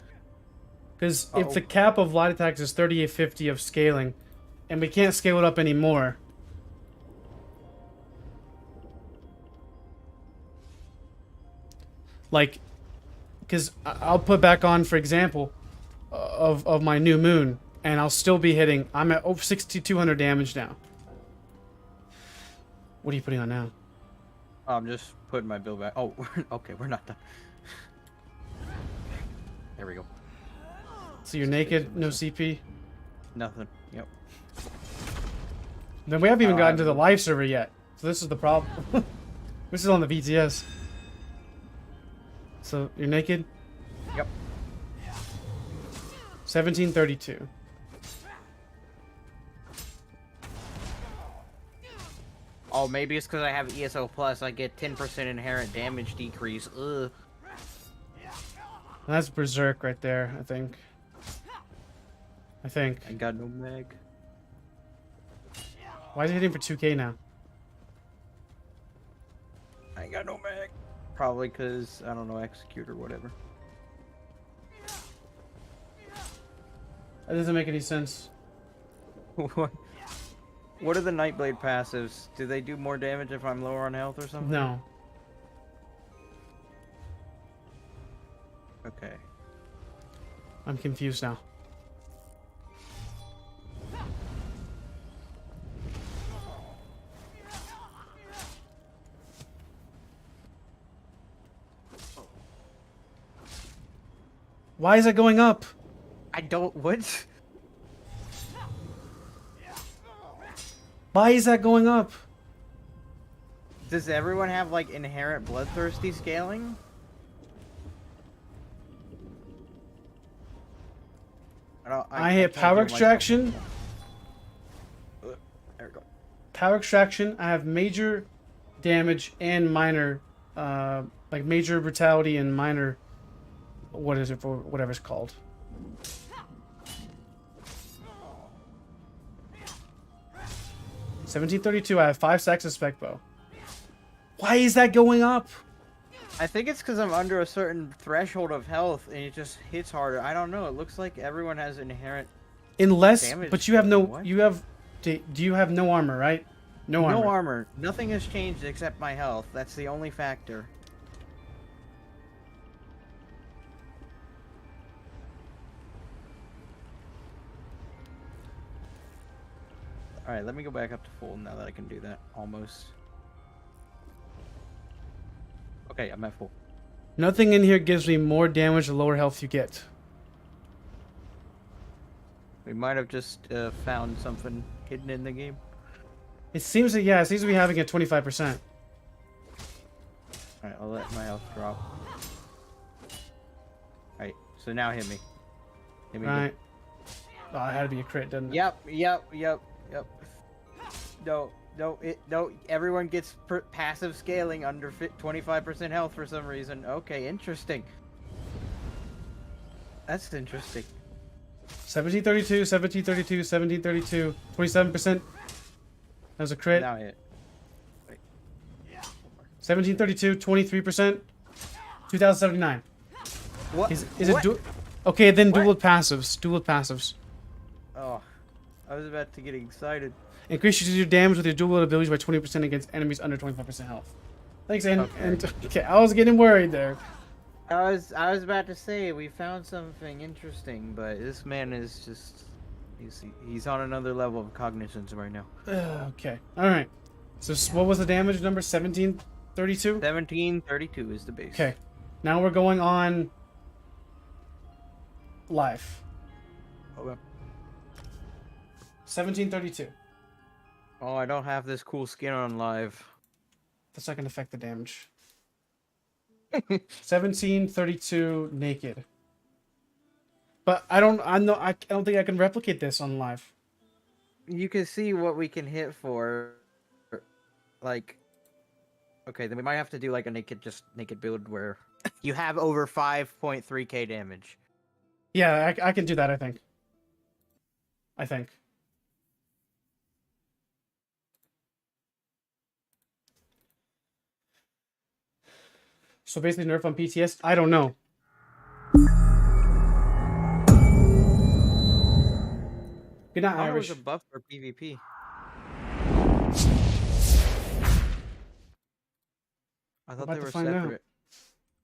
Because if the cap of light attacks is 30 at 50 of scaling, and we can't scale it up anymore. Like, because I'll put back on, for example, of my new moon, and I'll still be hitting. I'm at over 6,200 damage now. What are you putting on now? I'm just putting my build back. Oh, okay, we're not done. There we go. So you're naked, no CP. Nothing. Yep. Then we haven't even gotten to the live server yet. So this is the problem. This is on the VTS. So you're naked? Yep. 1732. Oh, maybe it's because I have ESO plus. I get 10% inherent damage decrease. Ugh. That's Berserk right there, I think. I got no mag. Why is he hitting for 2k now? I ain't got no mag. Probably because, I don't know, execute or whatever. That doesn't make any sense. What are the Nightblade passives? Do they do more damage if I'm lower on health or something? No. Okay. I'm confused now. Why is that going up? I don't. What? Why is that going up? Does everyone have like inherent bloodthirsty scaling? I hit can't power hear myself. extraction. There we go. Power extraction. I have major damage and minor, like major brutality and minor. What is it for? Whatever it's called. $1732. I have 5 stacks of spec bow. Why is that going up? I think it's because I'm under a certain threshold of health and it just hits harder. I don't know. It looks like everyone has inherent. Unless, damage. but you have no. What? You have. Do you have no armor, right? No armor. No armor. Nothing has changed except my health. That's the only factor. Alright, let me go back up to full now that I can do that. Almost. Okay, I'm at full. Nothing in here gives me more damage the lower health you get. We might have just found something hidden in the game. It seems that, yeah, it seems to be having a 25%. Alright, I'll let my health drop. Alright, so now hit me. Hit me. Right. Oh, it had to be a crit, didn't it? Yep. No, everyone gets passive scaling under 25% health for some reason. Okay, interesting. That's interesting. 1732, 1732, 1732, 27%. That was a crit. Now hit. Wait. 1732, 23%. 2079. What? Is What? it okay, then What? dual with passives. Dual with passives. Oh, I was about to get excited. Increases your damage with your dual abilities by 20% against enemies under 25% health. Thanks, and okay, I was getting worried there. I was about to say we found something interesting, but this man is just he's on another level of cognizance right now. Okay. All right. So what was the damage number? 1732? 1732 is the base. Okay. Now we're going on live. Okay. 1732. Oh, I don't have this cool skin on live. That's not going to affect the damage. 1732 naked. But I don't think I can replicate this on live. You can see what we can hit for. Like, okay, then we might have to do like a naked build where you have over 5.3k damage. Yeah, I can do that, I think. So basically nerf on PTS? I don't know. Good night, I thought it Irish. was a buff for PvP. I thought about they to were find out. separate,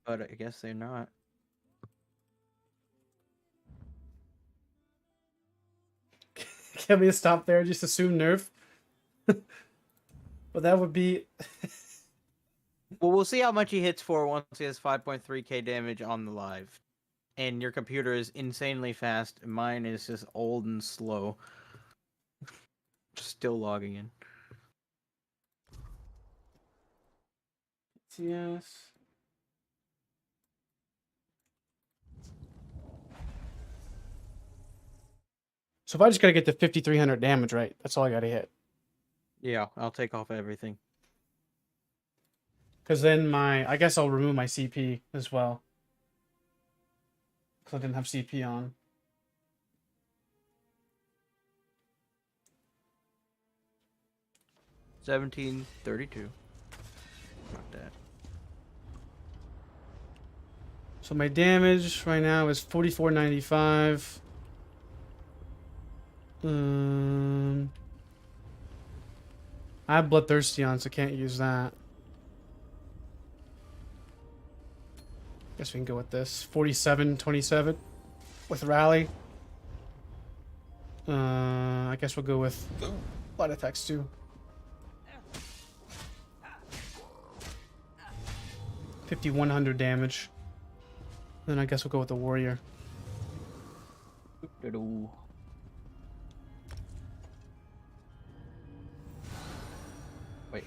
but I guess they're not. Can we stop there and just assume nerf? But that would be... Well, we'll see how much he hits for once he has 5.3k damage on the live. And your computer is insanely fast, and mine is just old and slow. Still logging in. Yes. So if I just gotta get to 5,300 damage, right? That's all I gotta hit. Yeah, I'll take off everything. Because then I guess I'll remove my CP as well. Because I didn't have CP on. $17.32. Not that. So my damage right now is 44.95. I have Bloodthirsty on, so can't use that. Guess we can go with this. 47.27 with Rally. I guess we'll go with light attacks too. 5,100 damage. Then I guess we'll go with the Warrior. Do-do. Wait.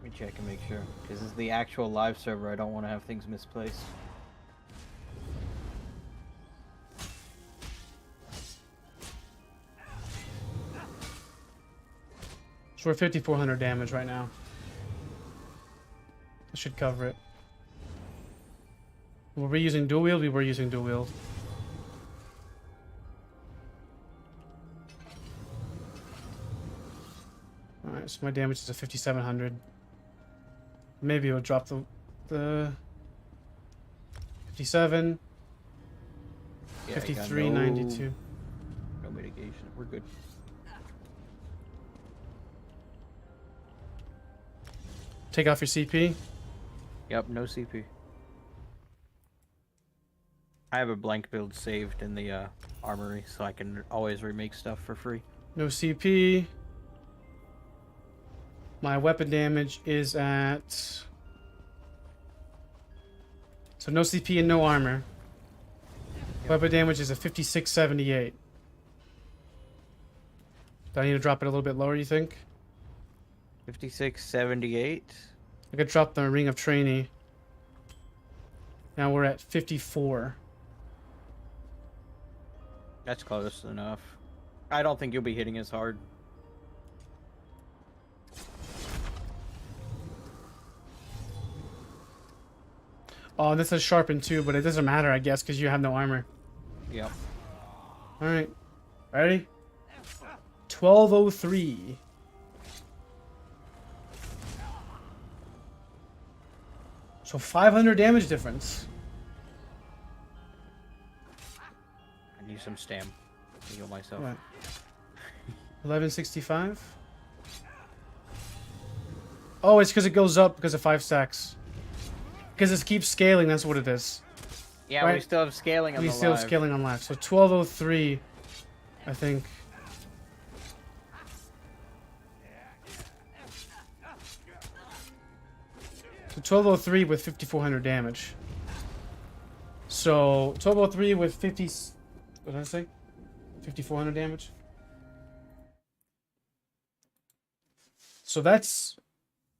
Let me check and make sure. Because this is the actual live server. I don't want to have things misplaced. So we're 5,400 damage right now. That should cover it. Were we using dual wield? We were using dual wield. Alright, so my damage is a 5,700. Maybe it'll drop the 57. Yeah, 53.92. No mitigation. We're good. Take off your CP. Yep, no CP. I have a blank build saved in the armory, so I can always remake stuff for free. No CP. My weapon damage is at... So no CP and no armor. Yep. Weapon damage is a 56.78. Do I need to drop it a little bit lower, you think? 56.78. I could drop the Ring of Trainee. Now we're at 54. That's close enough. I don't think you'll be hitting as hard. Oh, this is sharpened too, but it doesn't matter, I guess, because you have no armor. Yep. Alright. Ready? 1203. So 500 damage difference. I need some stam to heal myself. What? 1165? Oh, it's because it goes up because of 5 stacks. Because it keeps scaling, that's what it is. Yeah, right? we still have scaling on We the still live. scaling on live. So 1203, I think. So 1203 with 5400 damage. So 1203 with 50. What did I say? 5400 damage. So that's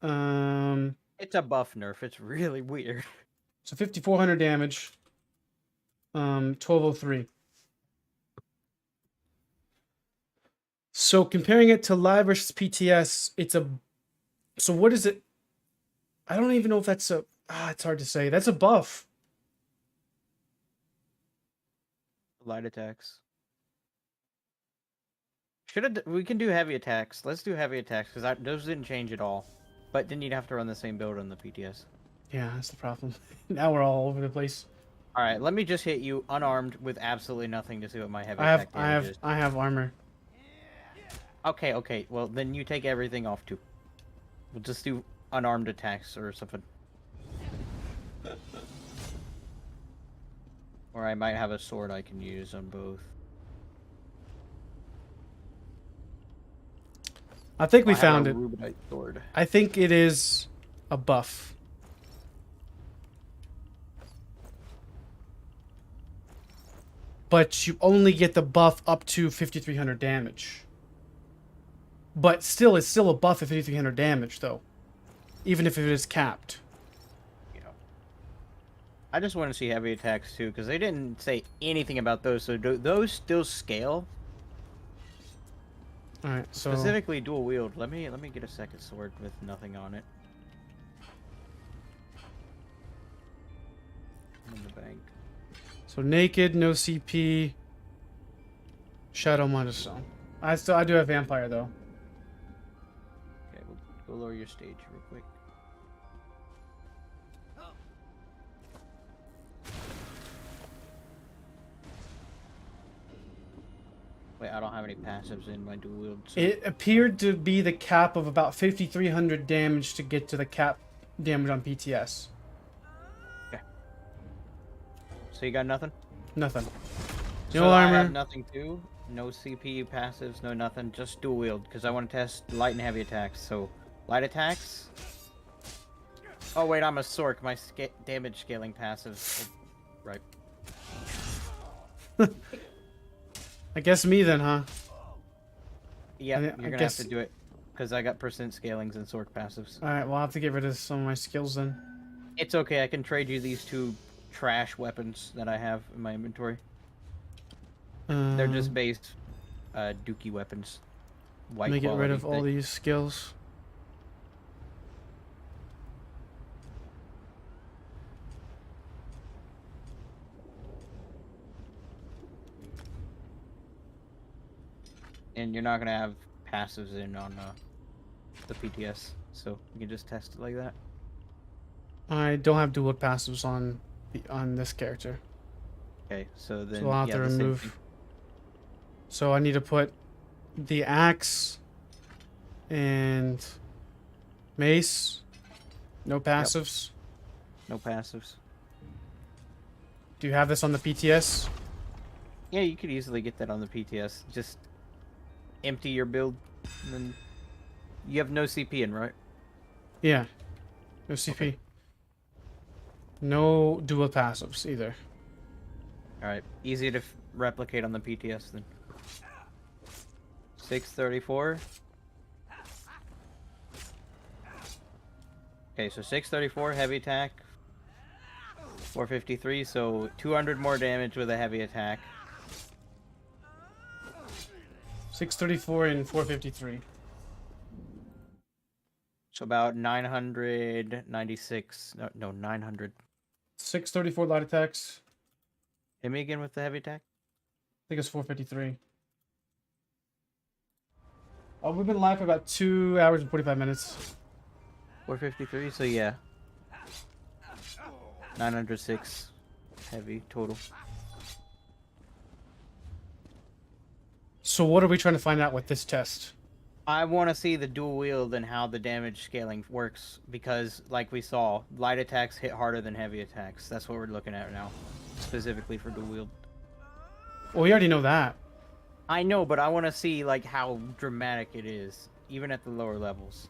It's a buff nerf. It's really weird. so 5400 damage. 1203. So comparing it to live versus PTS, it's a. So what is it? I don't even know if that's a. It's hard to say. That's a buff. Light attacks. We can do heavy attacks. Let's do heavy attacks because those didn't change at all. But then you'd have to run the same build on the PTS. Yeah, that's the problem. Now we're all over the place. All right, let me just hit you unarmed with absolutely nothing to see what my heavy attack damage is. I have armor. Okay, okay. Well, then you take everything off too. We'll just do unarmed attacks or something. Or I might have a sword I can use on both. I think we I have found a it. Rubinite sword. I think it is a buff. But you only get the buff up to 5300 damage. But still, it's still a buff at 5300 damage, though. Even if it is capped. Yeah. I just want to see heavy attacks too, because they didn't say anything about those. So do those still scale? All right, so Specifically dual wield. Let me get a second sword with nothing on it. In the bank. so naked, no CP, Shadow Monostone. I do have vampire though. Okay, we'll go lower your stage real quick. Wait, I don't have any passives in my dual wield. So... It appeared to be the cap of about 5300 damage to get to the cap damage on PTS. Okay. So you got nothing? Nothing. So No I armor. have nothing too. No CP passives, no nothing. Just dual wield because I want to test light and heavy attacks. So light attacks. Oh wait, I'm a Sork. My damage scaling passive. Oh, right. I guess me then, huh? Yeah, I you're gonna guess- have to do it. Because I got percent scalings and sword passives. Alright, well, I'll have to get rid of some of my skills then. It's okay, I can trade you these 2 trash weapons that I have in my inventory. They're just base dookie weapons. Let me get rid of all quality. these skills. And you're not gonna have passives in on the PTS, so you can just test it like that. I don't have dual passives on this character. Okay, so then So I'll have yeah, to the same remove. thing. So I need to put the axe and mace. No passives. No passives. Do you have this on the PTS? Yeah, you could easily get that on the PTS. Just empty your build, and then you have no CP in, right? Yeah. No CP. Okay. No dual passives either. All right, easy to replicate on the PTS then. 634. Okay, so 634 heavy attack, 453, so 200 more damage with a heavy attack. 634 and 453. So about 996. No, 900. 634 light attacks. Hit me again with the heavy attack. I think it's 453. Oh, we've been live for about 2 hours and 45 minutes. 453, so yeah. 906 heavy total. So what are we trying to find out with this test? I want to see the dual wield and how the damage scaling works because, like we saw, light attacks hit harder than heavy attacks. That's what we're looking at now, specifically for dual wield. Well, we already know that. I know, but I want to see like how dramatic it is, even at the lower levels.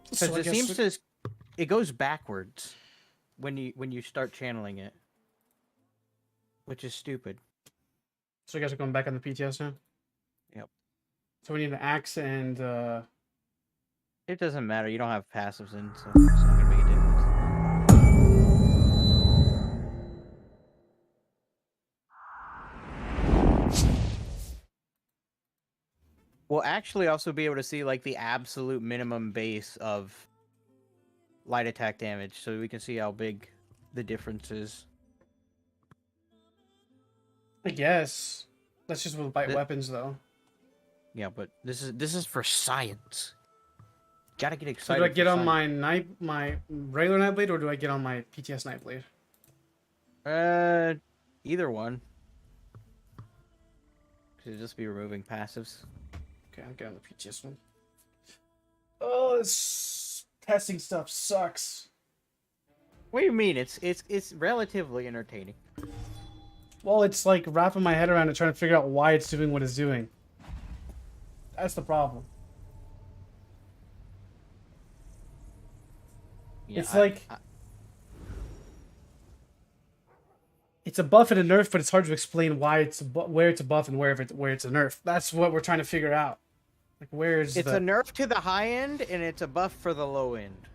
Because So I it guess seems to, it goes backwards when you start channeling it, which is stupid. So you guys are going back on the PTS now? Yep. So we need an axe and It doesn't matter. You don't have passives in, so it's not gonna make a difference. We'll actually also be able to see like the absolute minimum base of light attack damage, so we can see how big the difference is. I guess that's just with light weapons though. Yeah, but this is for science. Gotta get So excited. do I get for on science. my regular knife blade or do I get on my PTS knife blade? Either one. Should just be removing passives. Okay, I'll get on the PTS one. Oh, this testing stuff sucks. What do you mean? It's relatively entertaining. Well, it's like wrapping my head around it, trying to figure out why it's doing what it's doing. That's the problem. Yeah, It's like it's a buff and a nerf, but it's hard to explain why it's where it's a buff and where it's a nerf. That's what we're trying to figure out. Like, where's it's a nerf to the high end and it's a buff for the low end.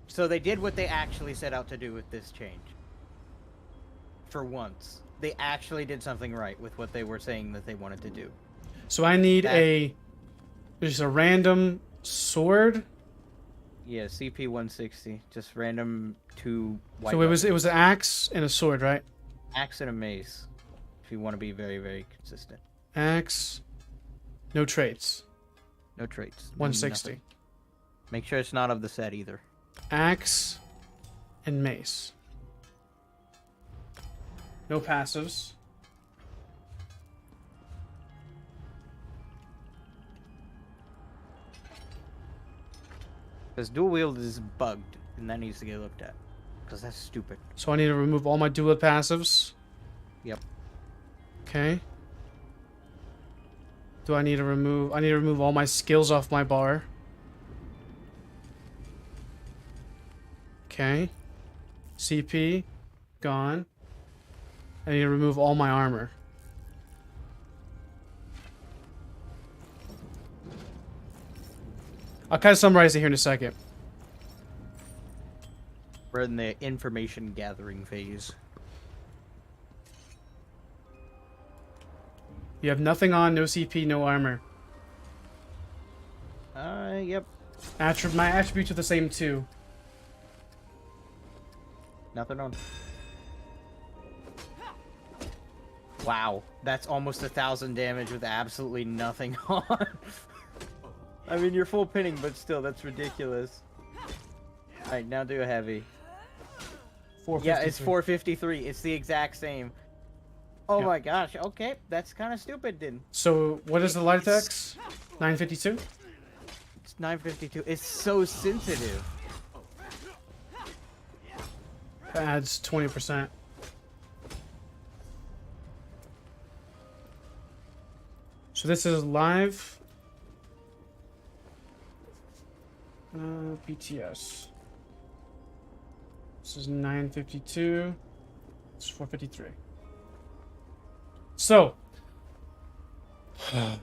So they did what they actually set out to do with this change. For once, they actually did something right with what they were saying that they wanted to do. So I need just a random sword. Yeah, CP 160, just random 2 white. So it was an axe and a sword, right? axe and a mace. If you want to be very, very consistent. Axe, no traits. No traits. 160. Nothing. Make sure it's not of the set either. Axe and mace. No passives. Because dual wield is bugged, and that needs to get looked at. Because that's stupid. So I need to remove all my dual passives. Yep. Okay. Do I need to remove... I need to remove all my skills off my bar. Okay. CP. Gone. I need to remove all my armor. I'll kind of summarize it here in a second. We're in the information gathering phase. You have nothing on, no CP, no armor. Yep. My attributes are the same too. Nothing on. Wow, that's almost 1,000 damage with absolutely nothing on. I mean, you're full pinning, but still, that's ridiculous. Alright, now do a heavy. 453. Yeah, it's 453. It's the exact same. Oh my gosh, okay. That's kind of stupid then. So, what is the light attacks? 952? It's 952. It's so sensitive. That adds 20%. So this is live. BTS. This is 952. It's 453. So,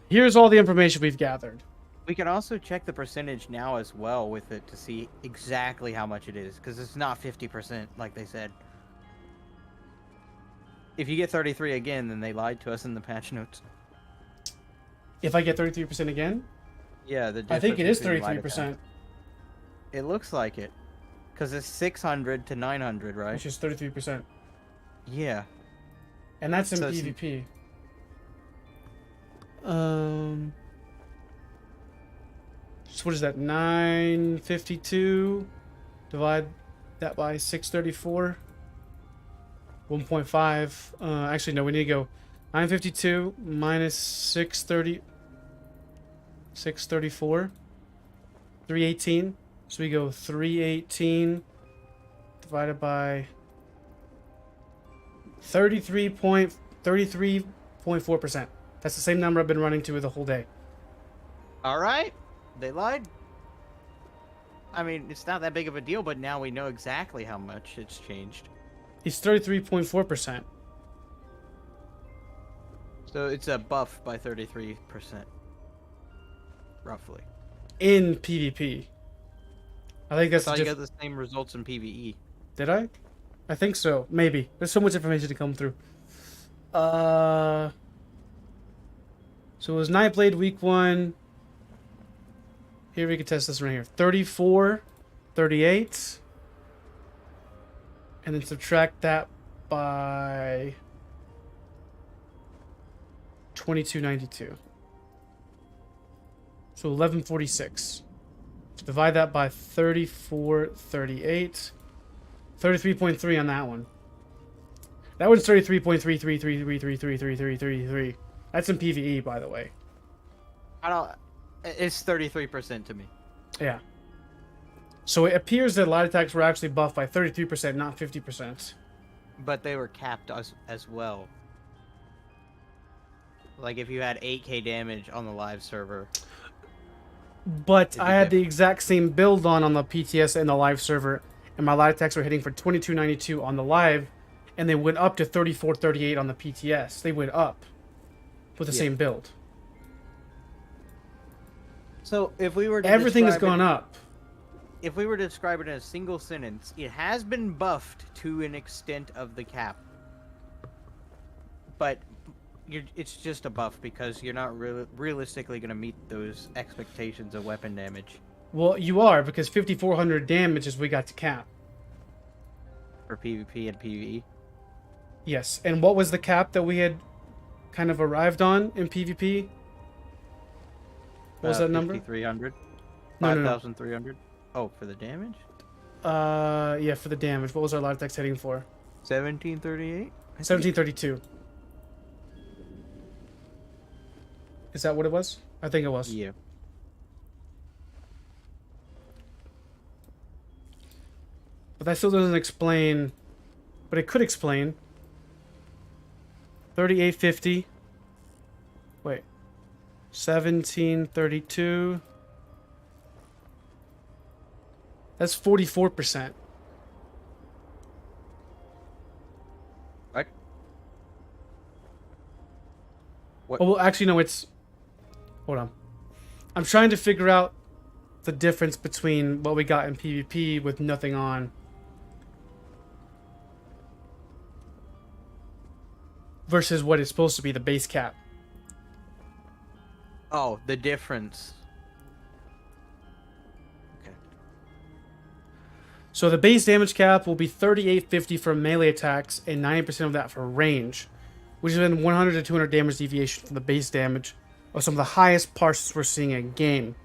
here's all the information we've gathered. We can also check the percentage now as well with it to see exactly how much it is, because it's not 50% like they said. If you get 33 again, then they lied to us in the patch notes. If I get 33% again? Yeah, I think it is 33%. It looks like it. Because it's 600 to 900, right? Which is 33%. Yeah. And that's in So PvP. So what is that? 952. Divide that by 634. 1.5. Actually, no, we need to go 952 minus 630. 634. 318. So we go 318 divided by 33.4%. That's the same number I've been running to the whole day. All right. They lied. I mean, it's not that big of a deal, but now we know exactly how much it's changed. It's 33.4%. So it's a buff by 33%. Roughly. In PvP. I think that's I thought you got the same results in PvE. Did I? I think so. Maybe. There's so much information to come through. So it was Nightblade week 1. Here we can test this right here. 34, 38. And then subtract that by 2292. So 1146. So divide that by 34, 38. 33.3 on that one. That one's 33.333333333. That's in PvE, by the way. It's 33% to me. Yeah. So it appears that light attacks were actually buffed by 33%, not 50%. But they were capped as well. Like if you had 8k damage on the live server. But I had the exact same build on the PTS and the live server, and my light attacks were hitting for 2292 on the live, and they went up to 3438 on the PTS. They went up with the same build. So if we were to everything has gone up. If we were to describe it in a single sentence, it has been buffed to an extent of the cap. But it's just a buff because you're not realistically going to meet those expectations of weapon damage. Well, you are, because 5,400 damage is we got to cap. For PvP and PvE? Yes, and what was the cap that we had kind of arrived on in PvP? What was that number? 5,300? No, 5,300? Oh, for the damage? Yeah, for the damage. What was our live attacks hitting for? 1738? 1732. Is that what it was? I think it was. Yeah. But that still doesn't explain... But it could explain. 3850. Wait. 1732. That's 44%. Right? What? Oh, well, actually, no, it's... Hold on. I'm trying to figure out the difference between what we got in PvP with nothing on versus what is supposed to be the base cap. Oh, the difference. Okay. So the base damage cap will be 3850 for melee attacks and 90% of that for range, which is been 100 to 200 damage deviation from the base damage of some of the highest parses we're seeing in game.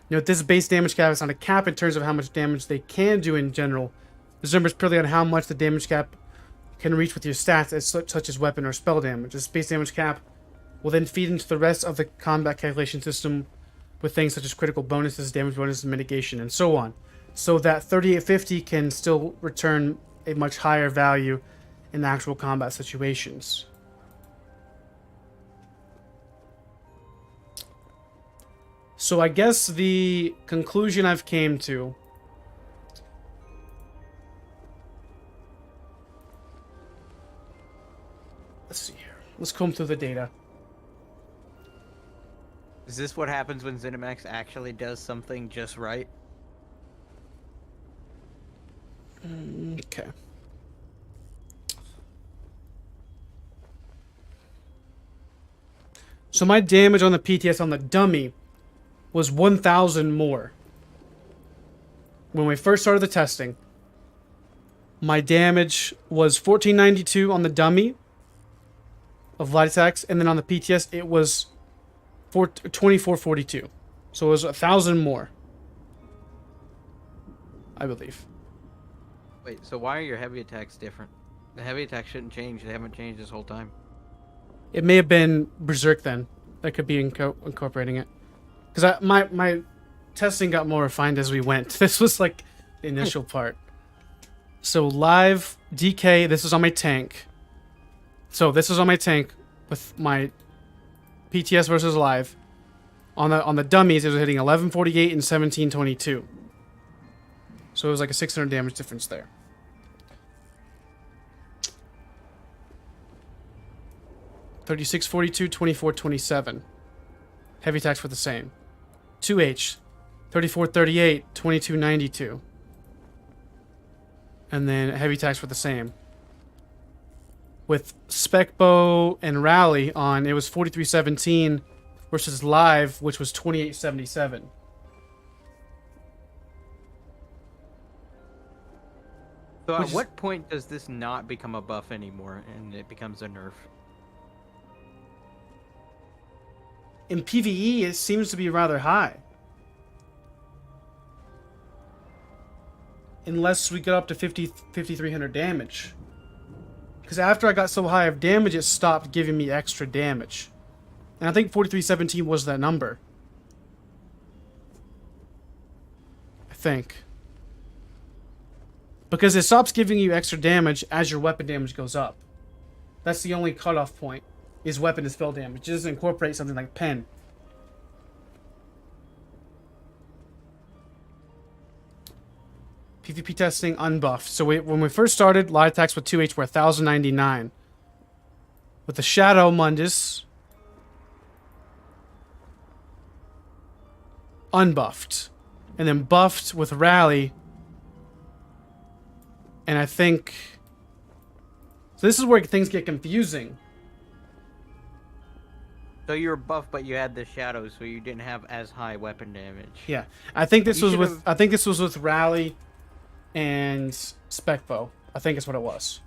Note this base damage cap is not a cap in terms of how much damage they can do in general. This number is purely on how much the damage cap can reach with your stats, such as weapon or spell damage. This base damage cap will then feed into the rest of the combat calculation system with things such as critical bonuses, damage bonuses, mitigation, and so on. So that 3850 can still return a much higher value in actual combat situations. So I guess the conclusion I've came to let's see here. Let's comb through the data. Is this what happens when ZeniMax actually does something just right? Okay. So my damage on the PTS on the dummy was 1,000 more. When we first started the testing, my damage was 1492 on the dummy of light attacks, and then on the PTS it was 2442. So it was 1,000 more, I believe. Wait, so why are your heavy attacks different? The heavy attacks shouldn't change. They haven't changed this whole time. It may have been Berserk then. That could be incorporating it. Because my testing got more refined as we went. This was like the initial part. So live DK, this is on my tank. So this is on my tank with my PTS versus live. On the dummies, it was hitting 1148 and 1722. So it was like a 600 damage difference there. $36.42, $24.27. Heavy attacks were the same. 2H, $34.38, $22.92. And then heavy attacks were the same. With Spec Bow and Rally on, it was 43.17 versus Live, which was 28.77. So at what point does this not become a buff anymore and it becomes a nerf? In PvE, it seems to be rather high. Unless we get up to 5,300 damage. Because after I got so high of damage, it stopped giving me extra damage. And I think 43.17 was that number. I think. Because it stops giving you extra damage as your weapon damage goes up. That's the only cutoff point. Is weapon to spell damage. It doesn't incorporate something like pen. PvP testing unbuffed. So when we first started, light attacks with 2H were 1,099. With the Shadow Mundus, unbuffed. And then buffed with Rally. And I think... So this is where things get confusing. So you were buffed, but you had the shadows, so you didn't have as high weapon damage. Yeah, I think this was with Rally and Spec Bow. I think it's what it was.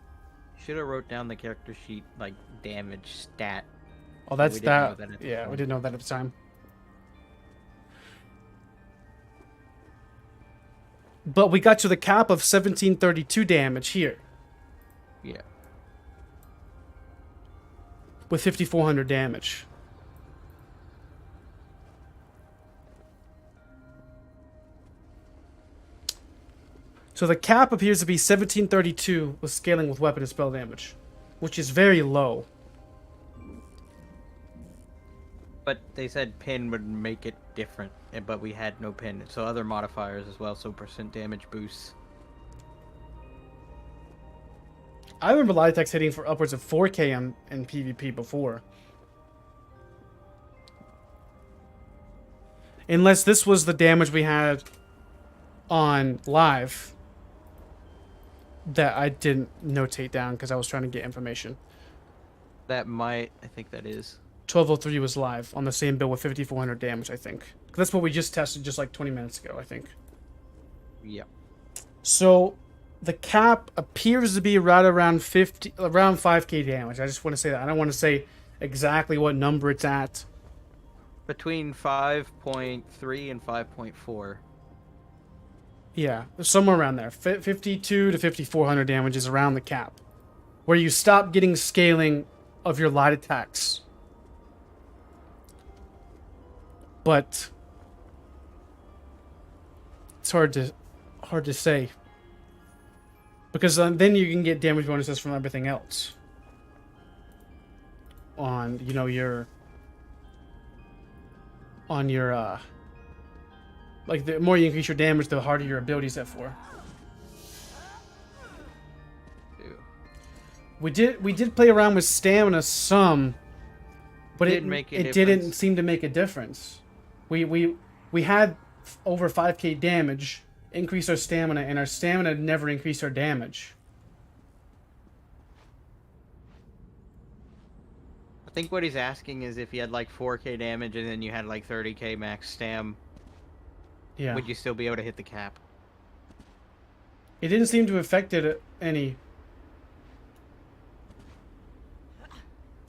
Should have wrote down the character sheet like damage stat. Oh, that's that. Yeah, we didn't know that at the time. But we got to the cap of 1732 damage here. Yeah. With 5,400 damage. So the cap appears to be 1732 with scaling with weapon and spell damage, which is very low. But they said pin would make it different, but we had no pin, so other modifiers as well, so percent damage boosts. I remember light attacks hitting for upwards of 4K in PvP before. Unless this was the damage we had on live that I didn't notate down because I was trying to get information. That might, I think that is. 1203 was live on the same build with 5400 damage, I think. That's what we just tested just like 20 minutes ago, I think. Yep. So the cap appears to be right around 5k damage. I just want to say that. I don't want to say exactly what number it's at. Between 5.3 and 5.4. Yeah, somewhere around there. 52 to 5400 damage is around the cap, where you stop getting scaling of your light attacks. But it's hard to say, because then you can get damage bonuses from everything else on your like, the more you increase your damage, the harder your abilities hit for. Ew. We did play around with stamina some, but it didn't seem to make a difference. We had over 5k damage, increase our stamina, and our stamina never increased our damage. I think what he's asking is if you had like 4k damage and then you had like 30k max stam, Yeah. would you still be able to hit the cap? It didn't seem to affect it any.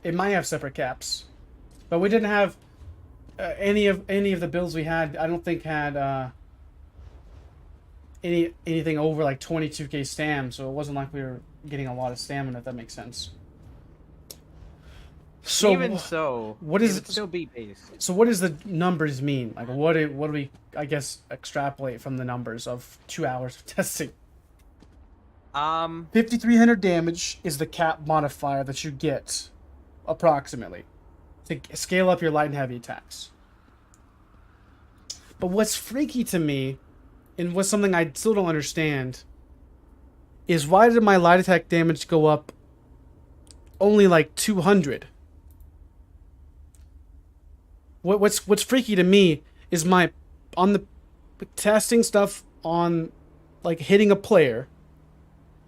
It might have separate caps, but we didn't have any of the builds we had. I don't think had anything over like 22k stam, so it wasn't like we were getting a lot of stamina, if that makes sense. So even so, what is it would still be base? So what does the numbers mean? Like, what do we, I guess, extrapolate from the numbers of 2 hours of testing? 5300 damage is the cap modifier that you get, approximately, to scale up your light and heavy attacks. But what's freaky to me, and what's something I still don't understand, is why did my light attack damage go up only like 200? What's freaky to me is on the testing stuff on, like, hitting a player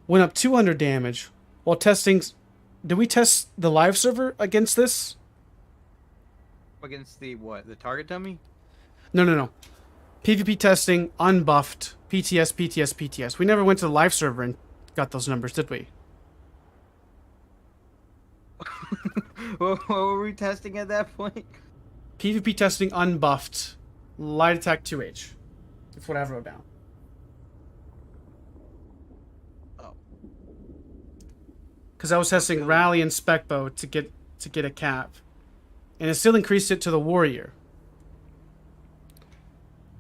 went up 200 damage while testing. Did we test the live server against this? Against the what? The target dummy? No. PvP testing unbuffed PTS. We never went to the live server and got those numbers, did we? What were we testing at that point? PvP testing unbuffed light attack 2H. That's what I wrote down. Oh. Because I was testing Rally and Specbo to get a cap, and it still increased it to the Warrior.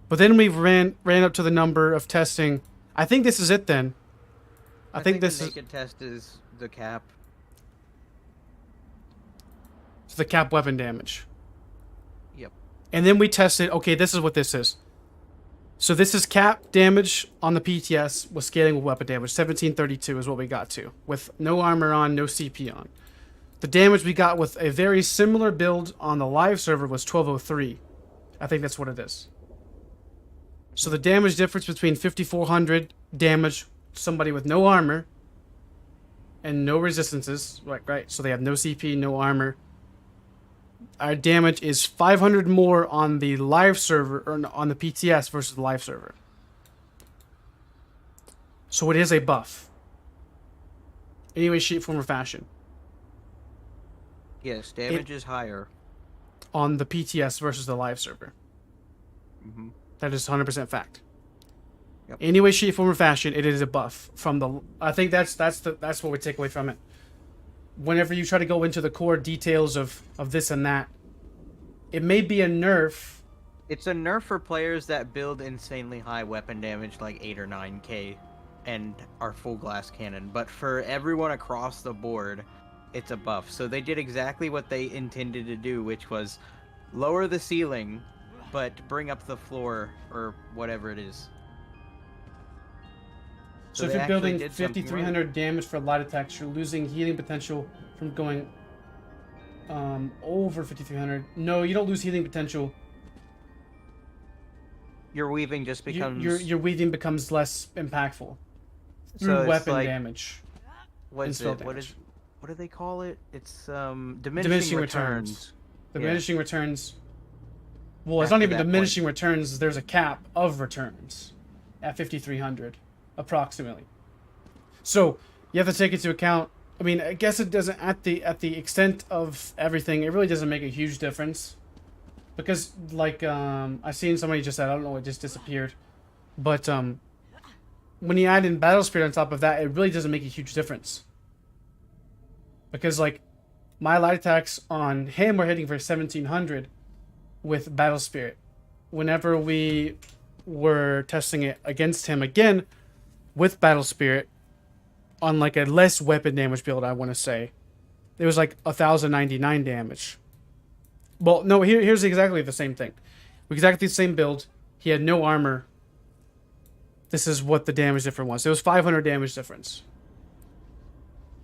But then we ran up to the number of testing. I think this is it then. I think this the naked test is the cap. It's the cap weapon damage. Yep. And then we tested, okay, this is what this is. So this is cap damage on the PTS with scaling with weapon damage. 1732 is what we got to, with no armor on, no CP on. The damage we got with a very similar build on the live server was 1203. I think that's what it is. So the damage difference between 5400 damage, somebody with no armor, and no resistances, right? So they have no CP, no armor. Our damage is 500 more on the live server, or on the PTS versus the live server. So it is a buff. Anyway, shape, form, or fashion. Yes, damage is higher on the PTS versus the live server. Mm-hmm. That is 100% fact. Yep. Anyway, shape, form, or fashion, it is a buff from the. I think that's what we take away from it. Whenever you try to go into the core details of this and that, it may be a nerf. It's a nerf for players that build insanely high weapon damage, like 8 or 9k, and are full glass cannon. But for everyone across the board, it's a buff. So they did exactly what they intended to do, which was lower the ceiling, but bring up the floor, or whatever it is. So if they you're actually building did something 5,300 damage for light attacks, you're losing healing potential from going over 5,300. No, you don't lose healing potential. Your weaving just becomes. Your weaving becomes less impactful through So it's weapon like- damage. What and is spell it? damage. What do they call it? It's diminishing Diminishing returns. returns. Yeah. Diminishing returns. Well, it's After not even that diminishing returns. There's a cap of returns at 5,300, approximately. So you have to take into account. I mean, I guess it doesn't at the extent of everything. It really doesn't make a huge difference, because like I seen somebody just said, I don't know, it just disappeared, but when you add in Battle Spirit on top of that, it really doesn't make a huge difference. Because like my light attacks on him were hitting for 1,700 with Battle Spirit. Whenever we were testing it against him again with Battle Spirit on like a less weapon damage build, I want to say it was like 1,099 damage. Well, no, here's exactly the same thing. Exactly the same build. He had no armor. This is what the damage difference was. It was 500 damage difference.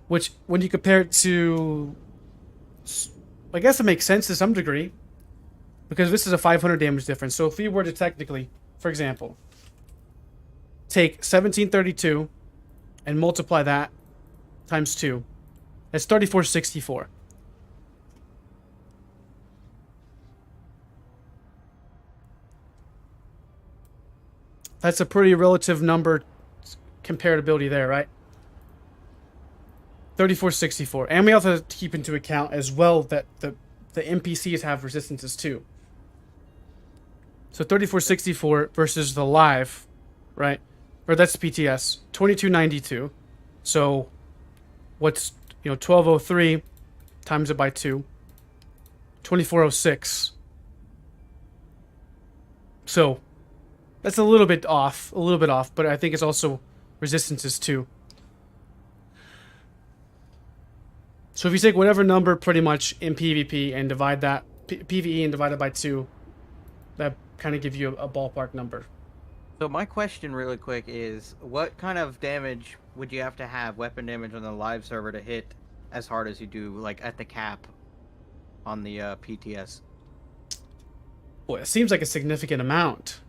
Which, when you compare it to, I guess it makes sense to some degree, because this is a 500 damage difference. So if we were to technically, for example, take 1732 and multiply that times 2, that's 3464. That's a pretty relative number comparability there, right? 3464. And we also have to keep into account as well that the NPCs have resistances too. So 3464 versus the live, right? Or that's PTS, 2292. So what's, 1203 times it by 2, 2406. So that's a little bit off, but I think it's also resistances too. So if you take whatever number pretty much in PvP and divide that, PvE and divide it by 2, that kind of gives you a ballpark number. So my question really quick is, what kind of damage would you have to have, weapon damage on the live server, to hit as hard as you do, like at the cap on the PTS? Boy, it seems like a significant amount.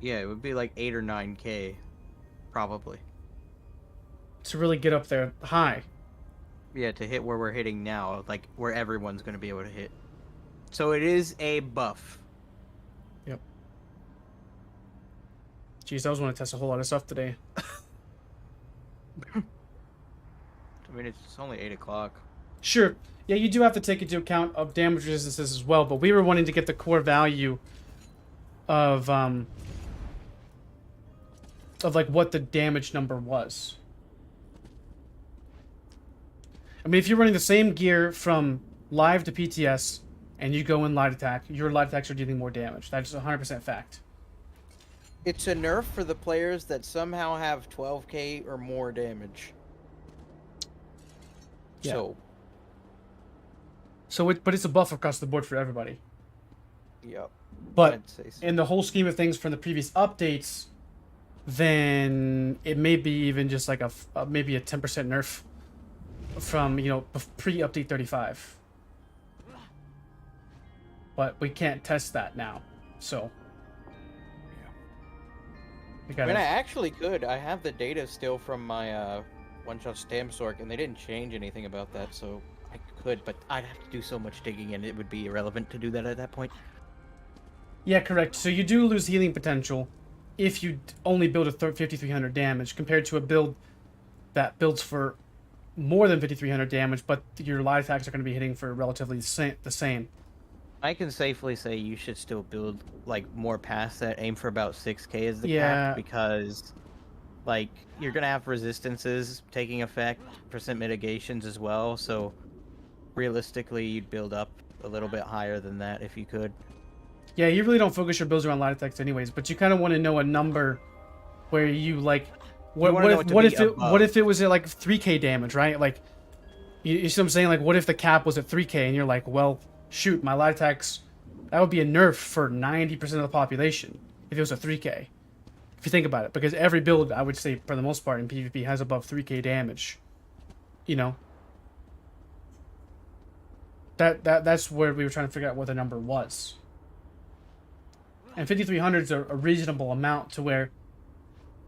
Yeah, it would be like 8 or 9K, probably. To really get up there high. Yeah, to hit where we're hitting now, like where everyone's going to be able to hit. So it is a buff. Yep. Jeez, I was want to test a whole lot of stuff today. I mean, it's only 8 o'clock. Sure. Yeah, you do have to take into account of damage resistances as well, but we were wanting to get the core value of like what the damage number was. I mean, if you're running the same gear from live to PTS and you go in light attack, your light attacks are dealing more damage. That's 100% fact. It's a nerf for the players that somehow have 12K or more damage. Yeah. But it's a buff across the board for everybody. Yep. But I'd say so. in the whole scheme of things from the previous updates, then it may be even just like maybe a 10% nerf from, pre-update 35. But we can't test that now, so. I mean, I actually could. I have the data still from my one-shot stamp sork, and they didn't change anything about that, so I could, but I'd have to do so much digging, and it would be irrelevant to do that at that point. Yeah, correct. So you do lose healing potential if you only build a 5,300 damage compared to a build that builds for more than 5,300 damage, but your light attacks are going to be hitting for relatively the same. I can safely say you should still build like more past that. Aim for about 6K as the Yeah. cap, because like you're gonna have resistances taking effect, percent mitigations as well. So realistically, you'd build up a little bit higher than that if you could. Yeah, you really don't focus your builds around light attacks anyways, but you kind of want to know a number where you like what if it was at like 3K damage, right? Like you see what I'm saying? Like what if the cap was at 3K and you're like, well, shoot, my light attacks, that would be a nerf for 90% of the population if it was a 3K. If you think about it, because every build, I would say, for the most part, in PvP has above 3k damage. You know? That's where we were trying to figure out what the number was. And 5300 is a reasonable amount to where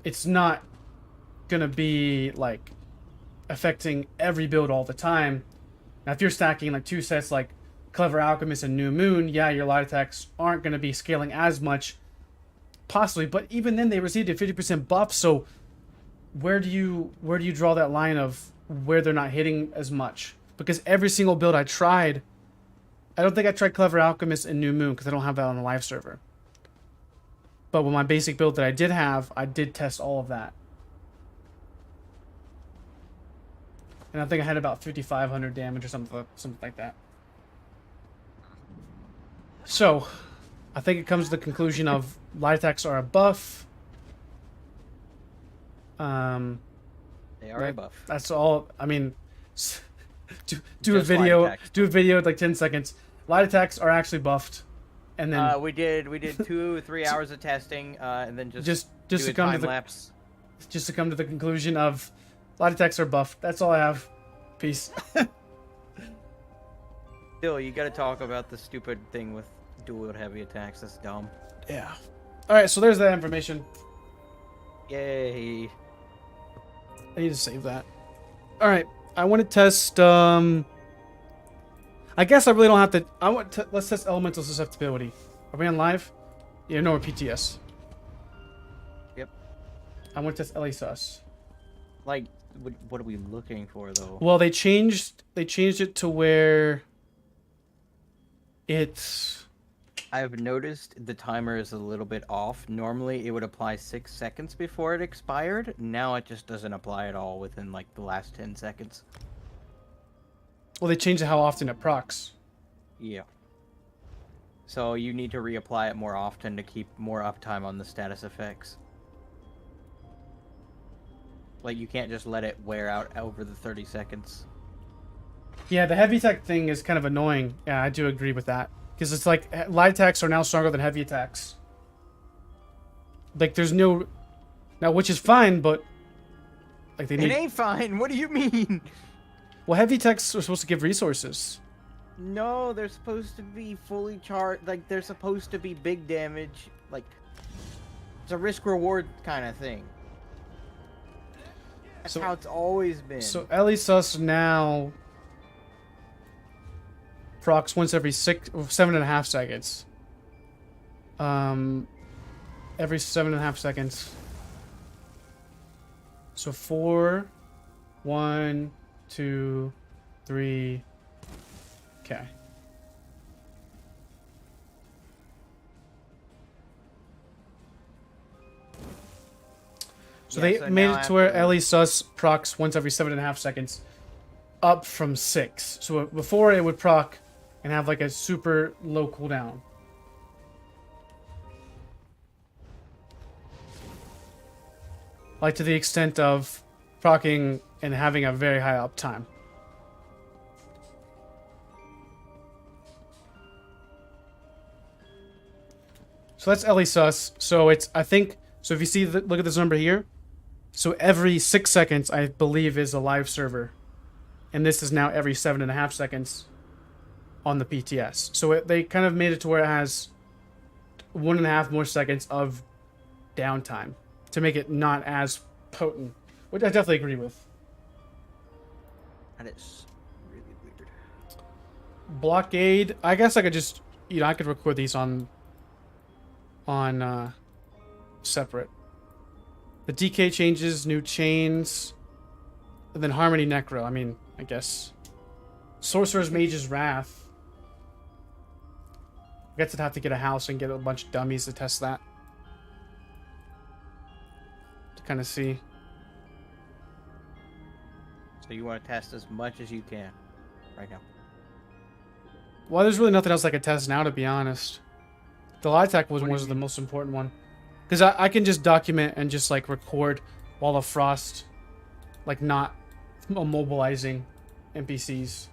it's not gonna be, like, affecting every build all the time. Now, if you're stacking, like, 2 sets like Clever Alchemist and New Moon, yeah, your light attacks aren't gonna be scaling as much. Possibly, but even then they received a 50% buff, so where do you draw that line of where they're not hitting as much? Because every single build I tried, I don't think I tried Clever Alchemist and New Moon because I don't have that on the live server. But with my basic build that I did have, I did test all of that. And I think I had about 5,500 damage or something like that. So, I think it comes to the conclusion of light attacks are a buff. They are a buff. That's all. I mean, do a video in like 10 seconds. Light attacks are actually buffed, and then we did 2 or 3 hours of testing, and then just to come to the lapse. Just to come to the conclusion of light attacks are buffed. That's all I have. Peace. Still, you got to talk about the stupid thing with dual wield heavy attacks. That's dumb. Yeah. All right. So there's that information. Yay. I need to save that. All right. I want to test. I guess I really don't have to. Let's test elemental susceptibility. Are we on live? Yeah, no, we're PTS. Yep. I want to test LA-sus. Like, what are we looking for though? Well, they changed it to where it's. I've noticed the timer is a little bit off. Normally, it would apply 6 seconds before it expired. Now it just doesn't apply at all within like the last 10 seconds. Well, they changed how often it procs. Yeah. So you need to reapply it more often to keep more uptime on the status effects. Like, you can't just let it wear out over the 30 seconds. Yeah, the heavy attack thing is kind of annoying. Yeah, I do agree with that. Because it's like, light attacks are now stronger than heavy attacks. Like, there's no... Now, which is fine, but... Like, they need... It ain't fine! What do you mean? Well, heavy attacks are supposed to give resources. No, they're supposed to be fully charged. Like, they're supposed to be big damage. Like, it's a risk-reward kind of thing. That's how it's always been. So, LA-sus now... procs once every 7.5 seconds. Every 7.5 seconds. So 4, 1, 2, 3. Okay. So yeah, they made it to where LA-sus procs once every 7.5 seconds, up from 6. So before it would proc and have like a super low cooldown. Like to the extent of proccing and having a very high uptime. So that's LA-sus. So it's, I think, so if you see, look at this number here. So every 6 seconds, I believe, is a live server. And this is now every 7.5 seconds on the PTS. So they kind of made it to where it has 1.5 more seconds of downtime to make it not as potent, which I definitely agree with. That is really weird. Blockade. I guess I could just, I could record these on separate. The DK changes, new chains, and then Harmony Necro. I mean, I guess. Sorcerer's Mage's Wrath. I guess I'd have to get a house and get a bunch of dummies to test that. To kind of see. So you want to test as much as you can right now. Well, there's really nothing else I could test now, to be honest. The light attack was the most important one. Because I can just document and just, like, record Wall of Frost, like, not immobilizing NPCs.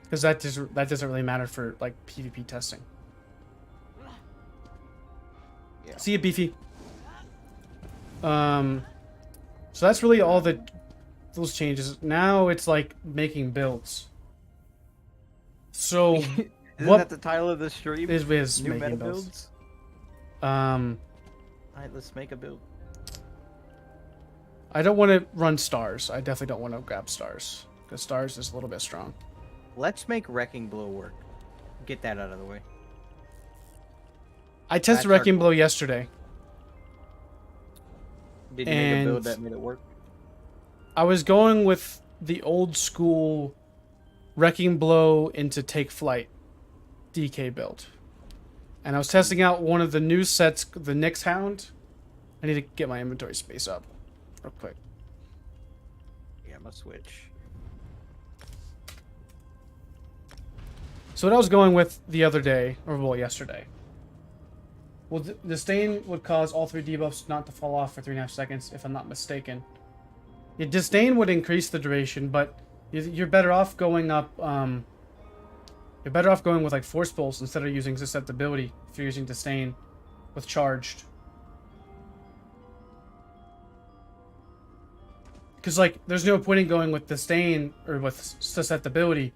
Because that doesn't really matter for, like, PvP testing. Yeah. See you, Beefy. So that's really all those changes. Now it's like making builds. So Isn't what that the title of the stream? is New making meta builds? builds? Alright, let's make a build. I don't want to run stars. I definitely don't want to grab stars because stars is a little bit strong. Let's make Wrecking Blow work. Get that out of the way. I tested That's our Wrecking goal. Blow yesterday. Did you make a build And- that made it work? I was going with the old school Wrecking Blow into Take Flight DK build. And I was testing out one of the new sets, the Nyx Hound. I need to get my inventory space up real quick. Yeah, I'm gonna switch. So what I was going with the other day, or well, yesterday. Well, the Disdain would cause all 3 debuffs not to fall off for 3.5 seconds, if I'm not mistaken. Yeah, Disdain would increase the duration, but you're better off going up. You're better off going with like Force Pulse instead of using Susceptibility if you're using Disdain with Charged. Because like, there's no point in going with Disdain or with Susceptibility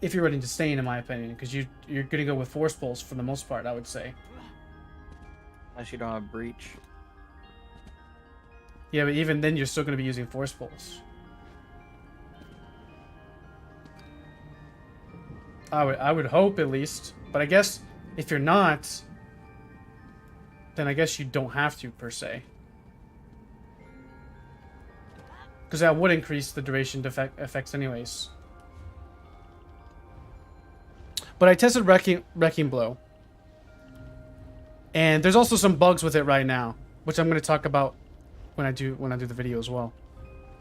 if you're running Disdain, in my opinion, because you're gonna go with Force Pulse for the most part, I would say. Unless you don't have Breach. Yeah, but even then, you're still gonna be using Force Pulse. I would hope at least, but I guess if you're not, then I guess you don't have to per se, because that would increase the duration effects anyways. But I tested Wrecking Blow, and there's also some bugs with it right now, which I'm going to talk about when I do the video as well.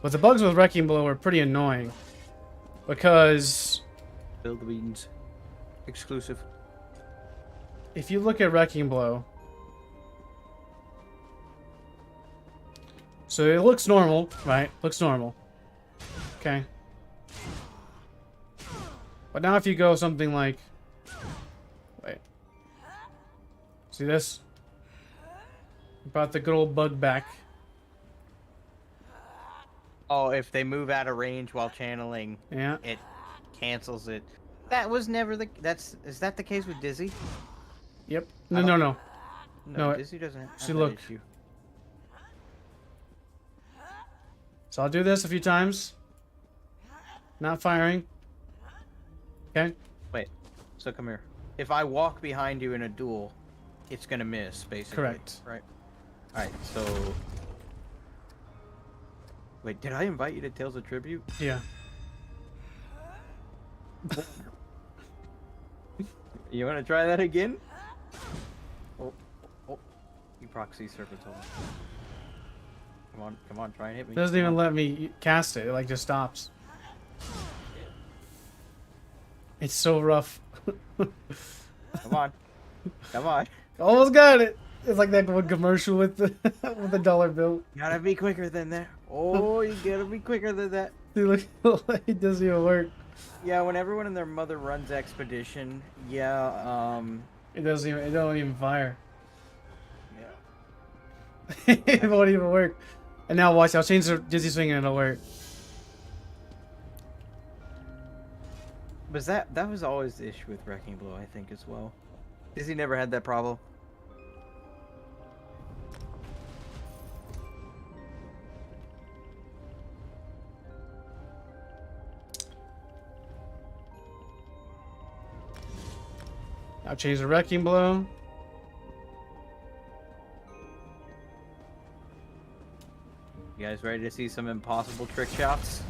But the bugs with Wrecking Blow are pretty annoying because Build the beans. Exclusive. if you look at Wrecking Blow, so it looks normal, right? Looks normal. Okay. But now if you go something like, wait, see this? Brought the good old bug back. Oh, if they move out of range while channeling, Yeah. it cancels it. That was never the. Is that the case with Dizzy? Yep. I No, don't- no. No, No, Dizzy doesn't have see, that look. issue. So I'll do this a few times. Not firing. Okay. Wait, so come here. If I walk behind you in a duel, it's gonna miss, basically. Correct. Right. All right. So. Wait, did I invite you to Tales of Tribute? Yeah. You want to try that again? Oh, you proxy serpentine. Come on, try and hit me. It doesn't even let me cast it. It like just stops. It's so rough. Come on. Almost got it. It's like that one commercial with the with the dollar bill. Gotta be quicker than that. Oh, you gotta be quicker than that. Dude, look, it doesn't even work. Yeah, when everyone and their mother runs Expedition, yeah, It don't even fire. yeah. It won't even work. And now watch, I'll change the Dizzy Swing and it'll work. But that was always the issue with Wrecking Blow, I think, as well. Dizzy never had that problem. I'll change the Wrecking Blow. You guys ready to see some impossible trick shots?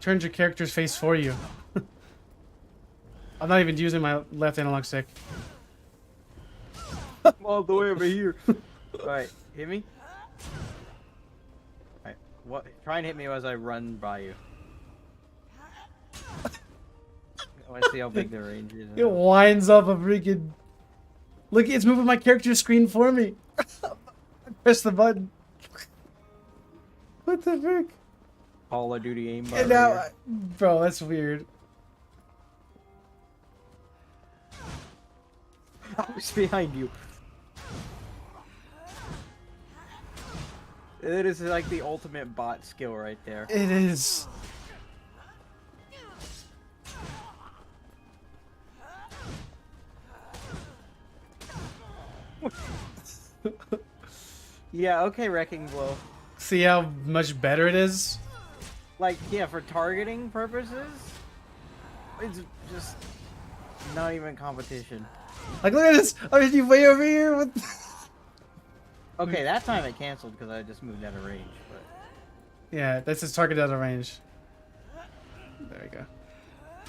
Turns your character's face for you. I'm not even using my left analog stick. I'm all the way over here. Alright, hit me. Alright, what? Try and hit me as I run by you. I want to see how big the range is. It winds up a freaking... Look, it's moving my character screen for me. Press the button. What the frick? Call of Duty aimbot. And now, bro, that's weird. I was behind you. It is like the ultimate bot skill right there. It is. Yeah, okay, Wrecking Blow. See how much better it is? Like, yeah, for targeting purposes, it's just not even competition. Like, look at this! I mean, you way over here with... Okay, that time it canceled because I just moved out of range, but... Yeah, that's his target out of range. There we go.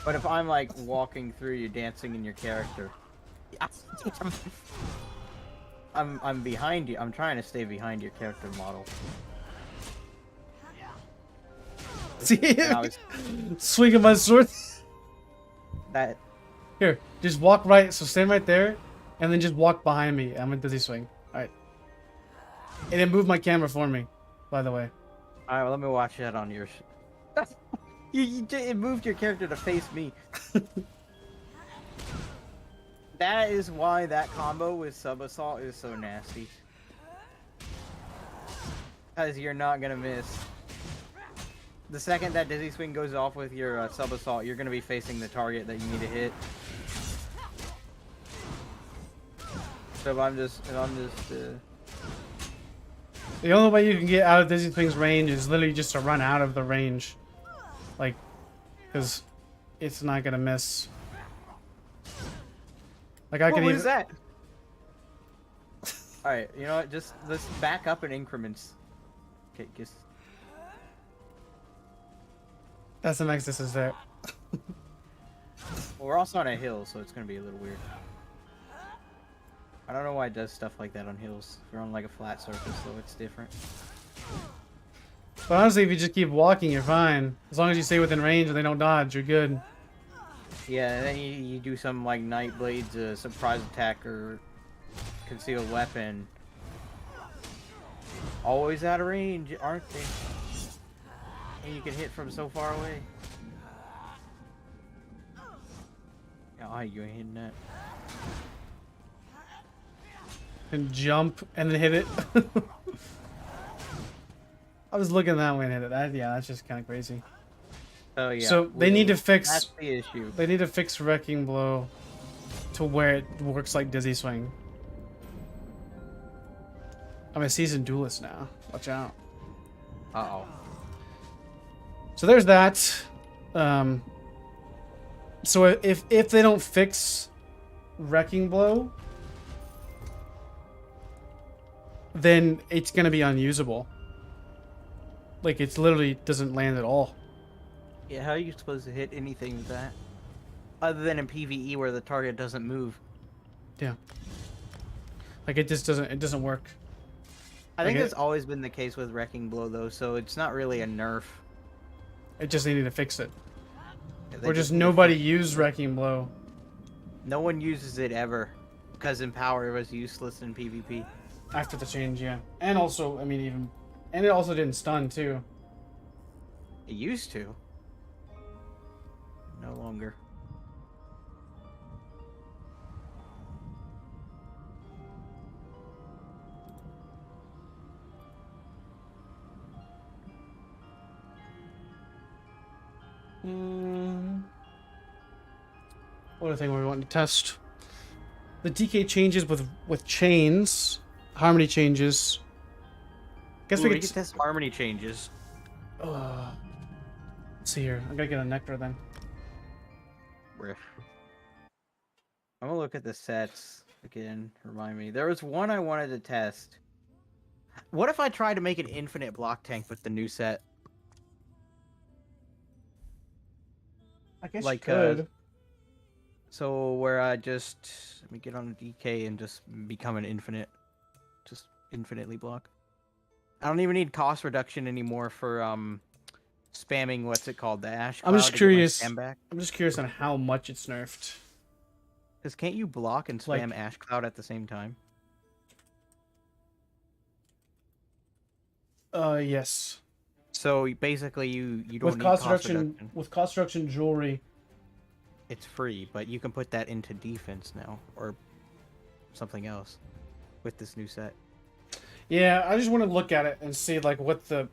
But if I'm, like, walking through you, dancing in your character... I'm behind you. I'm trying to stay behind your character model. See I him was- swinging my sword. That... Here, just walk right. So stand right there, and then just walk behind me. I'm gonna dizzy swing. All right. And then move my camera for me. By the way. Alright, well, let me watch that on yours. It moved your character to face me. That is why that combo with sub assault is so nasty. Because you're not gonna miss. The second that dizzy swing goes off with your sub assault, you're gonna be facing the target that you need to hit. So if I'm just The only way you can get out of dizzy swing's range is literally just to run out of the range, like, because it's not gonna miss. Like I can what even. is that? Alright, you know what? Just let's back up in increments. Okay, just. That's the max distance there. Well, we're also on a hill, so it's gonna be a little weird. I don't know why it does stuff like that on hills. If you're on like a flat surface, though, it's different. But honestly, if you just keep walking, you're fine. As long as you stay within range and they don't dodge, you're good. Yeah, and then you do some like Night Blade's surprise attack or concealed weapon. Always out of range, aren't they? And you can hit from so far away. Oh, you ain't hitting that. And jump and then hit it. I was looking that way and hit it. Yeah, that's just kind of crazy. Oh yeah. So they need to fix. That's the issue. They need to fix Wrecking Blow to where it works like Dizzy Swing. I'm a seasoned duelist now. Watch out. Uh-oh. So there's that. So if they don't fix Wrecking Blow, then it's gonna be unusable. Like it's literally doesn't land at all. Yeah, how are you supposed to hit anything with that? Other than in PvE where the target doesn't move. Yeah. Like it just doesn't. It doesn't work. I think Like that's always been the case with Wrecking Blow, though, so it's not really a nerf. It just needed to fix it. They Or just need to nobody fix- used Wrecking Blow. No one uses it ever. Because Empower was useless in PvP. After the change, yeah. And also, I mean, even... And it also didn't stun, too. It used to. No longer. What other thing we want to test? The DK changes with chains. Harmony changes. Guess Ooh, we we could... can test harmony changes. Let's see here. I'm gonna get a nectar then. Riff. I'm gonna look at the sets again. Remind me. There was one I wanted to test. What if I tried to make an infinite block tank with the new set? I guess Like, you could. So where I just let me get on a DK and just become an infinite, just infinitely block. I don't even need cost reduction anymore for spamming what's it called, the ash. I'm just cloud to get my curious. spam back. I'm just curious on how much it's nerfed. Because can't you block and Like- spam ash cloud at the same time? Yes. So basically, you don't With need cost cost reduction, reduction. with cost reduction jewelry. It's free, but you can put that into defense now, or something else, with this new set. Yeah, I just want to look at it and see like what the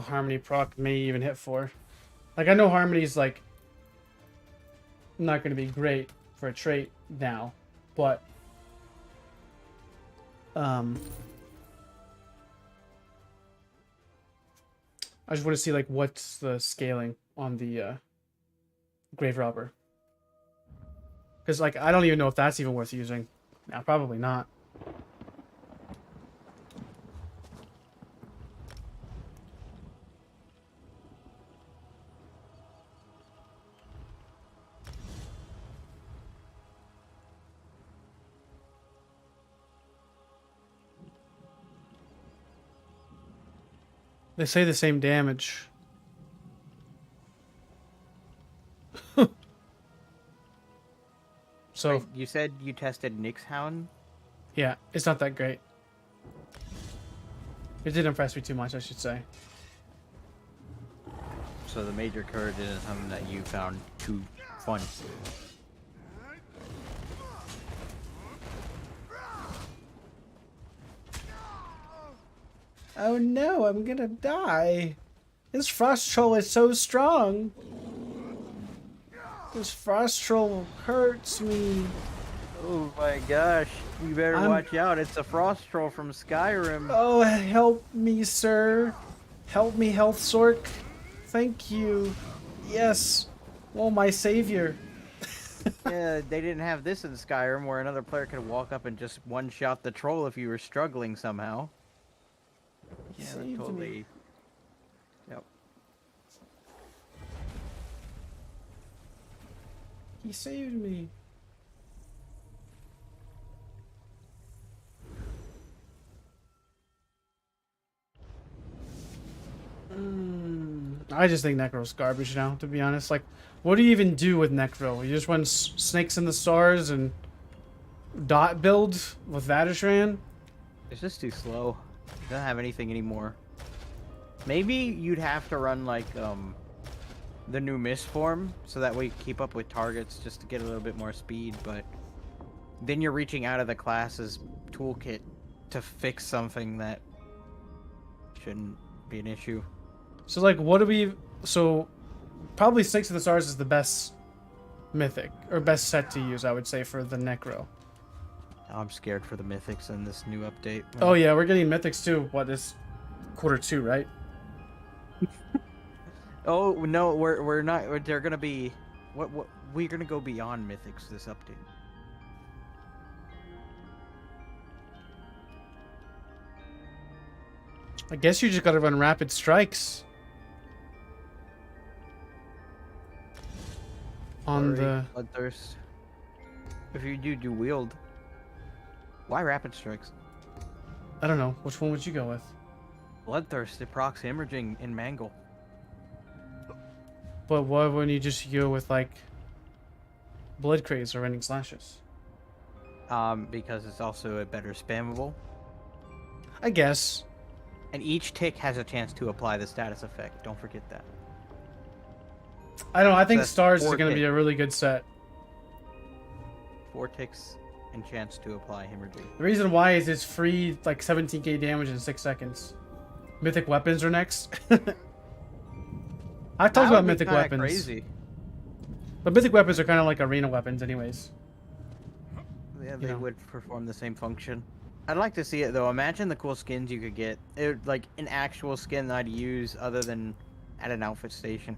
harmony proc may even hit for. Like I know harmony's like not going to be great for a trait now, but I just want to see like what's the scaling on the grave robber. Because like I don't even know if that's even worth using. No, probably not. They say the same damage. So Wait, you said you tested MixAmp? yeah, it's not that great. It didn't impress me too much, I should say. So the major courage isn't something that you found too fun. Oh no, I'm gonna die. This frost troll is so strong. This frost troll hurts me. Oh my gosh, you better I'm- watch out. It's a frost troll from Skyrim. Oh, help me, sir. Help me, Health Sork. Thank you. Yes. Oh, my savior. Yeah, they didn't have this in Skyrim where another player could walk up and just one-shot the troll if you were struggling somehow. He Yeah, saved totally. me. Yep. He saved me. I just think Necro's garbage now, to be honest. Like, what do you even do with Necro? You just run Snakes in the Stars and dot build with Vadishran? It's just too slow. It doesn't have anything anymore. Maybe you'd have to run like the new Mist form so that way you keep up with targets just to get a little bit more speed, but then you're reaching out of the class's toolkit to fix something that shouldn't be an issue. So, like, what do we... So, probably Snakes in the Stars is the best mythic, or best set to use, I would say, for the Necro. I'm scared for the mythics in this new update. Oh, yeah, we're getting mythics, too. What, this Q2, right? Oh no, we're not. They're gonna be. What we're gonna go beyond mythics this update. I guess you just gotta run Rapid Strikes. On the... Bloodthirst. If you do wield, why rapid strikes? I don't know. Which one would you go with? Bloodthirst, it procs hemorrhaging in Mangle. But why wouldn't you just go with, like, Blood Craze or Rending Slashes? Because it's also a better spammable. I guess. And each tick has a chance to apply the status effect. Don't forget that. I don't know. I think That's Stars is 4 going to be ticks. a really good set. 4 ticks and chance to apply hemorrhaging. The reason why is it's free, like, 17k damage in 6 seconds. Mythic Weapons are next. I've talked about Mythic Weapons. Crazy. But Mythic Weapons are kind of like Arena weapons anyways. Yeah, they know. would perform the same function. I'd like to see it though. Imagine the cool skins you could get. It would, like an actual skin that I'd use other than at an outfit station.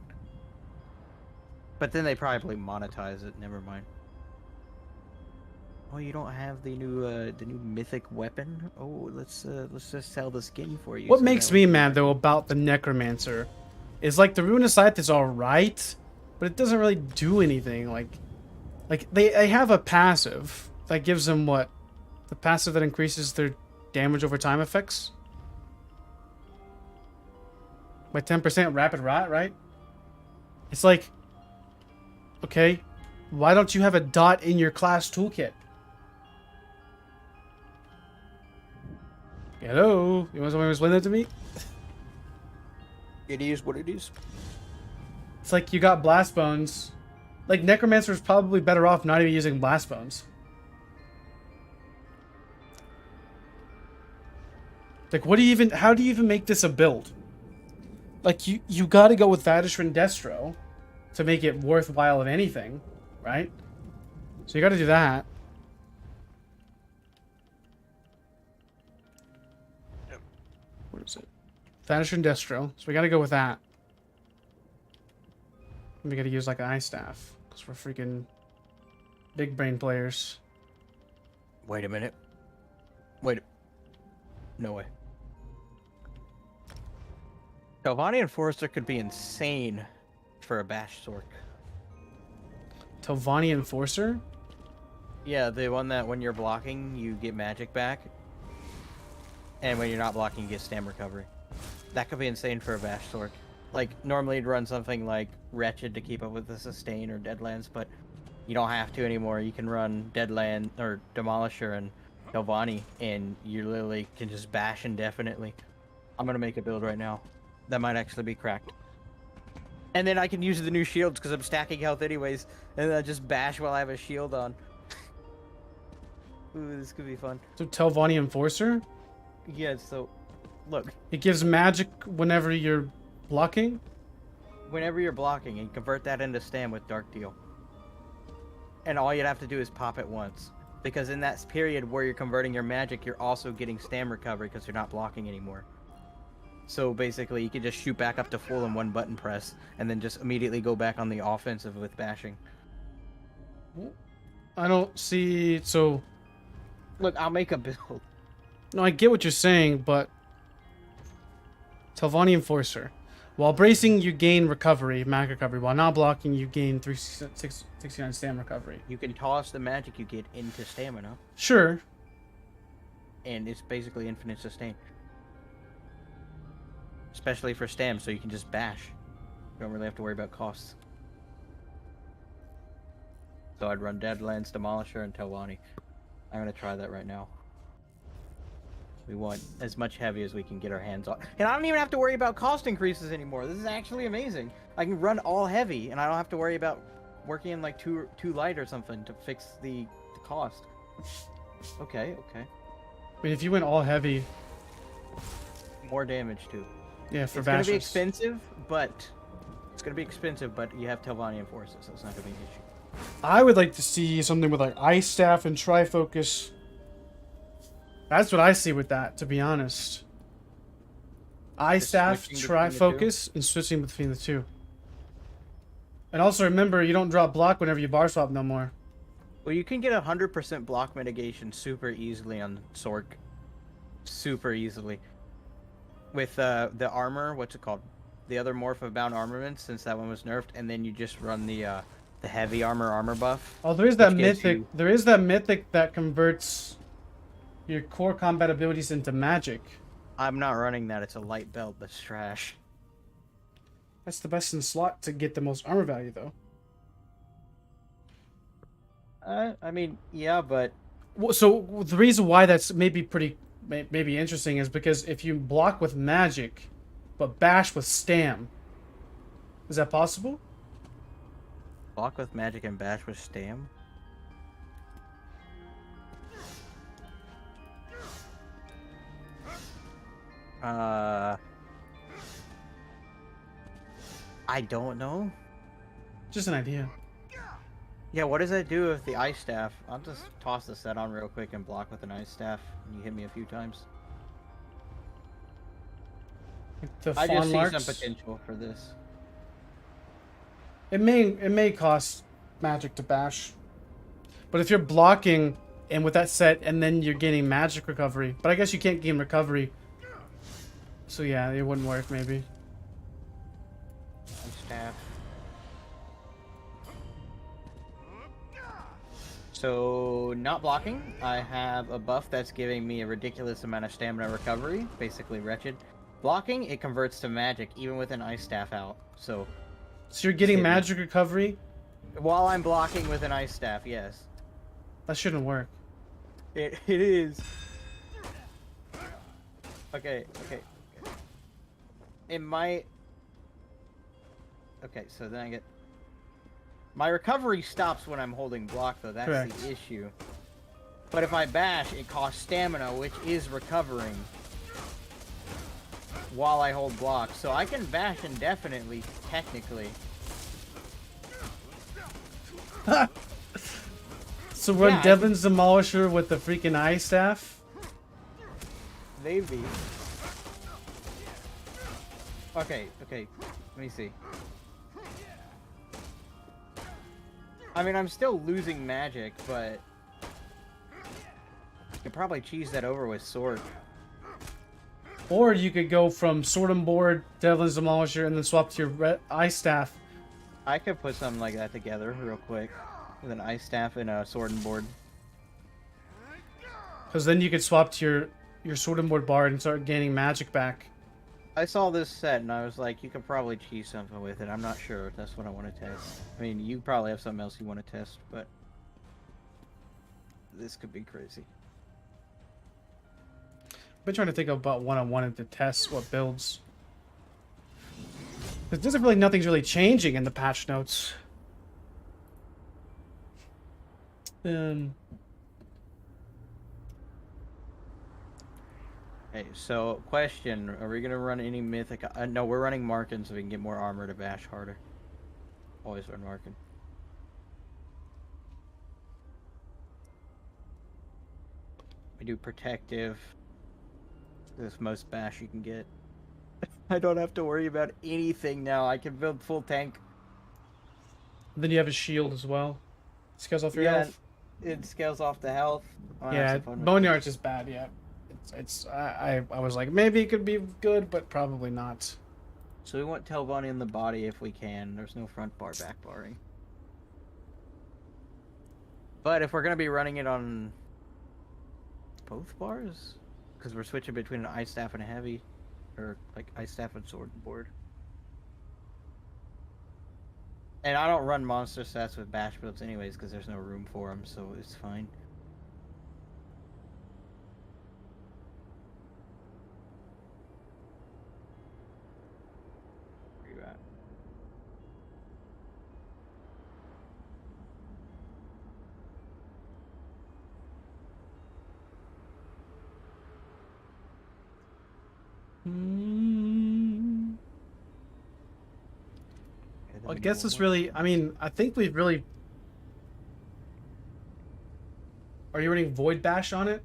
But then they probably monetize it. Never mind. Oh, you don't have the new mythic weapon? Oh, let's just sell the skin for you. What so makes that me way- mad though about the Necromancer is like the Ruinous Scythe is alright, but it doesn't really do anything. Like they have a passive that gives them what? The passive that increases their damage over time effects? By 10% rapid rot, right? It's like, okay, why don't you have a dot in your class toolkit? Hello? You want someone to explain that to me? It is what it is. It's like you got blast bones. Like Necromancer's probably better off not even using blast bones. Like, what do you even? How do you even make this a build? Like, you got to go with HyperX Destro to make it worthwhile of anything, right? So you got to do that. What is it? HyperX Destro. So we got to go with that. And we got to use like an eye staff because we're freaking big brain players. Wait a minute. Wait. No way. Telvanni Enforcer could be insane for a Bash Sork. Telvanni Enforcer? Yeah, the one that when you're blocking, you get magic back. And when you're not blocking, you get stam recovery. That could be insane for a Bash Sork. Like, normally you'd run something like Wretched to keep up with the Sustain or Deadlands, but you don't have to anymore. You can run Deadland or Demolisher and Telvanni, and you literally can just bash indefinitely. I'm gonna make a build right now. That might actually be cracked. And then I can use the new shields because I'm stacking health anyways, and then I just bash while I have a shield on. Ooh, this could be fun. So Telvanni Enforcer? Yeah, so, look. It gives magic whenever you're blocking? Whenever you're blocking, and convert that into stam with Dark Deal. And all you'd have to do is pop it once. Because in that period where you're converting your magic, you're also getting stam recovery because you're not blocking anymore. So basically, you can just shoot back up to full in one button press, and then just immediately go back on the offensive with bashing. I don't see... So... Look, I'll make a build. No, I get what you're saying, but... Telvanni Enforcer. While bracing, you gain recovery, mag recovery. While not blocking, you gain 369 stam recovery. You can toss the magic you get into stamina. Sure. And it's basically infinite sustain. Especially for stam, so you can just bash. You don't really have to worry about costs. So I'd run Deadlands, Demolisher, and Telvanni. I'm gonna try that right now. We want as much heavy as we can get our hands on. And I don't even have to worry about cost increases anymore. This is actually amazing. I can run all heavy, and I don't have to worry about working in like too light or something to fix the cost. Okay, okay. I mean, if you went all heavy... More damage too. Yeah, for It's gonna be bashers. expensive, but you have Telvanni Enforcer, so it's not gonna be an issue. I would like to see something with like Ice Staff and Trifocus. That's what I see with that, to be honest. Ice Just Staff, switching between the two? Trifocus, and switching between the two. And also remember, you don't drop block whenever you bar swap no more. Well, you can get 100% block mitigation super easily on Sork. Super easily. With the armor, what's it called? The other morph of bound armaments, since that one was nerfed, and then you just run the heavy armor buff. Oh, there is that which gives mythic. you- There is that mythic that converts your core combat abilities into magic. I'm not running that. It's a light belt. That's trash. That's the best in slot to get the most armor value, though. I mean, yeah, but Well, so the reason why that's maybe interesting is because if you block with magic, but bash with stam, is that possible? block with magic and bash with stam. I don't know. Just an idea. Yeah, what does that do with the ice staff? I'll just toss the set on real quick and block with an ice staff. And you hit me a few times. Like the I just Fawn see Larks. some potential for this. It may cost magic to bash, but if you're blocking and with that set, and then you're getting magic recovery, but I guess you can't gain recovery. So yeah, it wouldn't work maybe. Ice staff. So, not blocking, I have a buff that's giving me a ridiculous amount of stamina recovery, basically wretched. Blocking, it converts to magic, even with an ice staff out. So you're getting hit me. magic recovery? While I'm blocking with an ice staff, yes. That shouldn't work. It is. Okay. It might Okay, so then I get... My recovery stops when I'm holding block, though. That's Correct. the issue. But if I bash, it costs stamina, which is recovering while I hold block. So I can bash indefinitely, technically. So run Yeah, Devin's Demolisher with the freaking eye staff? Maybe. Okay, let me see. I mean, I'm still losing magic, but... You could probably cheese that over with sword. Or you could go from Sword and Board, Devin's Demolisher, and then swap to your eye staff. I could put something like that together real quick. With an ice staff and a sword and board. Because then you could swap to your Sword and Board Bard and start gaining magic back. I saw this set and I was like, you could probably cheese something with it. I'm not sure if that's what I want to test. I mean, you probably have something else you want to test, but... This could be crazy. I've been trying to think about what I wanted to test, what builds. Because there's really nothing's really changing in the patch notes. Okay, so question: are we gonna run any mythic? No, we're running Markin so we can get more armor to bash harder. Always run Markin. We do protective. This most bash you can get. I don't have to worry about anything now. I can build full tank. Then you have a shield as well. Scales off your health. It scales off the health. Yeah, Boneyard's is bad. Yeah, I was like maybe it could be good, but probably not. So we want Telvanni in the body if we can. There's no front bar, back barring. But if we're gonna be running it on both bars, because we're switching between an ice staff and a heavy, or like ice staff and sword and board. And I don't run monster sets with bash builds anyways, because there's no room for them, so it's fine. Where you at? Well, I guess it's really. I mean, I think we've really. Are you running Void Bash on it?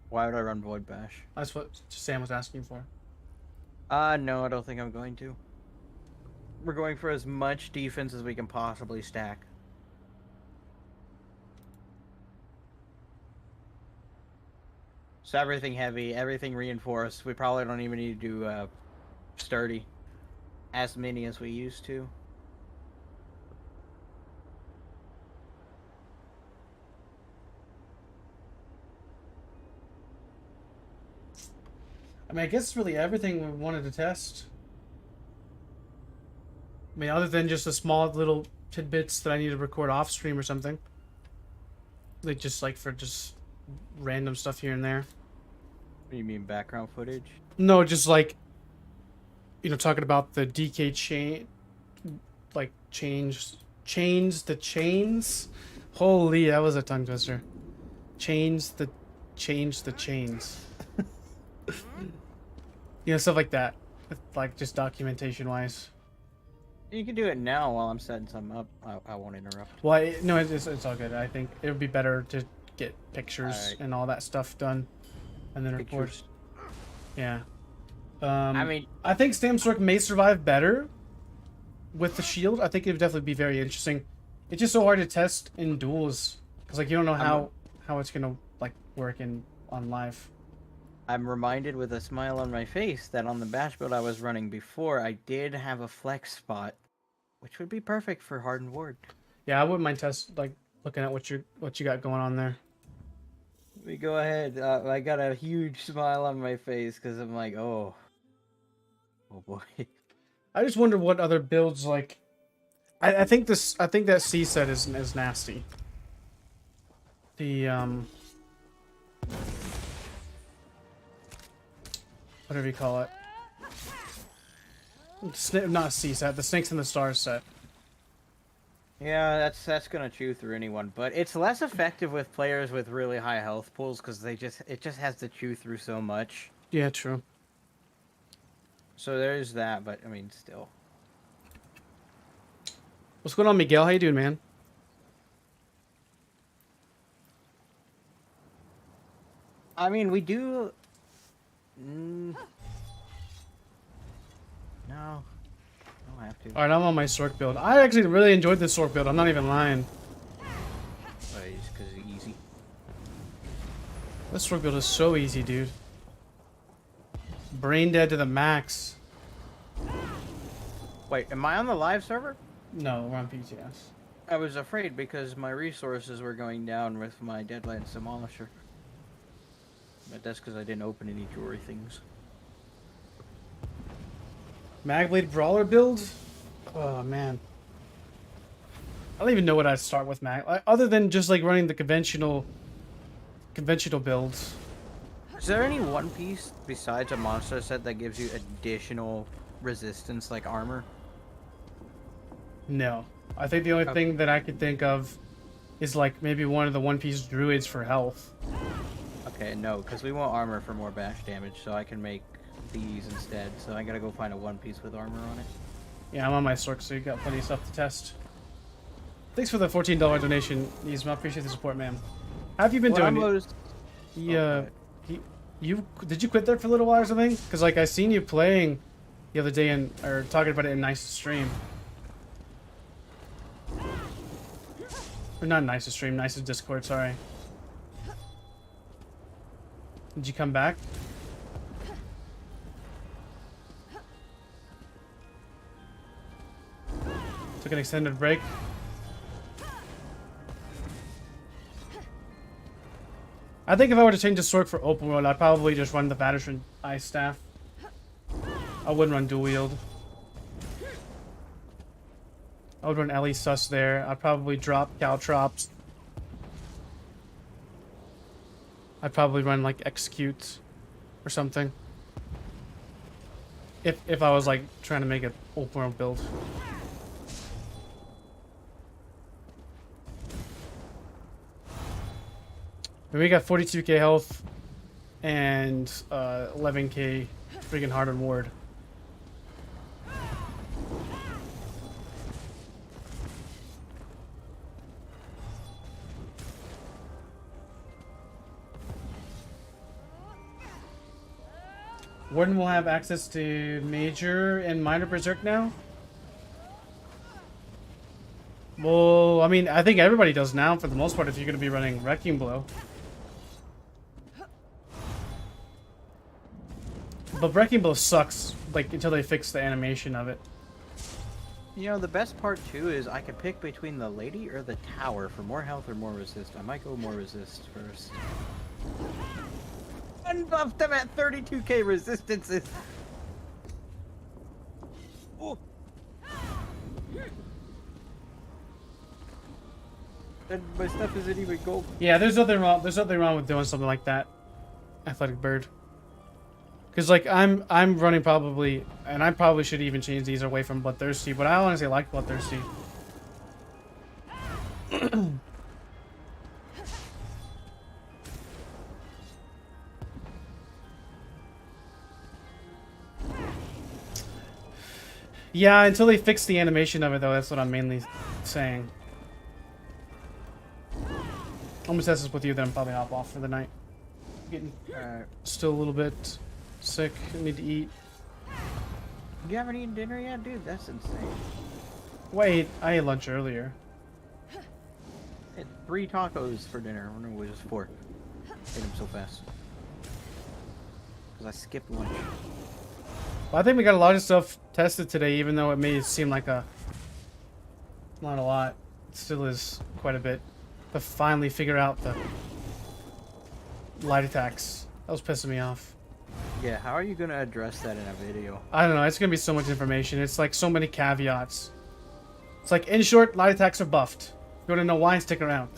Why would I run Void Bash? That's what Sam was asking for. No, I don't think I'm going to. We're going for as much defense as we can possibly stack. So everything heavy, everything reinforced. We probably don't even need to do sturdy. As many as we used to. I mean, I guess it's really everything we wanted to test. I mean, other than just the small little tidbits that I need to record off stream or something. Like just like for just random stuff here and there. What do you mean, background footage? No, just like, you know, talking about the DK chain, like change the chains. Holy, that was a tongue twister. Change the chains. You know, stuff like that. Like just documentation wise. You can do it now while I'm setting something up. I won't interrupt. Well, no, it's all good. I think it would be better to get pictures and all that stuff done, and then record. Yeah. I mean, I think Stamstork may survive better with the shield. I think it would definitely be very interesting. It's just so hard to test in duels because like you don't know how it's gonna like work on live. I'm reminded with a smile on my face that on the bash build I was running before, I did have a flex spot, which would be perfect for hardened ward. Yeah, I wouldn't mind looking at what you got going on there. Let me go ahead. I got a huge smile on my face because I'm like, oh boy. I just wonder what other builds like. I think that C set is nasty. The whatever you call it. Not C set, the Snakes and the Stars set. Yeah, that's gonna chew through anyone, but it's less effective with players with really high health pools because it just has to chew through so much. Yeah, true. So there's that, but I mean, still. What's going on, Miguel? How you doing, man? I mean, we do. No, I don't have to. All right, I'm on my Sork build. I actually really enjoyed this Sork build. I'm not even lying. Oh, just because it's easy. This Sork build is so easy, dude. Brain dead to the max. Wait, am I on the live server? No, we're on PTS. I was afraid because my resources were going down with my Deadlands Demolisher. But that's because I didn't open any jewelry things. Magblade Brawler build? Oh, man. I don't even know what I'd start with, other than just, like, running the conventional builds. Is there any one piece besides a monster set that gives you additional resistance, like armor? No. I think the only thing that I could think of is, like, maybe one of the one-piece druids for health. Okay, no, because we want armor for more bash damage, so I can make these instead. So I gotta go find a one piece with armor on it. Yeah, I'm on my Sork, so you got plenty of stuff to test. Thanks for the $14 donation, Yzma. I appreciate the support, man. How have you been doing? Did you quit there for a little while or something? Because, like, I seen you playing the other day or talking about it in Nice's stream. Or not Nice's stream, Nice's Discord, sorry. Did you come back? Took an extended break. I think if I were to change the Sork for open world, I'd probably just run the Veteran Ice Staff. I wouldn't run dual wield. I would run Ellie Sus there. I'd probably drop Caltrops. I'd probably run like Execute or something. If I was like trying to make an open world build. And we got 42k health and 11k freaking hardened ward. Warden will have access to Major and Minor Berserk now? Well, I mean, I think everybody does now for the most part if you're going to be running Wrecking Blow. But Wrecking Blow sucks, like, until they fix the animation of it. You know, the best part, too, is I could pick between the lady or the tower for more health or more resist. I might go more resist first. Unbuff them at 32k resistances. Oh. And my stuff isn't even gold. Yeah, there's nothing wrong. There's nothing wrong with doing something like that. Athletic Bird. Because like I'm running probably, and I probably should even change these away from Bloodthirsty, but I honestly like Bloodthirsty. Yeah, until they fix the animation of it, though, that's what I'm mainly saying. I'm gonna test this with you, then probably hop off for the night. Getting still a little bit sick. I need to eat. You haven't eaten dinner yet, dude? That's insane. Wait, I ate lunch earlier. I had 3 tacos for dinner. I wonder what it was 4. Ate them so fast. Because I skipped lunch. Well, I think we got a lot of stuff tested today, even though it may seem like not a lot. It still is quite a bit. To finally figure out the light attacks. That was pissing me off. Yeah, how are you going to address that in a video? I don't know. It's going to be so much information. It's like so many caveats. It's like, in short, light attacks are buffed. If you want to know why, stick around.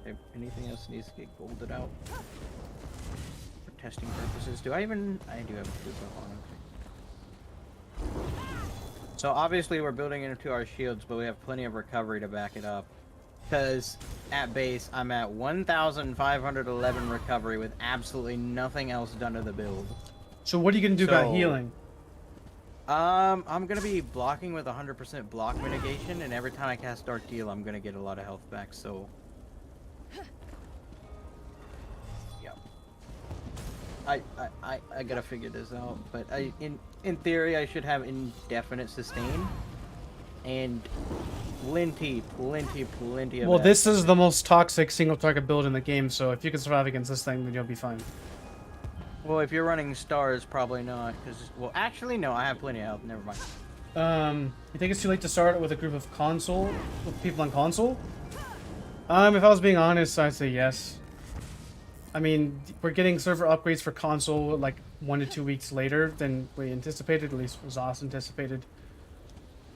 If anything else needs to get golded out. testing purposes. Do I even? I do have a food on. Okay. So obviously we're building into our shields, but we have plenty of recovery to back it up. Because at base, I'm at 1,511 recovery with absolutely nothing else done to the build. So what are you gonna do about healing? I'm gonna be blocking with 100% block mitigation, and every time I cast Dark Deal, I'm gonna get a lot of health back. So, yeah, I gotta figure this out. But in theory, I should have indefinite sustain and plenty of. Well, this is the most toxic single target build in the game, so if you can survive against this thing, then you'll be fine. Well, if you're running stars, probably not. Because, well, actually, no, I have plenty of health. Never mind. You think it's too late to start with a group of people on console? If I was being honest, I'd say yes. I mean, we're getting server upgrades for console like 1 to 2 weeks later than we anticipated, at least was us anticipated.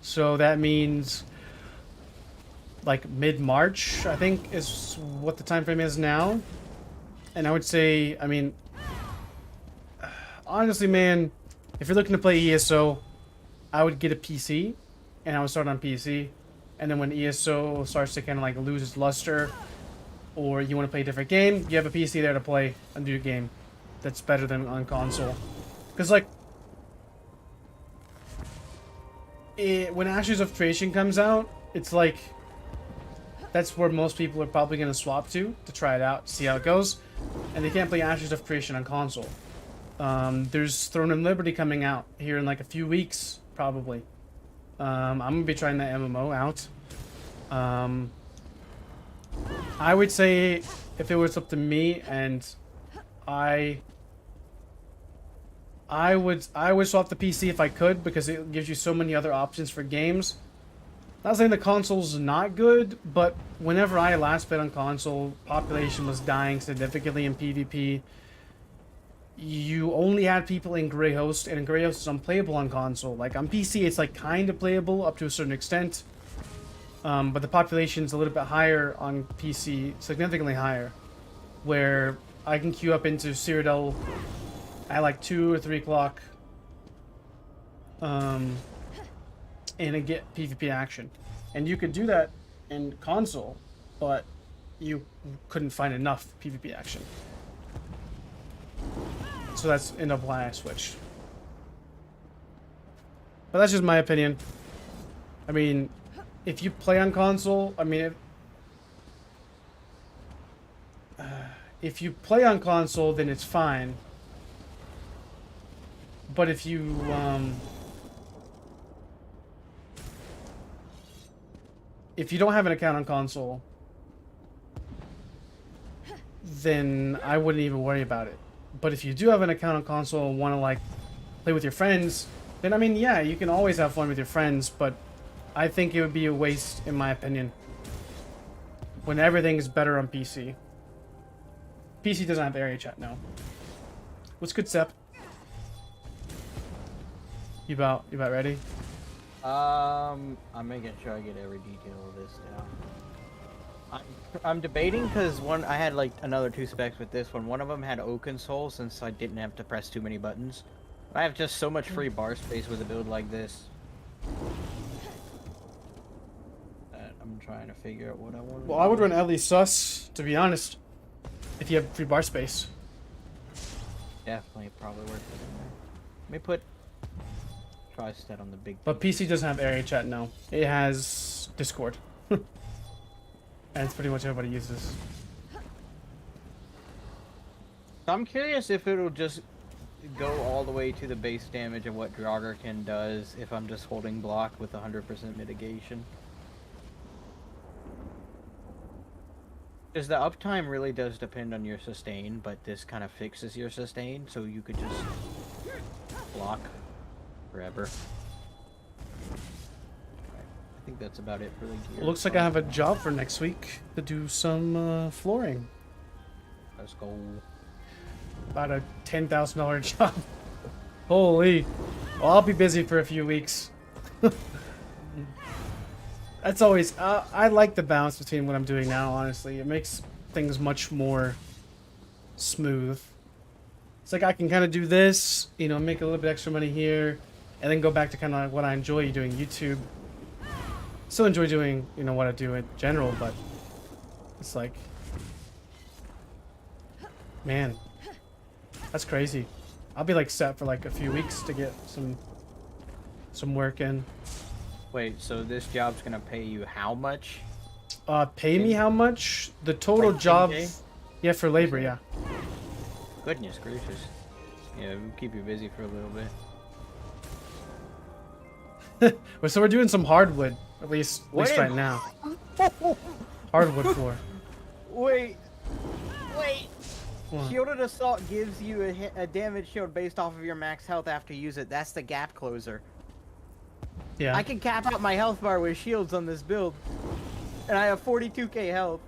So that means like mid-March, I think, is what the time frame is now. And I would say, I mean, honestly, man, if you're looking to play ESO, I would get a PC, and I would start on PC. And then when ESO starts to kind of like lose its luster, or you want to play a different game, you have a PC there to play a new game that's better than on console. Because like, when Ashes of Creation comes out, it's like, that's where most people are probably going to swap to try it out, see how it goes. And they can't play Ashes of Creation on console. There's Throne and Liberty coming out here in like a few weeks, probably. I'm gonna be trying that MMO out. I would say if it was up to me, and I would swap the PC if I could, because it gives you so many other options for games. Not saying the console's not good, but whenever I last played on console, population was dying significantly in PvP. You only had people in Grey Host, and Grey Host is unplayable on console. Like on PC, it's like kind of playable up to a certain extent, but the population's a little bit higher on PC, significantly higher, where I can queue up into Cyrodiil at like 2 or 3 o'clock, and get PvP action. And you could do that in console, but you couldn't find enough PvP action. So that's ended up why I switched. But that's just my opinion. I mean, if you play on console, I mean, if you play on console, then it's fine. But if you don't have an account on console, then I wouldn't even worry about it. But if you do have an account on console and want to like play with your friends, then I mean, yeah, you can always have fun with your friends, but I think it would be a waste, in my opinion, when everything is better on PC. PC doesn't have area chat now. What's good, Sep? You about ready? I'm making sure I get every detail of this down. I'm debating because I had like another 2 specs with this one. One of them had O console since I didn't have to press too many buttons. I have just so much free bar space with a build like this. I'm trying to figure out what I want. Well, I would run at least sus, to be honest, if you have free bar space. Definitely, probably worth it in there. Let me put Tri-Stat on the big. But PC doesn't have area chat now. It has Discord. And it's pretty much everybody uses. I'm curious if it'll just go all the way to the base damage of what Draugr does if I'm just holding block with 100% mitigation. Because the uptime really does depend on your sustain, but this kind of fixes your sustain, so you could just block forever. I think that's about it for the gear. Looks like I have a job for next week to do some flooring. Let's go. About a $10,000 job. Holy. Well, I'll be busy for a few weeks. That's always... I like the balance between what I'm doing now, honestly. It makes things much more smooth. It's like I can kind of do this, you know, make a little bit extra money here, and then go back to kind of like what I enjoy doing, YouTube. Still enjoy doing, you know, what I do in general, but it's like, man, that's crazy. I'll be like set for like a few weeks to get some work in. Wait, so this job's gonna pay you how much? Pay me how much? The total Like job, 10K? yeah, for labor, yeah. Goodness gracious. Yeah, we'll keep you busy for a little bit. Well, so we're doing some hardwood, at least What right now. Hardwood floor. Wait. What? Shielded Assault gives you a damage shield based off of your max health after you use it. That's the gap closer. Yeah. I can cap out my health bar with shields on this build. And I have 42k health.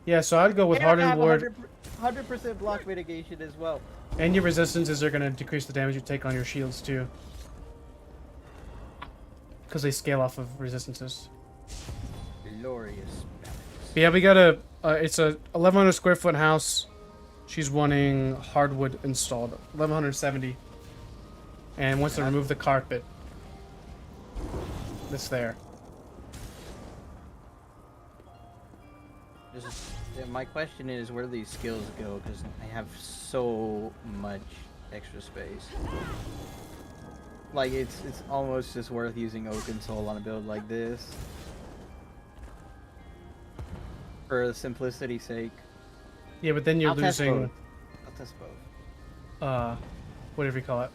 Yeah, so I'd go with And I Hardened have Ward. 100% block mitigation as well. And your resistances are going to decrease the damage you take on your shields, too. Because they scale off of resistances. Glorious. But yeah, we got a... it's a 1,100 square foot house. She's wanting hardwood installed. 1,170. And wants to remove the carpet. That's there. My question is where these skills go, because I have so much extra space. Like, it's almost just worth using Oak and Soul on a build like this. For simplicity's sake. Yeah, but then you're I'll test losing... both. I'll test both. Whatever you call it.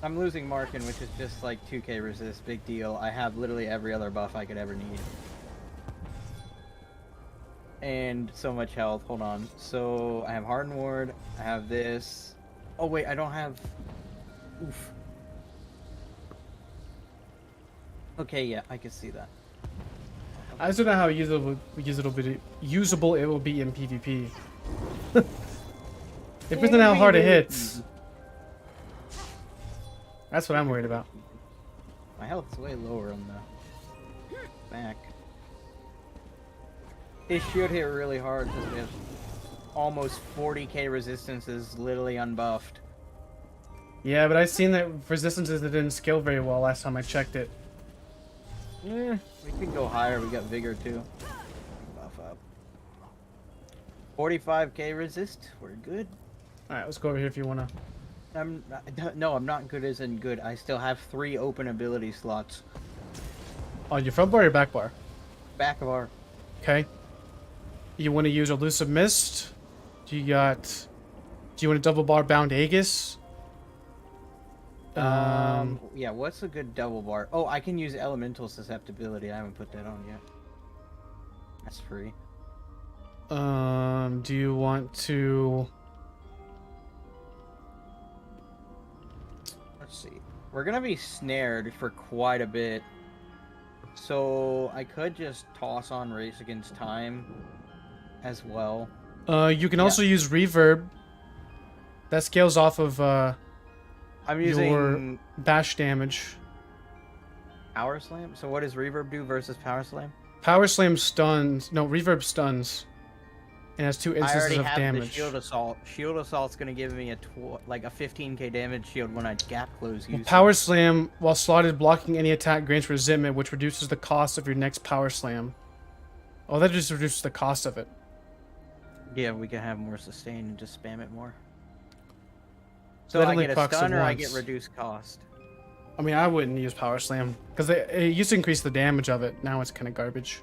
I'm losing Markin, which is just like 2k resist, big deal. I have literally every other buff I could ever need. And so much health. Hold on. So I have Hardened Ward. I have this. Oh wait, I don't have. Oof. Okay, yeah, I can see that. I just don't know how usable it will be in PvP. Depends on how hard it hits. That's what I'm worried about. My health is way lower on the back. It should hit really hard because we have almost 40k resistances literally unbuffed. Yeah, but I've seen that resistances that didn't scale very well last time I checked it. We could go higher. We got vigor too. Buff up. 45k resist. We're good. All right, let's go over here if you wanna. No, I'm not good as in good. I still have 3 open ability slots. On your front bar or your back bar? Back of our. Okay. You want to use Elusive Mist? Do you want a double bar bound Aegis? Yeah, what's a good double bar? Oh, I can use elemental susceptibility. I haven't put that on yet. That's free. Do you want to? Let's see. We're gonna be snared for quite a bit. So I could just toss on Race Against Time as well. You can also use Reverb. That scales off of I'm your using bash damage. Power Slam. So what does Reverb do versus Power Slam? Power Slam stuns. No, Reverb stuns. And has 2 I instances already of have damage. the Shield Assault. Shield Assault's gonna give me a 15k damage shield when I gap close. Well, Power Slam, while slotted, blocking any attack grants resentment, which reduces the cost of your next Power Slam. Oh, that just reduces the cost of it. Yeah, we can have more sustain and just spam it more. So That I only get a procs it stun or I once. get reduced cost. I mean, I wouldn't use Power Slam because it used to increase the damage of it. Now it's kind of garbage.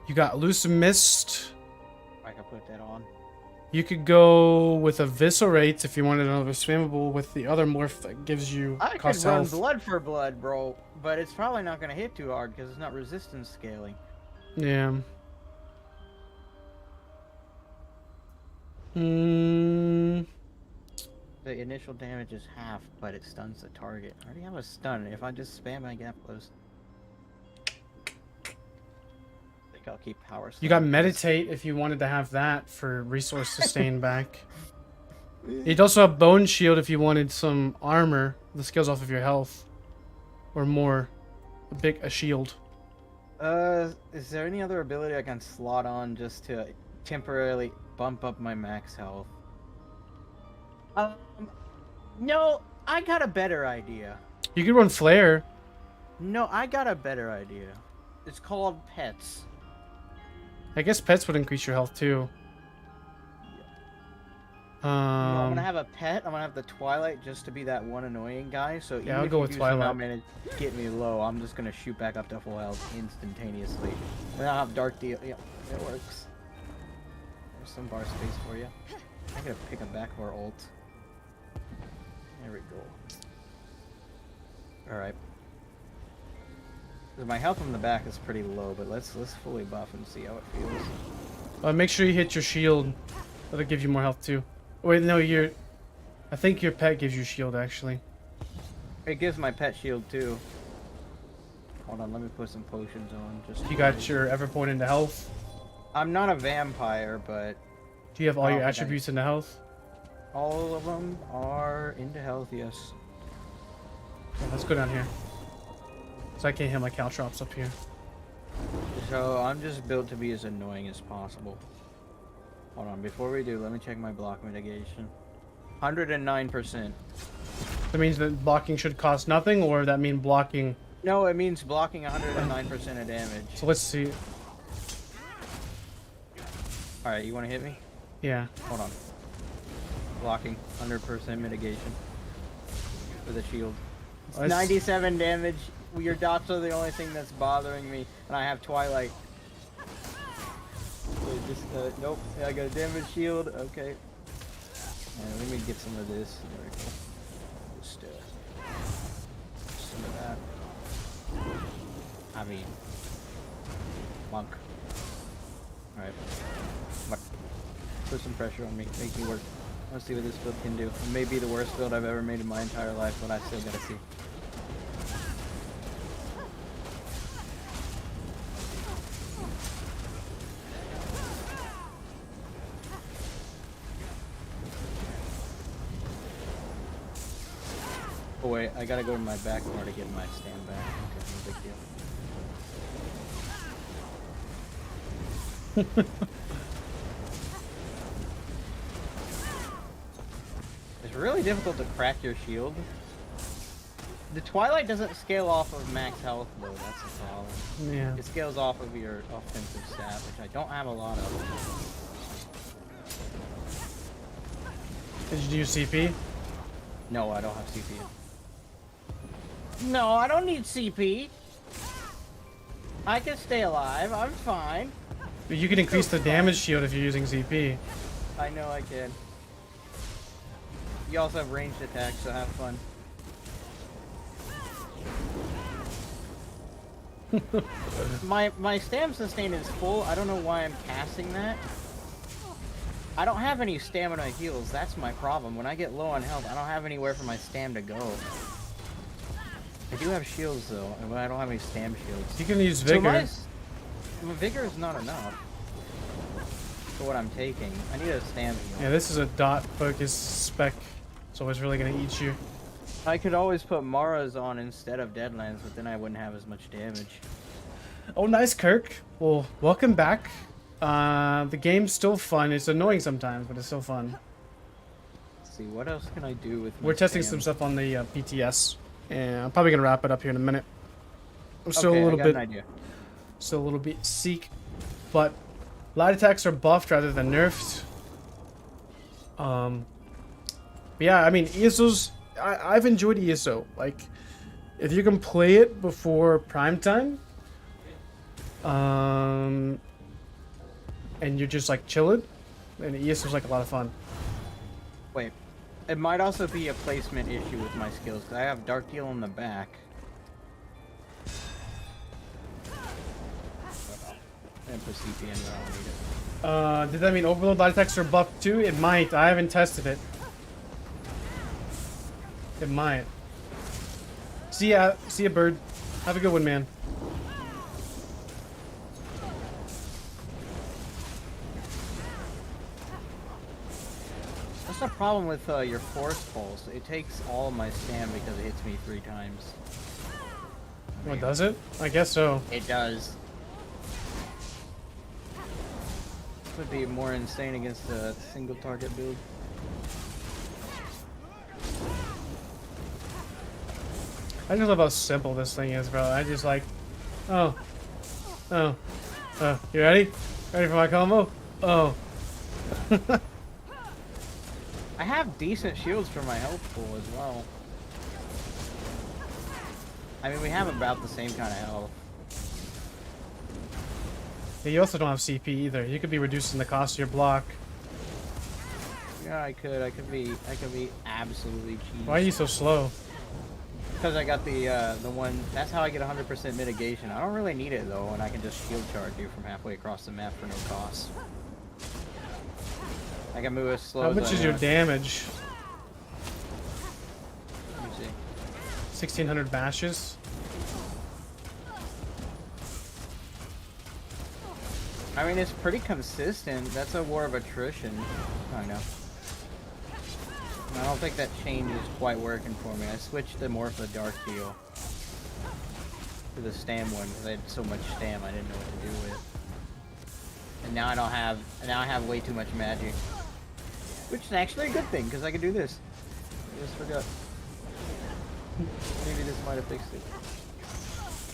You got Elusive Mist. I can put that on. You could go with Eviscerate if you wanted another spammable with the other morph that gives you I could cost run health. blood for blood, bro, but it's probably not gonna hit too hard because it's not resistance scaling. Yeah. Hmm. The initial damage is half, but it stuns the target. I already have a stun. If I just spam my gap close, I think I'll keep power. You got Meditate if you wanted to have that for resource sustain back. You'd also have Bone Shield if you wanted some armor. The scales off of your health. Or more. A shield. Is there any other ability I can slot on just to temporarily bump up my max health? No, I got a better idea. You could run flare. No, I got a better idea. It's called pets. I guess pets would increase your health too. I'm gonna have a pet. I'm gonna have the Twilight just to be that one annoying guy. So even I'll if go you with do Twilight. somehow manage to get me low, I'm just gonna shoot back up to full health instantaneously. And I'll have Dark Deal. Yeah, it works. There's some bar space for you. I gotta pick a backbar ult. There we go. All right. My health on the back is pretty low, but let's fully buff and see how it feels. Make sure you hit your shield. That'll give you more health too. Wait, no, I think your pet gives you shield actually. It gives my pet shield too. Hold on, let me put some potions on. Just You got your Everpoint into health. I'm not a vampire, but Do you have all I your don't think attributes into health? all of them are into health. Yes. Yeah, let's go down here. So I can't hit my caltrops up here. So I'm just built to be as annoying as possible. Hold on, before we do, let me check my block mitigation. 109%. That means that blocking should cost nothing, or that mean blocking... No, it means blocking 109% of damage. So let's see. Alright, you want to hit me? Yeah. Hold on. Blocking, 100% mitigation. For the shield. It's Let's- 97 damage. Your dots are the only thing that's bothering me. And I have Twilight. Okay, just, nope. I got a damage shield. Okay. Let me get some of this. There we go. Just, some of that. I mean, monk. Alright. Put some pressure on me. Make me work. Let's see what this build can do. It may be the worst build I've ever made in my entire life, but I still gotta see. Oh wait, I gotta go to my back bar to get my stand back. Okay, no big deal. It's really difficult to crack your shield. The Twilight doesn't scale off of max health though, that's the problem. Yeah. It scales off of your offensive stat, which I don't have a lot of. Did you use CP? No, I don't have CP. No, I don't need CP. I can stay alive. I'm fine. You can increase the damage shield if you're using CP. I know I can. You also have ranged attacks, so have fun. my stam sustain is full. I don't know why I'm casting that. I don't have any stamina heals. That's my problem. When I get low on health, I don't have anywhere for my stam to go. I do have shields though, and I don't have any stam shields. You can use Vigor. So my Vigor is not enough for what I'm taking. I need a stam heal. Yeah, this is a dot focus spec, so it's really gonna eat you. I could always put Mara's on instead of Deadlands, but then I wouldn't have as much damage. Oh, nice, Kirk. Well, welcome back. The game's still fun. It's annoying sometimes, but it's still fun. Let's see, what else can I do with my We're testing stam? some stuff on the PTS, and I'm probably gonna wrap it up here in a minute. I'm still Okay, a little I got bit, an idea. still a little bit seek, but light attacks are buffed rather than nerfed. But yeah, I mean, ESO's. I've enjoyed ESO. Like, if you can play it before prime time, and you're just like chilling, then ESO's like a lot of fun. Wait, it might also be a placement issue with my skills, because I have Dark Deal in the back. And put CP in where I don't need it. Did that mean Overload light attacks are buffed too? It might. I haven't tested it. It might. See ya, bird. Have a good one, man. That's the problem with your Force Pulse. It takes all my stam because it hits me 3 times. What does it? I guess so. It does. would be more insane against a single target build. I just love how simple this thing is, bro. I just like, oh, you ready? Ready for my combo? Oh. I have decent shields for my health pool as well. I mean, we have about the same kind of health. Yeah, you also don't have CP either. You could be reducing the cost of your block. Yeah, I could be absolutely cheap. Why are you so slow? Because I got the one. That's how I get 100% mitigation. I don't really need it though, and I can just shield charge you from halfway across the map for no cost. I can move as slow. How much is your damage? Let me see. 1600 bashes. I mean, it's pretty consistent. That's a war of attrition. I know. I don't think that change is quite working for me. I switched to more of the dark deal to the stam one because I had so much stam I didn't know what to do with. And now I don't have. Now I have way too much magic, which is actually a good thing because I can do this. I just forgot. Maybe this might have fixed it.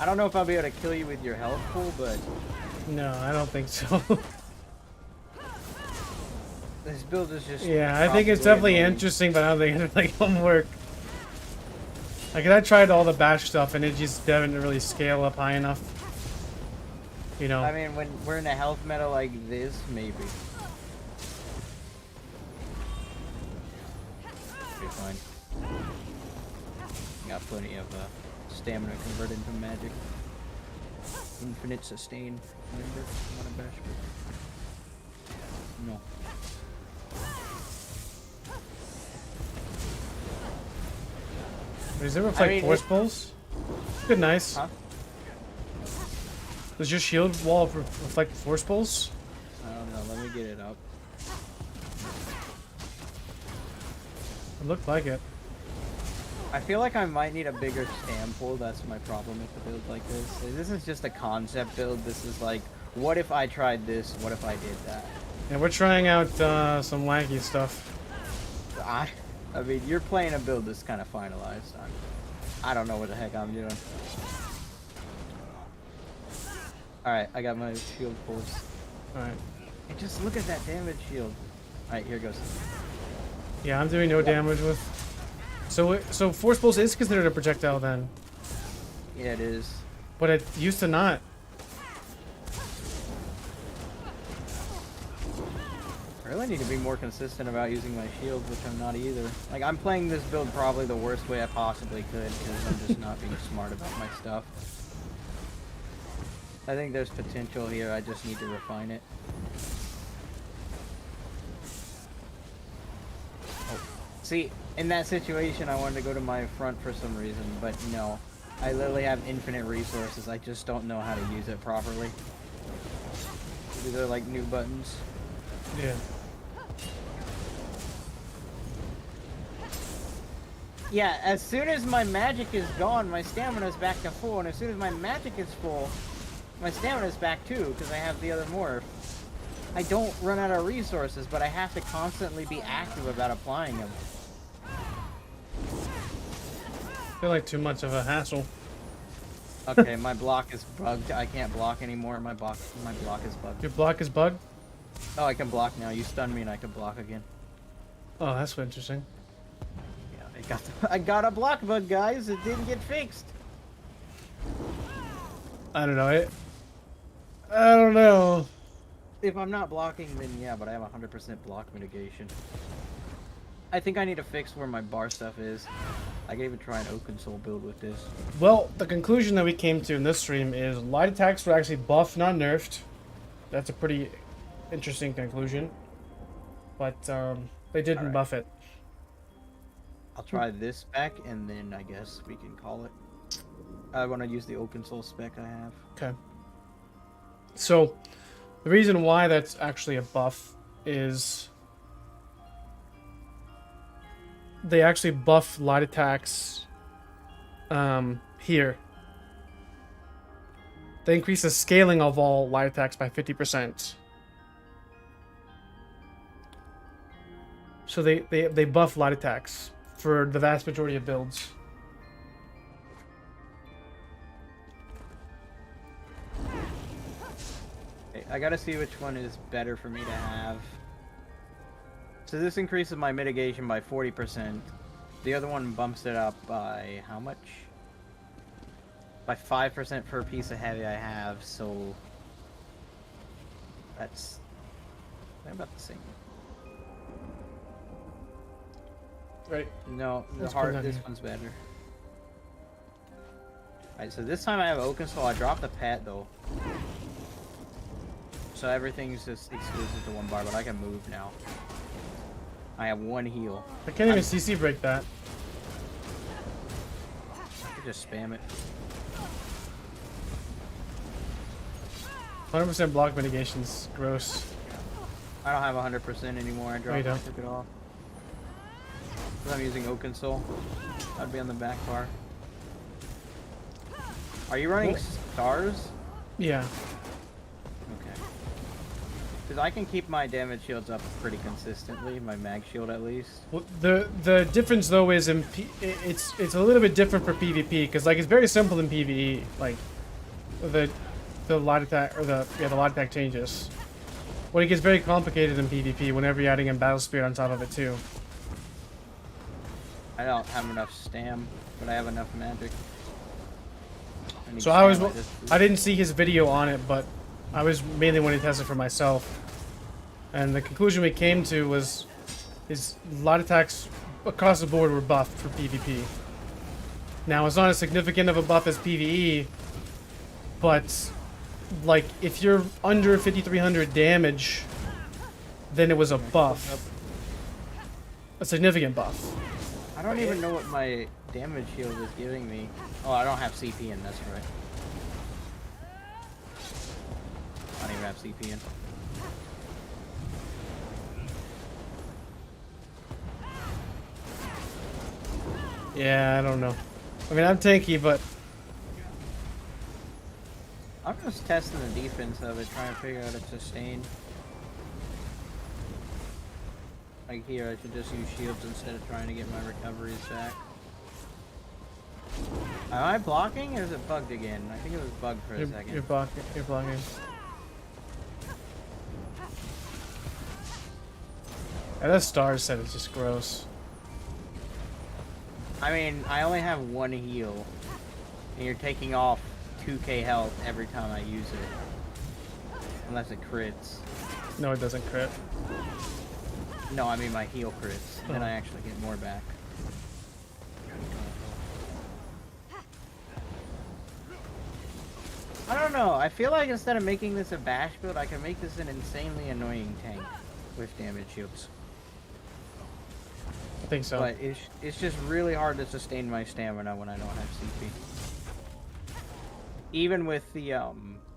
I don't know if I'll be able to kill you with your health pool, but No, I don't think so. this build is just. Yeah, I think it's definitely annoying. interesting, but I don't think it's like gonna work. Like, I tried all the bash stuff and it just didn't really scale up high enough. You know. I mean, when we're in a health meta like this, maybe. Be fine. Got plenty of stamina converted into magic. Infinite sustain. Remember? Not a bash. No. Does it reflect mean, force pulls? Good, nice. Huh? Does your shield wall reflect force pulls? I don't know. Let me get it up. It looked like it. I feel like I might need a bigger stam pool. That's my problem with the build like this. This is just a concept build. This is like, what if I tried this? What if I did that? And we're trying out some wacky stuff. I mean, you're playing a build that's kind of finalized. I don't know what the heck I'm doing. Alright, I got my shield pulls. Alright. And just look at that damage shield. Alright, here goes. Yeah, I'm doing no damage with. So force pulse is considered a projectile then, Yeah, it is. but it used to not. I really need to be more consistent about using my shields, which I'm not either. Like, I'm playing this build probably the worst way I possibly could because I'm just not being smart about my stuff. I think there's potential here, I just need to refine it. Oh. See, in that situation, I wanted to go to my front for some reason, but no. I literally have infinite resources, I just don't know how to use it properly. These are like new buttons. Yeah. Yeah, as soon as my magic is gone, my stamina is back to full, and as soon as my magic is full, my stamina is back too, because I have the other morph. I don't run out of resources, but I have to constantly be active about applying them. I feel like too much of a hassle. Okay, my block is bugged. I can't block anymore. My block is bugged. Your block is bugged? Oh, I can block now. You stunned me and I can block again. Oh, that's interesting. Yeah, I got a block bug, guys. It didn't get fixed. I don't know. I don't know. If I'm not blocking, then yeah, but I have 100% block mitigation. I think I need to fix where my bar stuff is. I can even try an open soul build with this. Well, the conclusion that we came to in this stream is light attacks were actually buffed, not nerfed. That's a pretty interesting conclusion. But they didn't buff it. I'll try this spec, and then I guess we can call it. I want to use the open soul spec I have. Okay. So, the reason why that's actually a buff is they actually buff light attacks here. They increase the scaling of all light attacks by 50%. So they buff light attacks for the vast majority of builds. Okay, I gotta see which one is better for me to have. So this increases my mitigation by 40%. The other one bumps it up by how much? By 5% per piece of heavy I have, so that's they're about the same. Right. No, Let's put that this here. one's better. Alright, so this time I have Oaken Soul. I dropped the pet though. So everything's just exclusive to one bar, but I can move now. I have one heal. I can't even CC break that. I could just spam it. 100% block mitigation's gross. I don't have 100% anymore. I dropped you it, don't. took it off. Because I'm using Oaken Soul. I'd be on the back bar. Are you running stars? Yeah. Okay. Because I can keep my damage shields up pretty consistently, my mag shield at least. Well, the difference though is it's a little bit different for PvP because like it's very simple in PvE. Like the light attack or the light attack changes. When it gets very complicated in PvP, whenever you're adding in Battle Spirit on top of it too. I don't have enough stam, but I have enough magic. need So I stam, just- I didn't see his video on it, but I was mainly wanting to test it for myself. And the conclusion we came to was his light attacks across the board were buffed for PvP. Now it's not as significant of a buff as PvE, but like if you're under 5300 damage, then it was a buff. A significant buff. I don't even know what my damage shield is giving me. Oh, I don't have CP in, that's right. I don't even have CP in. Yeah, I don't know. I mean, I'm tanky, but I'm just testing the defense of it, trying to figure out if sustain. Like here, I should just use shields instead of trying to get my recoveries back. Am I blocking or is it bugged again? I think it was bugged for a second. you're blocking. You're blocking. Yeah, that star set is just gross. I mean, I only have one heal, and you're taking off 2k health every time I use it. Unless it crits. No, it doesn't crit. No, I mean my heal crits. Then I actually get more back. I don't know. I feel like instead of making this a bash build, I can make this an insanely annoying tank with damage shields. I think so. But it's just really hard to sustain my stamina when I don't have CP. Even with the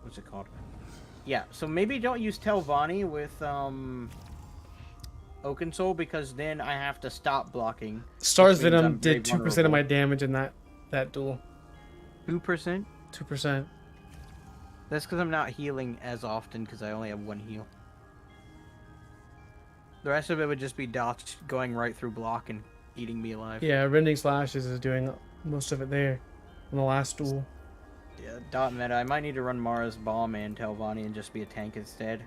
what's it called? Yeah, so maybe don't use Telvanni with Oaken Soul because then I have to stop blocking. Star's which means I'm Venom very did 2% of my damage in that duel. 2%? 2%. That's because I'm not healing as often because I only have one heal. The rest of it would just be dots going right through block and eating me alive. Yeah, Rending Slashes is doing most of it there in the last duel. Yeah, dot meta. I might need to run Mara's Bomb and Telvanni and just be a tank instead.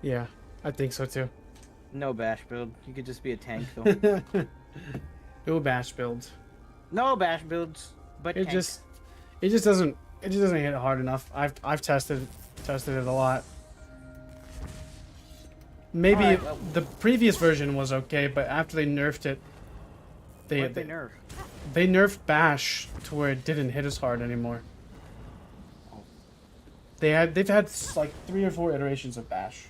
Yeah, I think so too. No bash build. You could just be a tank though. Ooh, bash build. No bash builds, but It tank. just doesn't hit hard enough. I've tested it a lot. Maybe Alright, well- the previous version was okay, but after they nerfed it, What they nerf? they nerfed bash to where it didn't hit as hard anymore. They've had like 3 or 4 iterations of bash.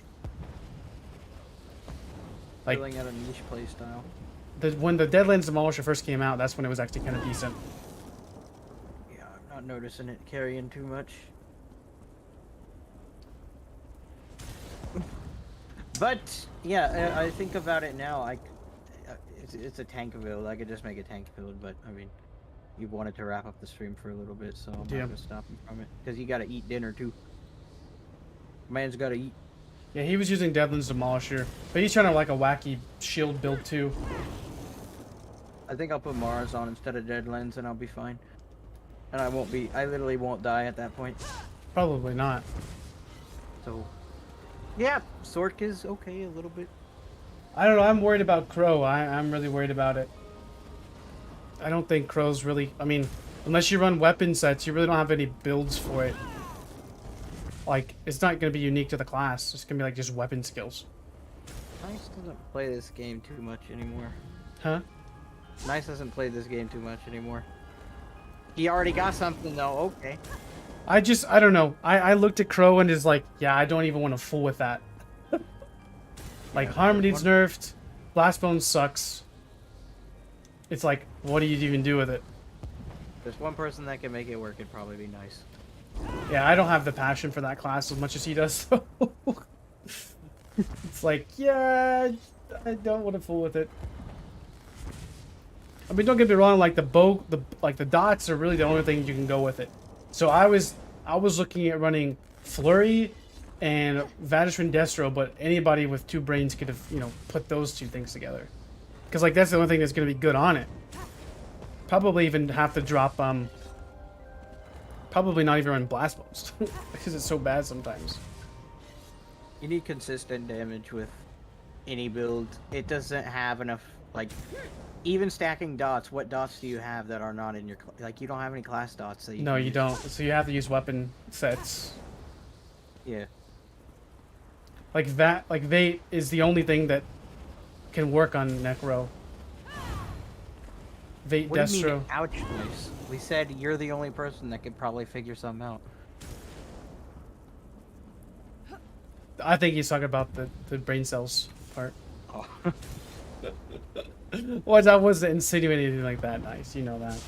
Like Filling out a niche playstyle. when the Deadlands Demolisher first came out, that's when it was actually kind of decent. Yeah, I'm not noticing it carrying too much. But yeah, I think about it now. It's a tank build. I could just make a tank build, but I mean, you wanted to wrap up the stream for a little bit, so I'm not gonna stop him from it because you gotta eat dinner too. Man's gotta eat. Yeah, he was using Devlin's Demolisher, but he's trying to like a wacky shield build too. I think I'll put Mars on instead of Deadlands and I'll be fine. And I literally won't die at that point. Probably not. So, yeah, Sork is okay a little bit. I don't know. I'm worried about Crow. I'm really worried about it. I don't think Crow's really... I mean, unless you run weapon sets, you really don't have any builds for it. Like, it's not going to be unique to the class. It's going to be like just weapon skills. Nice doesn't play this game too much anymore. Huh? Nice doesn't play this game too much anymore. He already got something though, okay. I don't know. I looked at Crow and is like, yeah, I don't even want to fool with that. Like, Harmony's nerfed. Blastbone sucks. It's like, what do you even do with it? There's one person that can make it work, it'd probably be nice. Yeah, I don't have the passion for that class as much as he does, so... It's like, yeah, I don't want to fool with it. I mean, don't get me wrong, like, the dots are really the only thing you can go with it. So I was looking at running Flurry and Vanishman Destro, but anybody with 2 brains could have, you know, put those 2 things together. Because, like, that's the only thing that's going to be good on it. Probably even have to drop, probably not even run Blast Bones. Because it's so bad sometimes. You need consistent damage with any build. It doesn't have enough, like, even stacking dots. What dots do you have that are not in your, like, you don't have any class dots that you No, can you use. don't. So you have to use weapon sets. Yeah. Like that, like Vate is the only thing that can work on Necro. Vate, What do you Destro. mean, ouch noise? We said you're the only person that could probably figure something out. I think he's talking about the brain cells part. Oh. Well, I wasn't insinuating anything like that. Nice, you know that.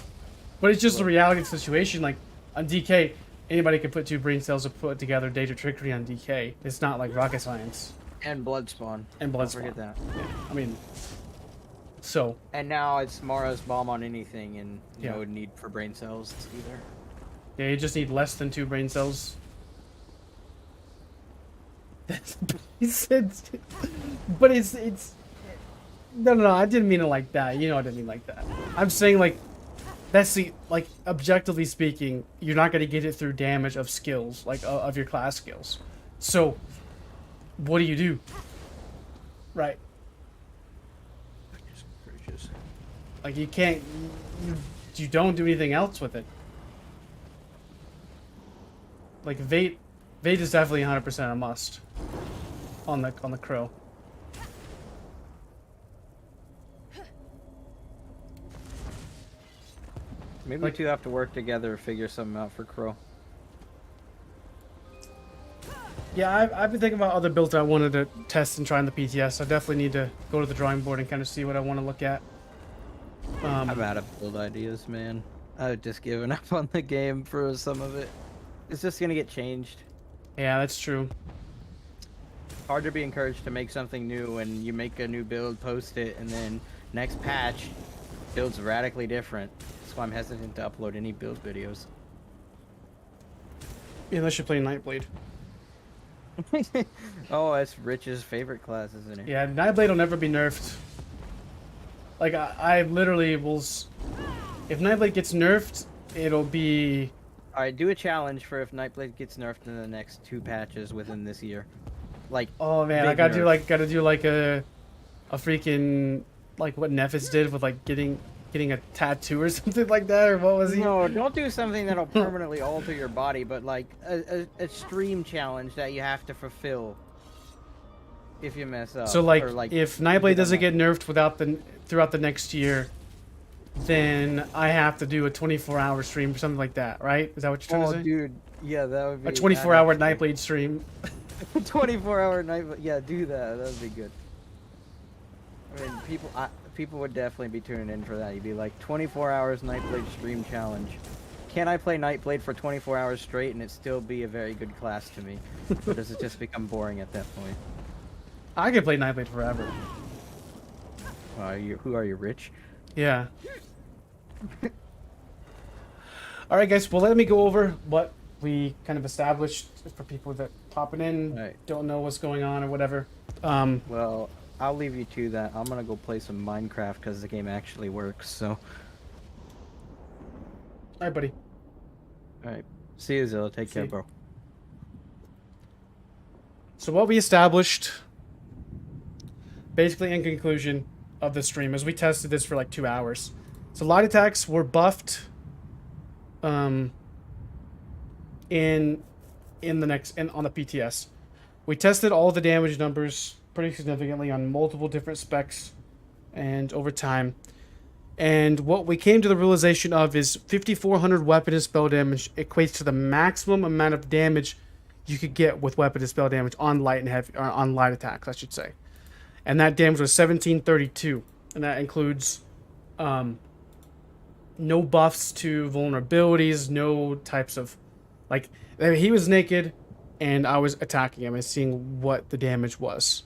But it's just the reality of the situation. Like on DK, anybody can put 2 brain cells and put together Data Trickery on DK. It's not like rocket science. And Bloodspawn. And Bloodspawn. Don't forget that. Yeah, I mean, so. And now it's Mara's bomb on anything, and Yeah. no need for brain cells either. Yeah, you just need less than 2 brain cells. He said, but it's no, I didn't mean it like that. You know, I didn't mean like that. I'm saying like that's the, like, objectively speaking, you're not going to get it through damage of skills, like of your class skills. So what do you do? Right. Like you can't, you don't do anything else with it. Like Vate is definitely 100% a must on the Crow. Maybe Like- we 2 have to work together to figure something out for Crow. Yeah, I've been thinking about other builds I wanted to test and try in the PTS. I definitely need to go to the drawing board and kind of see what I want to look at. I'm out of build ideas, man. I've just given up on the game for some of it. It's just gonna get changed. Yeah, that's true. Hard to be encouraged to make something new, and you make a new build, post it, and then next patch, build's radically different. That's why I'm hesitant to upload any build videos. Unless you're playing Nightblade. Oh, that's Rich's favorite class, isn't it? Yeah, Nightblade will never be nerfed. Like, I literally will... If Nightblade gets nerfed, it'll be... Alright, do a challenge for if Nightblade gets nerfed in the next 2 patches within this year. Like, Oh man, I big gotta nerf. do like a freaking, like what Nephis did with like getting a tattoo or something like that, or what was he? No, don't do something that'll permanently alter your body, but like a stream challenge that you have to fulfill if you mess up. So like, or, if you Nightblade get doesn't unlucky. get nerfed throughout the next year, then I have to do a 24-hour stream or something like that, right? Is that what you're trying Oh, to say? dude, yeah, that would be A 24-hour Nightblade stream. 24-hour Nightblade. Yeah, do that. That would be good. I mean, people would definitely be tuning in for that. You'd be like 24 hours Nightblade stream challenge. Can I play Nightblade for 24 hours straight and it still be a very good class to me? Or does it just become boring at that point? I could play Nightblade forever. Who are you, Rich? Yeah. All right, guys. Well, let me go over what we kind of established for people that popping in, Right. don't know what's going on or whatever. Well, I'll leave you to that. I'm gonna go play some Minecraft because the game actually works. So, All right, buddy. all right. See you, Zilla. Take care, you. bro. So what we established, basically in conclusion of the stream, is we tested this for like 2 hours. So light attacks were buffed on the PTS. We tested all the damage numbers pretty significantly on multiple different specs and over time. And what we came to the realization of is 5,400 weapon and spell damage equates to the maximum amount of damage you could get with weapon and spell damage on light and heavy, or on light attacks, I should say. And that damage was 1732, and that includes no buffs to vulnerabilities, no types of, like, he was naked, and I was attacking him and seeing what the damage was.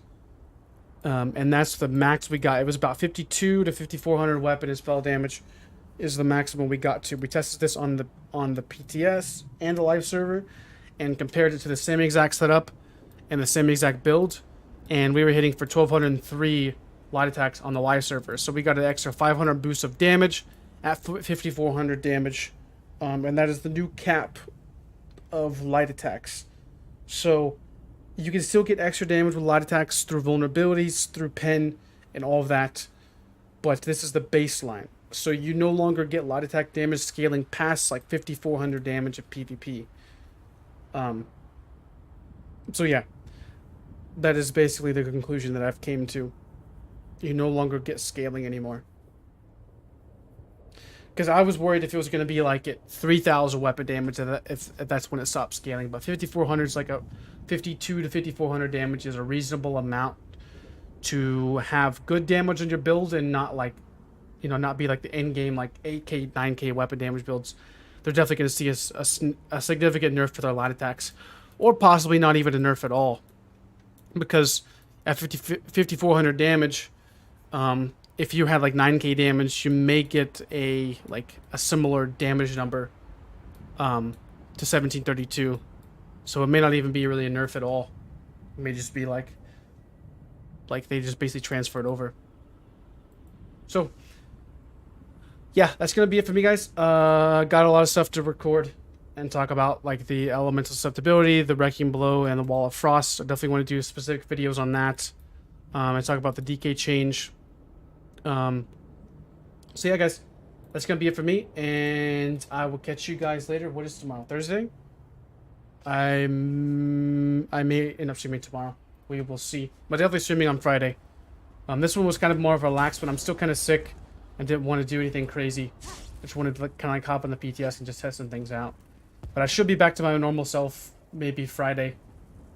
And that's the max we got. It was about 52 to 5,400 weapon and spell damage is the maximum we got to. We tested this on the PTS and the live server, and compared it to the same exact setup and the same exact build, and we were hitting for 1,203 light attacks on the live server. So we got an extra 500 boost of damage at 5,400 damage, and that is the new cap of light attacks. So you can still get extra damage with light attacks through vulnerabilities, through pen, and all of that, but this is the baseline. So you no longer get light attack damage scaling past like 5,400 damage at PvP. So yeah, that is basically the conclusion that I've came to. You no longer get scaling anymore. Because I was worried if it was going to be like at 3,000 weapon damage, if that's when it stopped scaling. But 5,400 is like a 52 to 5,400 damage is a reasonable amount to have good damage on your build and not like, you know, not be like the end game like 8k, 9k weapon damage builds. They're definitely going to see a significant nerf to their light attacks, or possibly not even a nerf at all. Because at 5,400 damage, if you had like 9k damage, you may get a similar damage number to 1732. So it may not even be really a nerf at all. It may just be like they just basically transferred over. So yeah, that's gonna be it for me, guys. Got a lot of stuff to record and talk about, like the elemental susceptibility, the wrecking blow, and the wall of frost. I definitely want to do specific videos on that. And talk about the DK change. So yeah, guys, that's gonna be it for me, and I will catch you guys later. What is tomorrow? Thursday? I may end up streaming tomorrow. We will see. But definitely streaming on Friday. This one was kind of more of a relaxed one. I'm still kind of sick and didn't want to do anything crazy. I just wanted to kind of hop on the PTS and just test some things out. But I should be back to my normal self maybe Friday.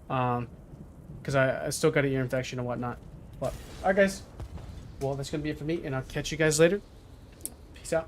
Because I still got an ear infection and whatnot. But alright, guys. Well, that's gonna be it for me, and I'll catch you guys later. Peace out.